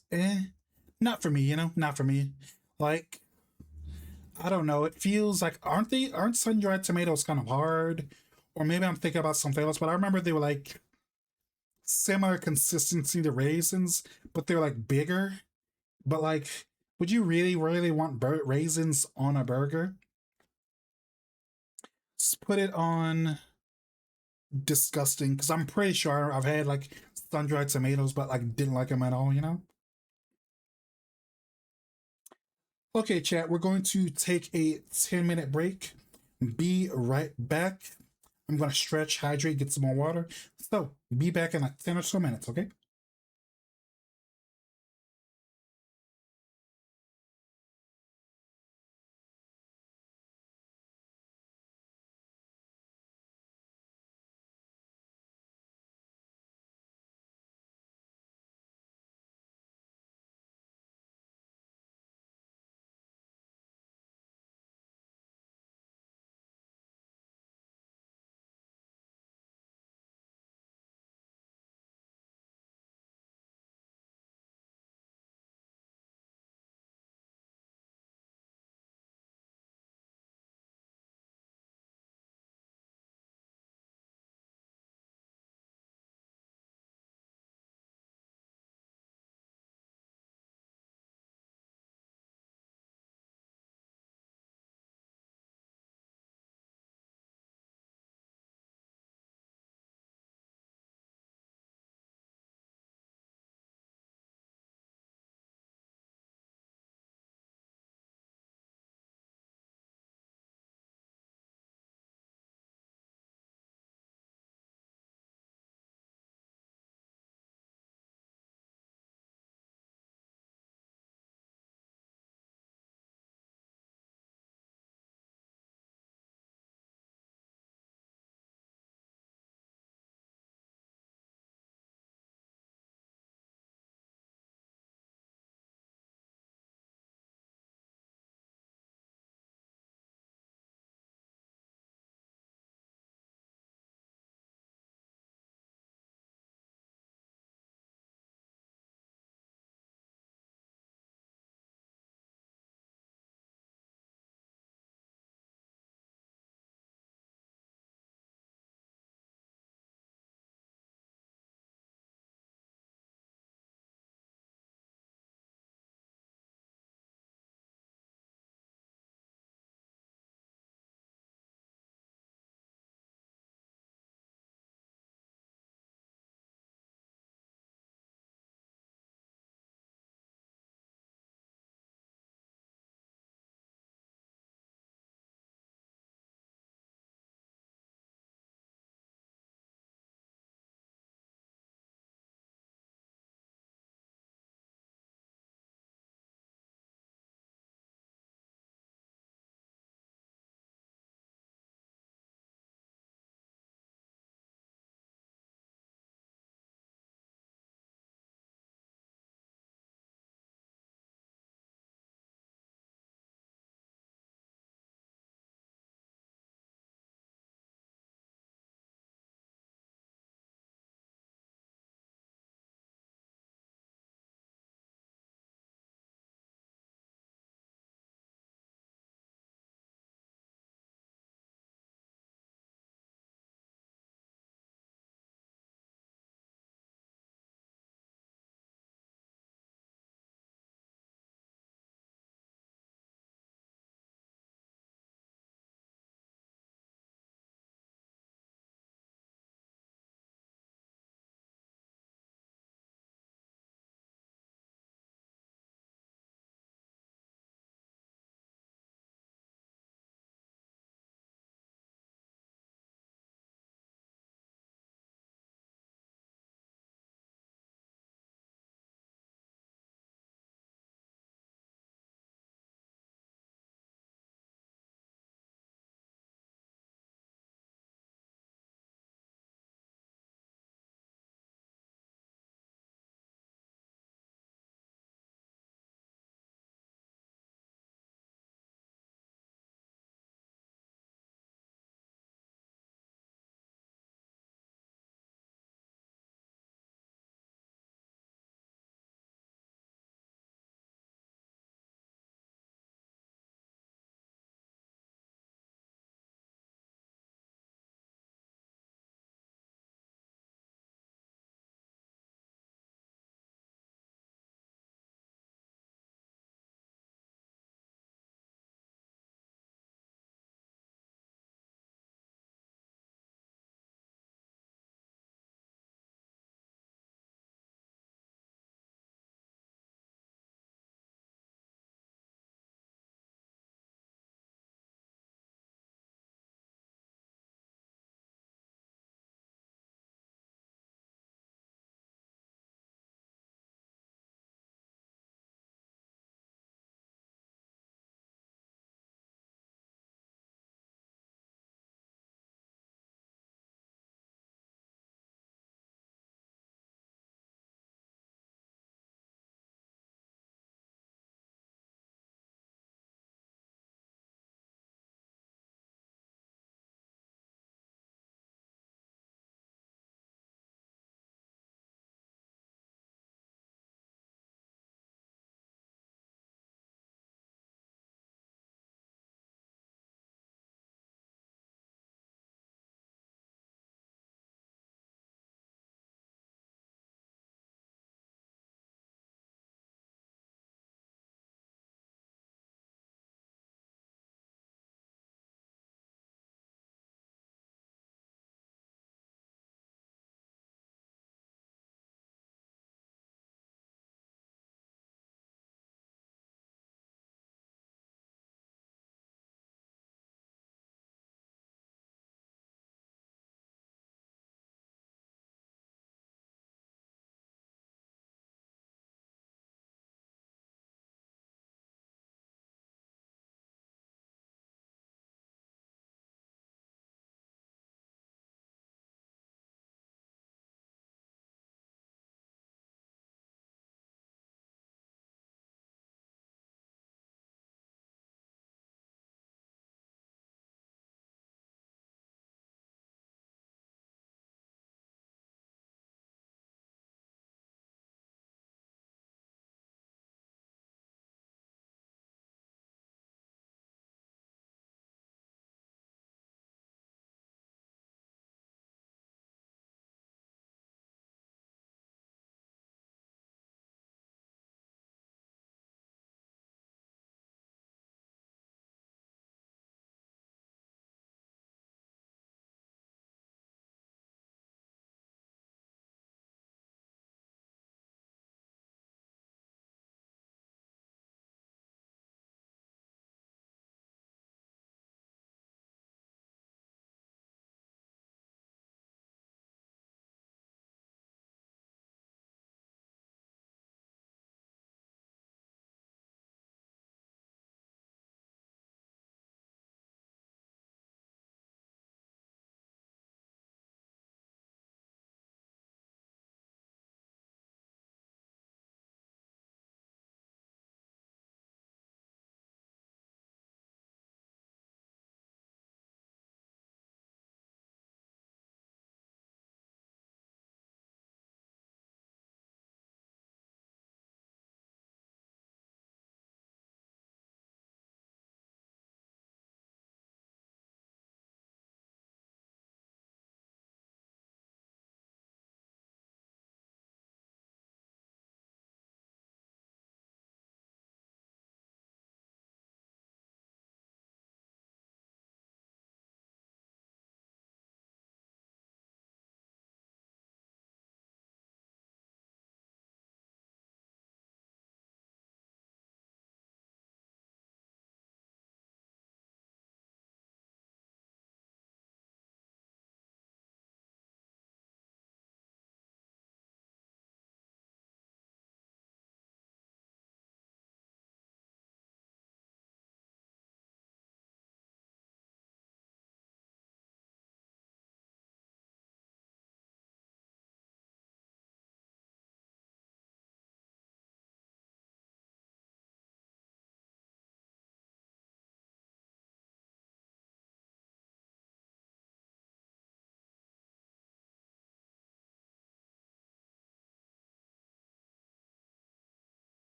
S1: not for me. You know, not for me. Like I don't know. It feels like aren't sun dried tomatoes kind of hard? Or maybe I'm thinking about something else, but I remember they were like similar consistency to raisins, but they're like bigger. But like, would you really want raisins on a burger? Just put it on disgusting because I'm pretty sure I've had like sun dried tomatoes, but like didn't like them at all. You know. Okay, chat. We're going to take a 10-minute break. Be right back. I'm going to stretch, hydrate, get some more water. So, be back in like 10 or so minutes, okay?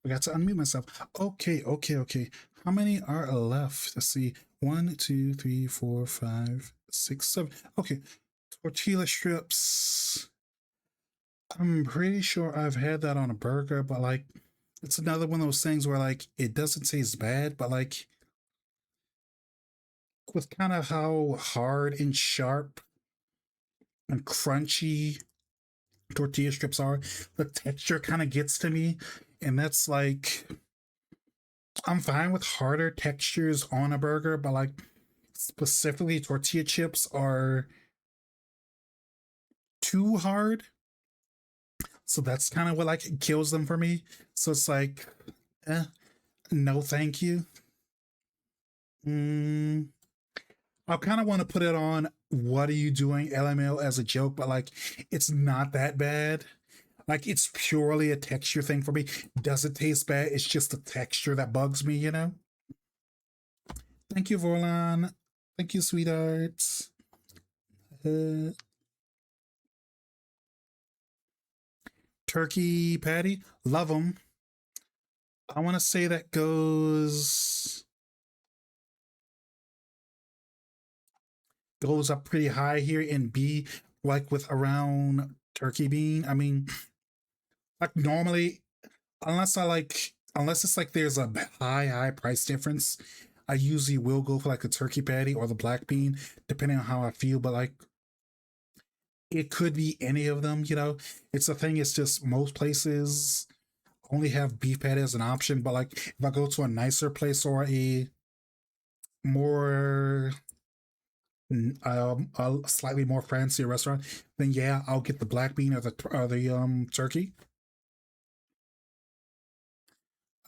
S1: Forgot to unmute myself. Okay, okay, okay. How many are left? Let's see. 1, 2, 3, 4, 5, 6, 7. Okay. Tortilla strips. I'm pretty sure I've had that on a burger, but like it's another one of those things where like it doesn't taste bad, but like with kind of how hard and sharp and crunchy tortilla strips are, the texture kind of gets to me. And that's like I'm fine with harder textures on a burger, but like specifically tortilla chips are too hard. So that's kind of what like kills them for me. So it's like, no, thank you. I kind of want to put it on "What are you doing, LML?" as a joke, but like it's not that bad. Like it's purely a texture thing for me. Does it taste bad? It's just the texture that bugs me, you know? Thank you, Vorlan. Thank you, sweethearts. Uh, turkey patty, love them. I want to say that goes up pretty high here in B, like with around turkey bean. I mean, like normally, unless it's like there's a high price difference, I usually will go for like a turkey patty or the black bean, depending on how I feel. But like it could be any of them, you know. It's the thing, it's just most places only have beef patty as an option. But like if I go to a nicer place or a more a slightly more fancy restaurant, then yeah, I'll get the black bean or the turkey.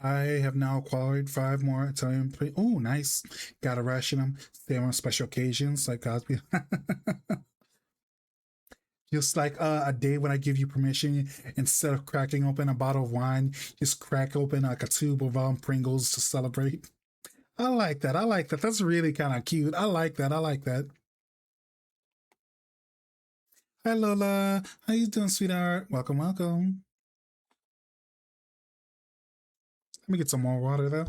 S1: I have now acquired 5 more Italian. Oh, nice! Got to ration them. Save on special occasions like Cosby. Just like a day when I give you permission, instead of cracking open a bottle of wine, just crack open like a tube of Pringles to celebrate. I like that. I like that. That's really kind of cute. I like that. I like that. Hi Lola, how you doing, sweetheart? Welcome, welcome. Let me get some more water though.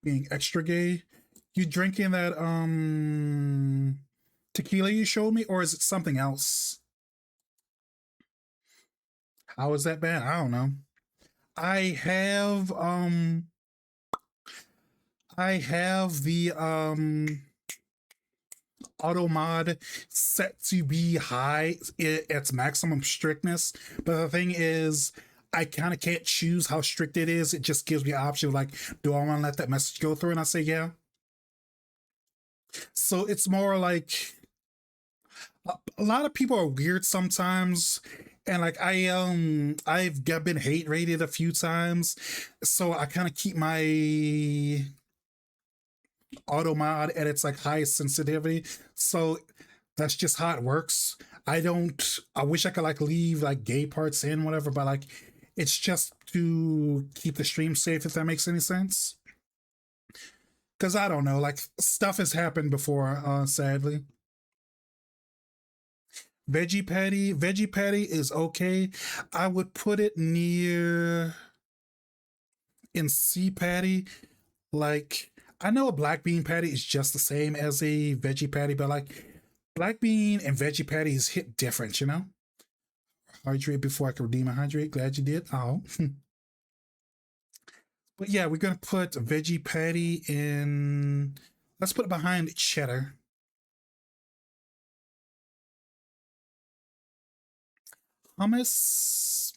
S1: Being extra gay. You drinking that tequila you showed me, or is it something else? How is that bad? I don't know. I have um I have the auto mod set to be high, its maximum strictness. But the thing is, I kind of can't choose how strict it is. It just gives me an option of like, do I want to let that message go through? And I say, yeah. So it's more like a lot of people are weird sometimes. And like I've been hate rated a few times. So I kind of keep my auto mod at its like highest sensitivity. So that's just how it works. I wish I could like leave like gay parts in, whatever, but like it's just to keep the stream safe, if that makes any sense. Cause I don't know, like stuff has happened before, sadly. Veggie patty is okay. I would put it near in C patty. Like I know a black bean patty is just the same as a veggie patty, but like black bean and veggie patties hit different, you know? Hydrate before I can redeem a hydrate. Glad you did. Oh. But yeah, we're gonna put veggie patty in. Let's put it behind cheddar. Hummus.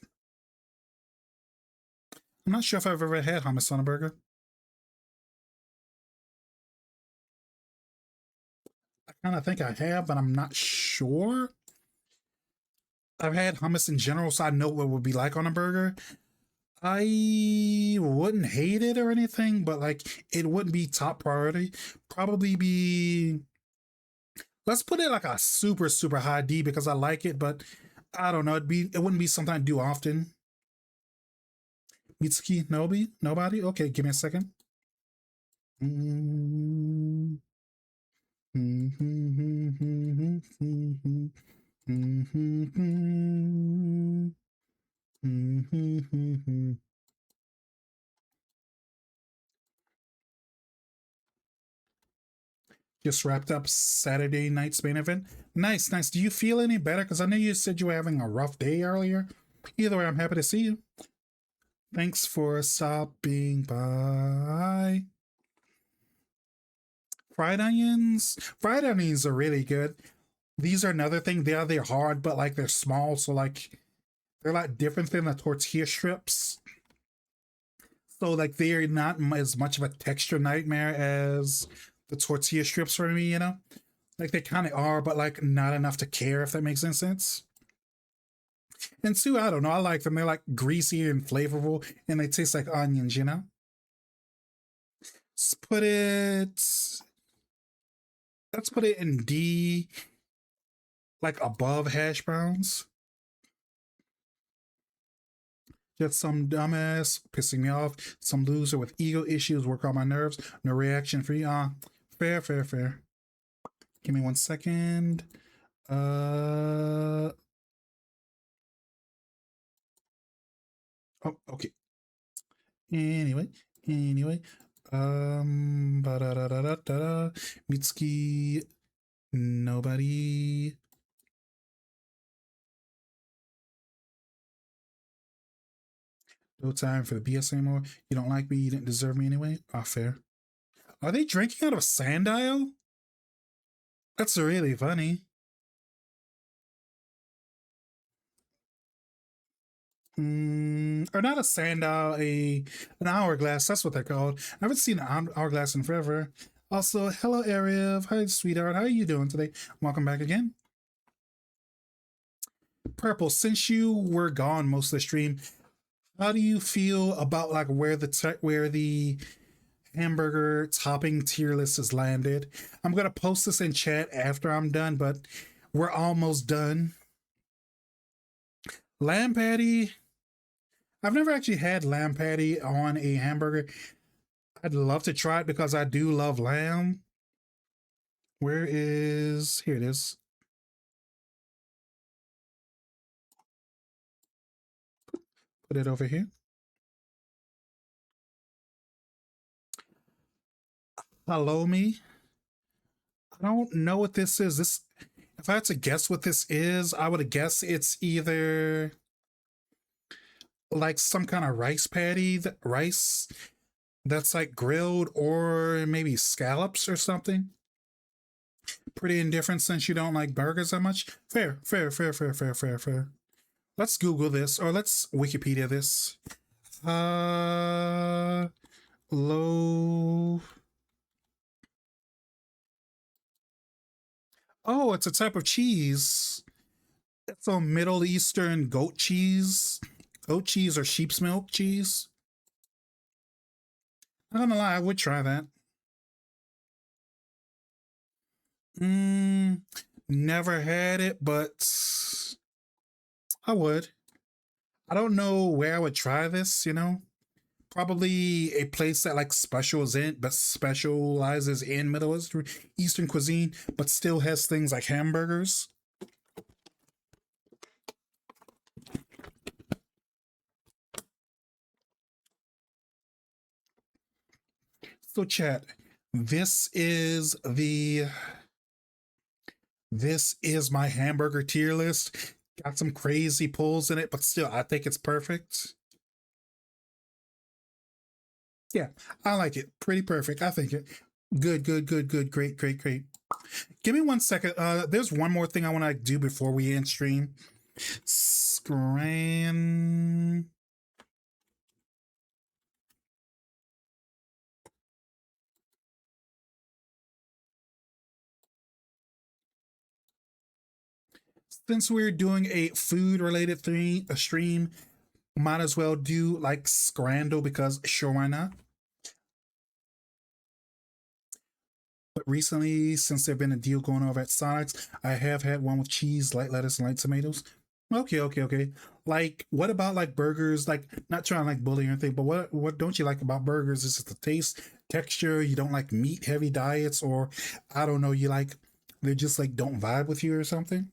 S1: I'm not sure if I've ever had hummus on a burger. I kind of think I have, but I'm not sure. I've had hummus in general, so I know what it would be like on a burger. I wouldn't hate it or anything, but like it wouldn't be top priority. Probably be, let's put it like a super high D because I like it, but I don't know. It wouldn't be something I do often. Mitsuki Nobi? Nobody? Okay, give me a second. Just wrapped up Saturday night's main event. Nice, nice. Do you feel any better? Because I know you said you were having a rough day earlier. Either way, I'm happy to see you. Thanks for stopping by. Fried onions? Fried onions are really good. These are another thing. They're hard, but like they're small, so like they're like different than the tortilla strips. So like they're not as much of a texture nightmare as the tortilla strips for me, you know? Like they kind of are, but like not enough to care, if that makes any sense. And two, I don't know, I like them. They're like greasy and flavorful, and they taste like onions, you know? Let's put it. Let's put it in D, like above hash browns. Just some dumbass pissing me off. Some loser with ego issues work on my nerves. No reaction for you. Fair, fair, fair. Give me 1 second. Oh, okay. Anyway. Ba-da-da-da-da-da. Mitsuki. Nobody. No time for the BS anymore. You don't like me. You didn't deserve me anyway. Fair. Are they drinking out of a sundial? That's really funny. Or not a sundial, an hourglass. That's what they're called. I haven't seen an hourglass in forever. Also, hello, Ariev. Hi, sweetheart. How are you doing today? Welcome back again. Purple, since you were gone most of the stream, how do you feel about like where the hamburger topping tier list has landed? I'm gonna post this in chat after I'm done, but we're almost done. Lamb patty. I've never actually had lamb patty on a hamburger. I'd love to try it because I do love lamb. Where is... Here it is. Put it over here. Halloumi. I don't know what this is. If I had to guess what this is, I would guess it's either like some kind of rice patty, rice that's like grilled, or maybe scallops or something. Pretty indifferent since you don't like burgers that much. Fair. Let's Google this, or let's Wikipedia this. Low. Oh, it's a type of cheese. It's a Middle Eastern goat cheese. Goat cheese or sheep's milk cheese. I'm not gonna lie, I would try that. Never had it, but I would. I don't know where I would try this, you know? Probably a place that like specializes in Middle Eastern cuisine, but still has things like hamburgers. So chat, this is my hamburger tier list. Got some crazy pulls in it, but still, I think it's perfect. Yeah, I like it. Pretty perfect. I think it. Good. Great. Give me 1 second. There's one more thing I want to do before we end stream. Scran. Since we're doing a food related stream, might as well do like Scrandle because sure, why not? But recently, since there's been a deal going over at Sonic's, I have had one with cheese, light lettuce, and light tomatoes. Okay. Like, what about like burgers? Like, not trying to like bully or anything, but what don't you like about burgers? Is it the taste, texture? You don't like meat heavy diets, or I don't know, you like they just like don't vibe with you or something?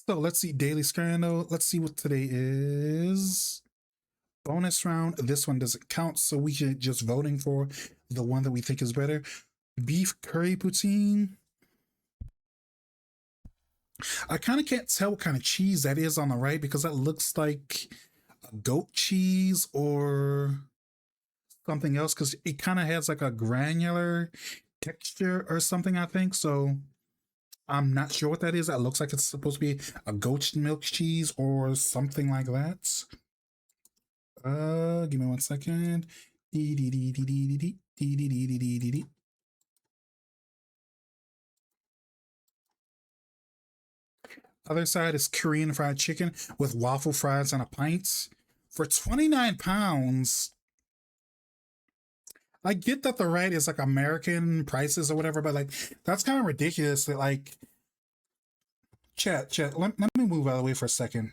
S1: So let's see, Daily Scandal. Let's see what today is. Bonus round. This one doesn't count, so we can just voting for the one that we think is better. Beef curry poutine. I kind of can't tell what kind of cheese that is on the right because that looks like a goat cheese or something else because it kind of has like a granular texture or something, I think. So I'm not sure what that is. That looks like it's supposed to be a goat milk cheese or something like that. Give me 1 second. Other side is Korean fried chicken with waffle fries and a pint for 29 pounds. I get that the right is like American prices or whatever, but like that's kind of ridiculous that like chat, let me move out of the way for a second.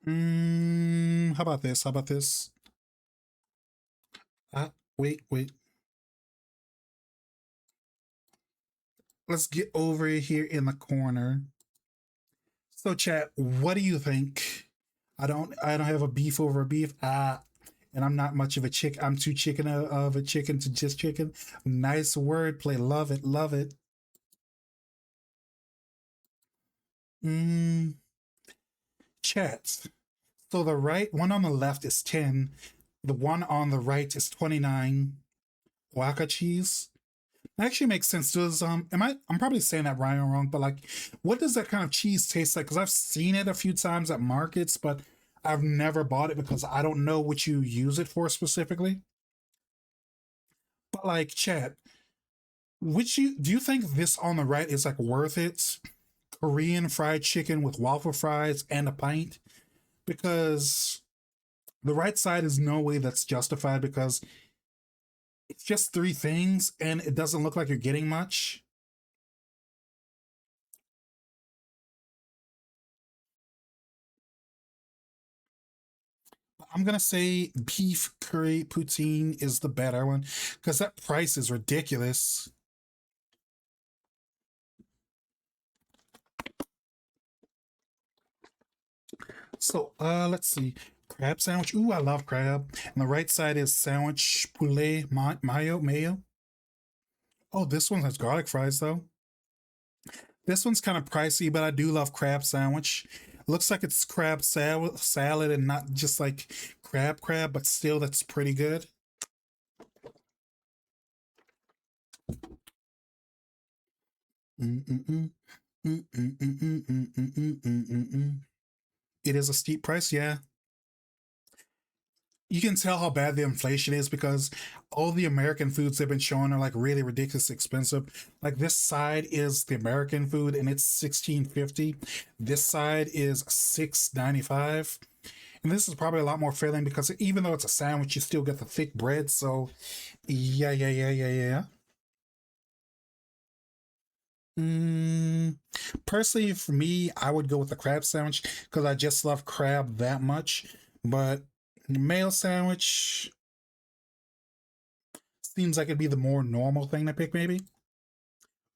S1: How about this? How about this? Wait. Let's get over here in the corner. So chat, what do you think? I don't have a beef over a beef. And I'm not much of a chick. I'm too chicken of a chicken to just chicken. Nice wordplay. Love it. Love it. Mm, chat. So the right one on the left is 10. The one on the right is 29. Waka cheese. That actually makes sense. Does I'm probably saying that right or wrong, but like what does that kind of cheese taste like? Because I've seen it a few times at markets, but I've never bought it because I don't know what you use it for specifically. But like chat, which you do you think this on the right is like worth it? Korean fried chicken with waffle fries and a pint? Because the right side is no way that's justified because it's just three things and it doesn't look like you're getting much. I'm gonna say beef curry poutine is the better one because that price is ridiculous. So let's see. Crab sandwich. Ooh, I love crab. And the right side is sandwich poulet mayo. Oh, this one has garlic fries though. This one's kind of pricey, but I do love crab sandwich. Looks like it's crab salad and not just like crab, but still that's pretty good. Mm-mm-mm. Mm-mm-mm-mm-mm-mm-mm-mm. It is a steep price, yeah. You can tell how bad the inflation is because all the American foods they've been showing are like really ridiculously expensive. Like this side is the American food and it's 16.50. This side is 6.95. And this is probably a lot more filling because even though it's a sandwich, you still get the thick bread. So yeah. Mm, Personally, for me, I would go with the crab sandwich because I just love crab that much. But the mayo sandwich seems like it'd be the more normal thing to pick, maybe.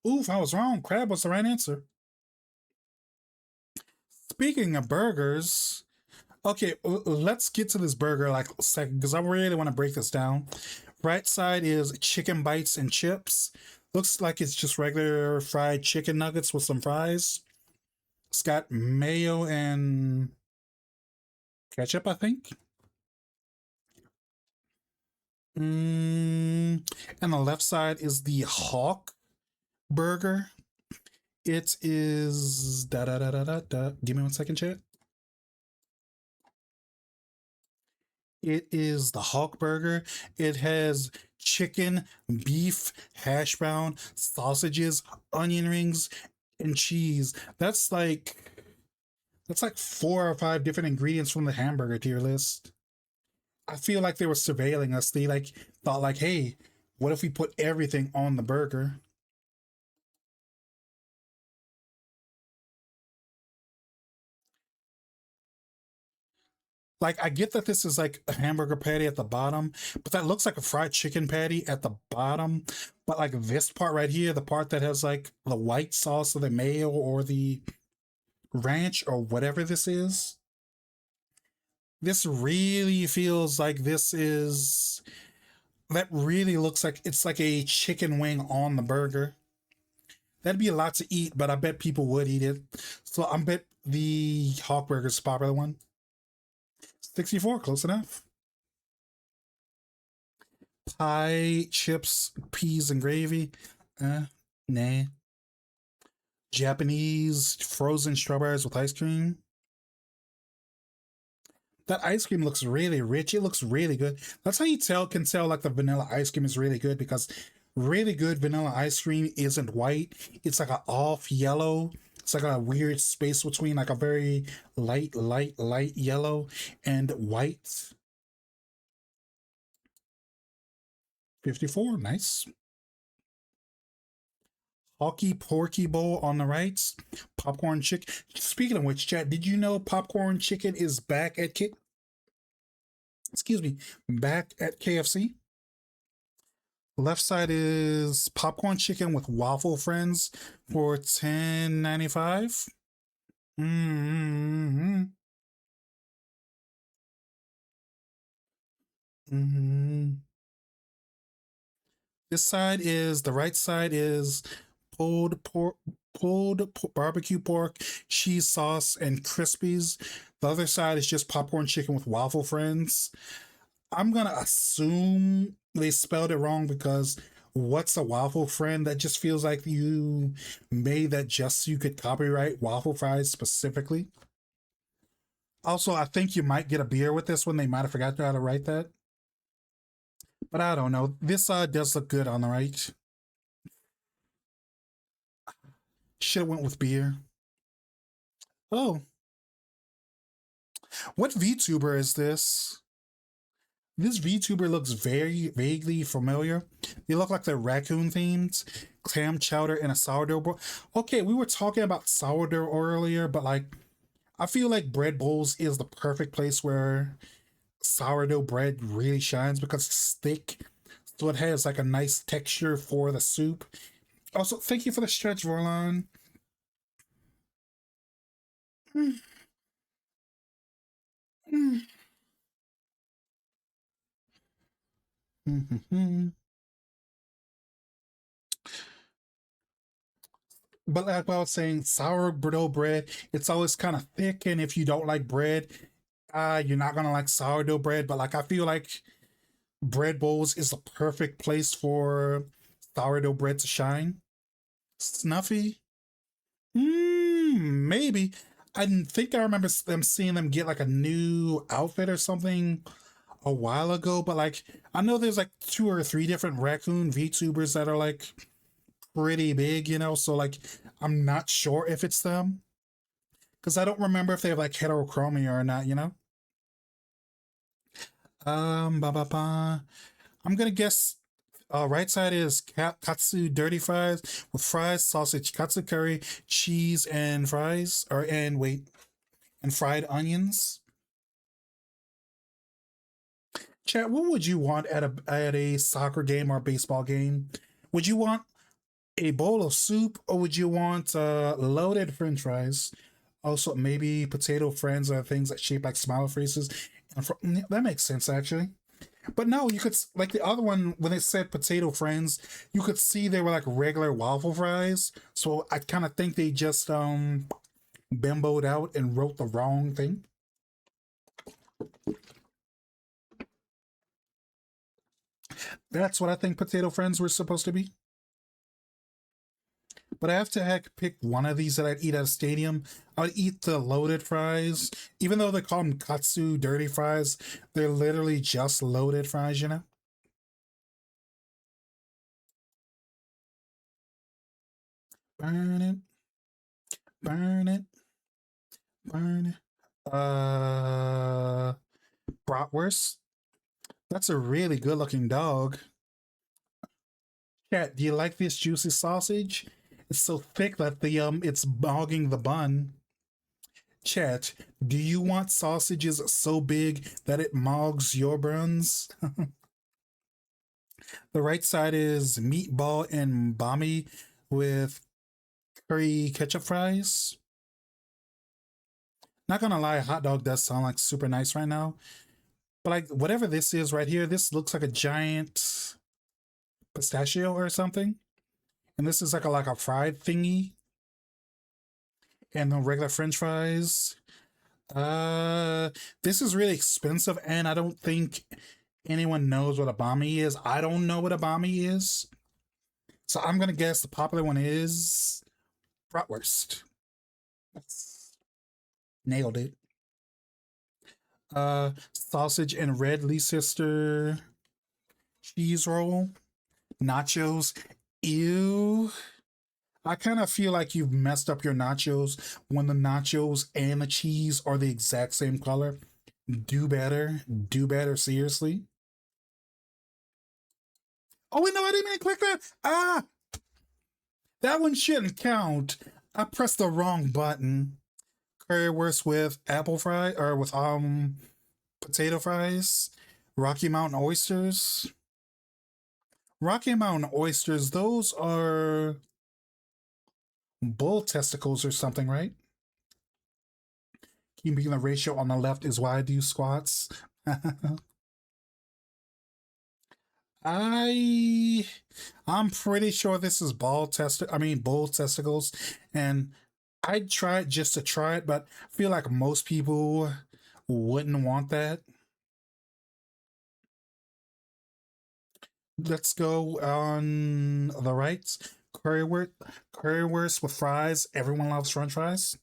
S1: Oof, I was wrong. Crab was the right answer. Speaking of burgers, okay, let's get to this burger like a second because I really want to break this down. Right side is chicken bites and chips. Looks like it's just regular fried chicken nuggets with some fries. It's got mayo and ketchup, I think. And the left side is the Hawk burger. It is da da da da da da. Give me 1 second, chat. It is the Hawk burger. It has chicken, beef, hash brown, sausages, onion rings, and cheese. That's like 4 or 5 different ingredients from the hamburger tier list. I feel like they were surveilling us. They like thought like, hey, what if we put everything on the burger? Like, I get that this is like a hamburger patty at the bottom, but that looks like a fried chicken patty at the bottom. But like this part right here, the part that has like the white sauce or the mayo or the ranch or whatever this really feels like this is that really looks like it's like a chicken wing on the burger. That'd be a lot to eat, but I bet people would eat it. So I bet the Hawk Burger is the popular one. 64, close enough. Pie, chips, peas, and gravy. Nah. Japanese frozen strawberries with ice cream. That ice cream looks really rich. It looks really good. That's how you can tell like the vanilla ice cream is really good, because really good vanilla ice cream isn't white. It's like a off yellow. It's like a weird space between like a very light yellow and white. 54, nice. Hockey Porky Bowl on the right. Popcorn chicken. Speaking of which, chat, did you know popcorn chicken is back at excuse me, back at KFC? Left side is popcorn chicken with waffle friends for $10.95. Mm-hmm. Mm-hmm. This side is the right side is pulled pork, barbecue pork, cheese sauce, and crispies. The other side is just popcorn chicken with waffle friends. I'm gonna assume they spelled it wrong, because what's a waffle friend? That just feels like you made that just so you could copyright waffle fries specifically. Also, I think you might get a beer with this one. They might have forgot how to write that. But I don't know. This does look good on the right. Should have went with beer. Oh, what VTuber is this? This VTuber looks very vaguely familiar. They look like they're raccoon themed. Clam chowder and a sourdough bowl. Okay, we were talking about sourdough earlier, but like, I feel like bread bowls is the perfect place where sourdough bread really shines, because it's thick. So it has like a nice texture for the soup. Also, thank you for the stretch, Vorlon. Mm, mm, mhm. But like I was saying, sourdough bread, it's always kind of thick, and if you don't like bread, you're not gonna like sourdough bread. But like, I feel like bread bowls is the perfect place for sourdough bread to shine. Snuffy? Maybe. I didn't think I remember them seeing them get like a new outfit or something a while ago, but like, I know there's like two or three different raccoon VTubers that are like pretty big, so like, I'm not sure if it's them, because I don't remember if they have like heterochromia or not. Ba ba ba. I'm gonna guess. Right side is katsu dirty fries with fries, sausage, katsu curry, cheese, and fries. And fried onions. Chat, what would you want at a soccer game or a baseball game? Would you want a bowl of soup, or would you want loaded French fries? Also, maybe potato friends or things that shape like smiley faces. That makes sense, actually. But no, you could like the other one when it said potato friends, you could see they were like regular waffle fries. So I kind of think they just bimboed out and wrote the wrong thing. That's what I think potato friends were supposed to be. But I have to pick one of these that I'd eat at a stadium. I'd eat the loaded fries. Even though they call them katsu dirty fries, they're literally just loaded fries. Burn it, burn it, burn it. Bratwurst. That's a really good looking dog. Cat, do you like this juicy sausage? It's so thick that it's bogging the bun. Chat, do you want sausages so big that it mogs your buns? The right side is meatball and bami with curry ketchup fries. Not gonna lie, hot dog does sound like super nice right now. But like whatever this is right here, this looks like a giant pistachio or something. And this is like a fried thingy. And the regular French fries. This is really expensive, and I don't think anyone knows what a bami is. I don't know what a bami is. So I'm gonna guess the popular one is bratwurst. Nailed it. Sausage and red Leicester cheese roll. Nachos. Ew. I kind of feel like you've messed up your nachos when the nachos and the cheese are the exact same color. Do better. Do better, seriously. Oh, wait, no, I didn't mean to click that. Ah! That one shouldn't count. I pressed the wrong button. Currywurst with apple fry or with potato fries. Rocky Mountain oysters. Rocky Mountain oysters, those are bull testicles or something, right? Keeping the ratio on the left is why I do squats. I'm pretty sure this is bull testicles, and I'd try it just to try it, but I feel like most people wouldn't want that. Let's go on the right. Currywurst with fries. Everyone loves French fries.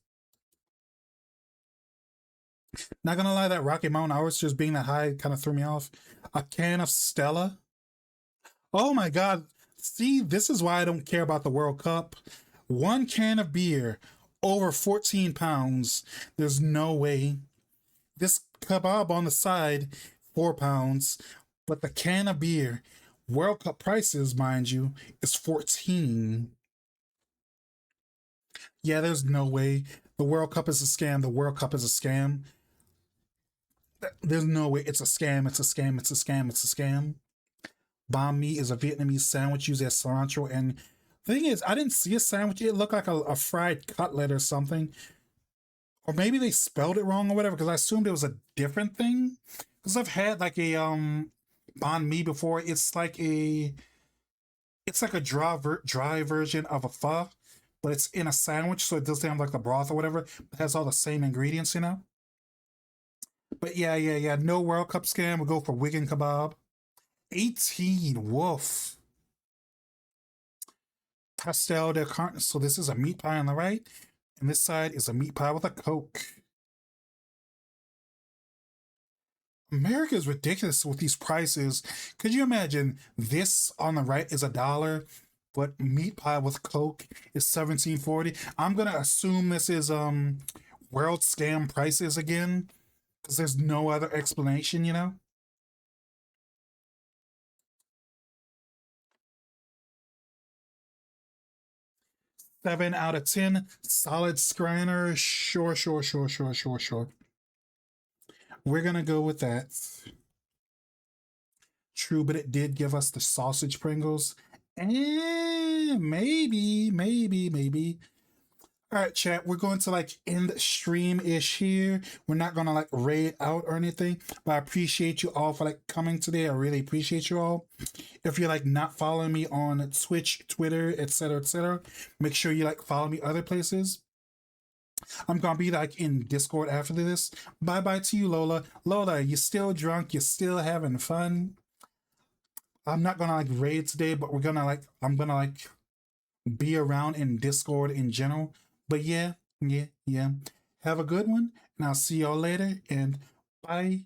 S1: Not gonna lie, that Rocky Mountain oysters being that high kind of threw me off. A can of Stella. Oh my god. See, this is why I don't care about the World Cup. One can of beer, over 14 pounds. There's no way. This kebab on the side, 4 pounds. But the can of beer, World Cup prices, mind you, is 14. Yeah, there's no way. The World Cup is a scam. The World Cup is a scam. There's no way. It's a scam. It's a scam. It's a scam. It's a scam. Banh mi is a Vietnamese sandwich using cilantro. And the thing is, I didn't see a sandwich. It looked like a fried cutlet or something. Or maybe they spelled it wrong or whatever, because I assumed it was a different thing. Because I've had like a banh mi before. It's like a dry version of a pho, but it's in a sandwich, so it doesn't have like the broth or whatever. It has all the same ingredients, you know. But yeah. No World Cup scam. We'll go for Wigan kebab. 18. Woof. Pastel de carne. So this is a meat pie on the right, and this side is a meat pie with a Coke. America is ridiculous with these prices. Could you imagine this on the right is $1, but meat pie with Coke is $17.40? I'm gonna assume this is world scam prices again, because there's no other explanation, you know? 7 out of 10. Solid scanner. Sure. We're gonna go with that. True, but it did give us the sausage Pringles. Maybe. All right, chat. We're going to like end stream ish here. We're not gonna like raid out or anything, but I appreciate you all for like coming today. I really appreciate you all. If you're like not following me on Twitch, Twitter, etc., make sure you like follow me other places. I'm gonna be like in Discord after this. Bye bye to you, Lola. Lola, you still drunk? You still having fun? I'm not gonna like raid today, but I'm gonna like be around in Discord in general. But yeah. Have a good one, and I'll see y'all later. And bye.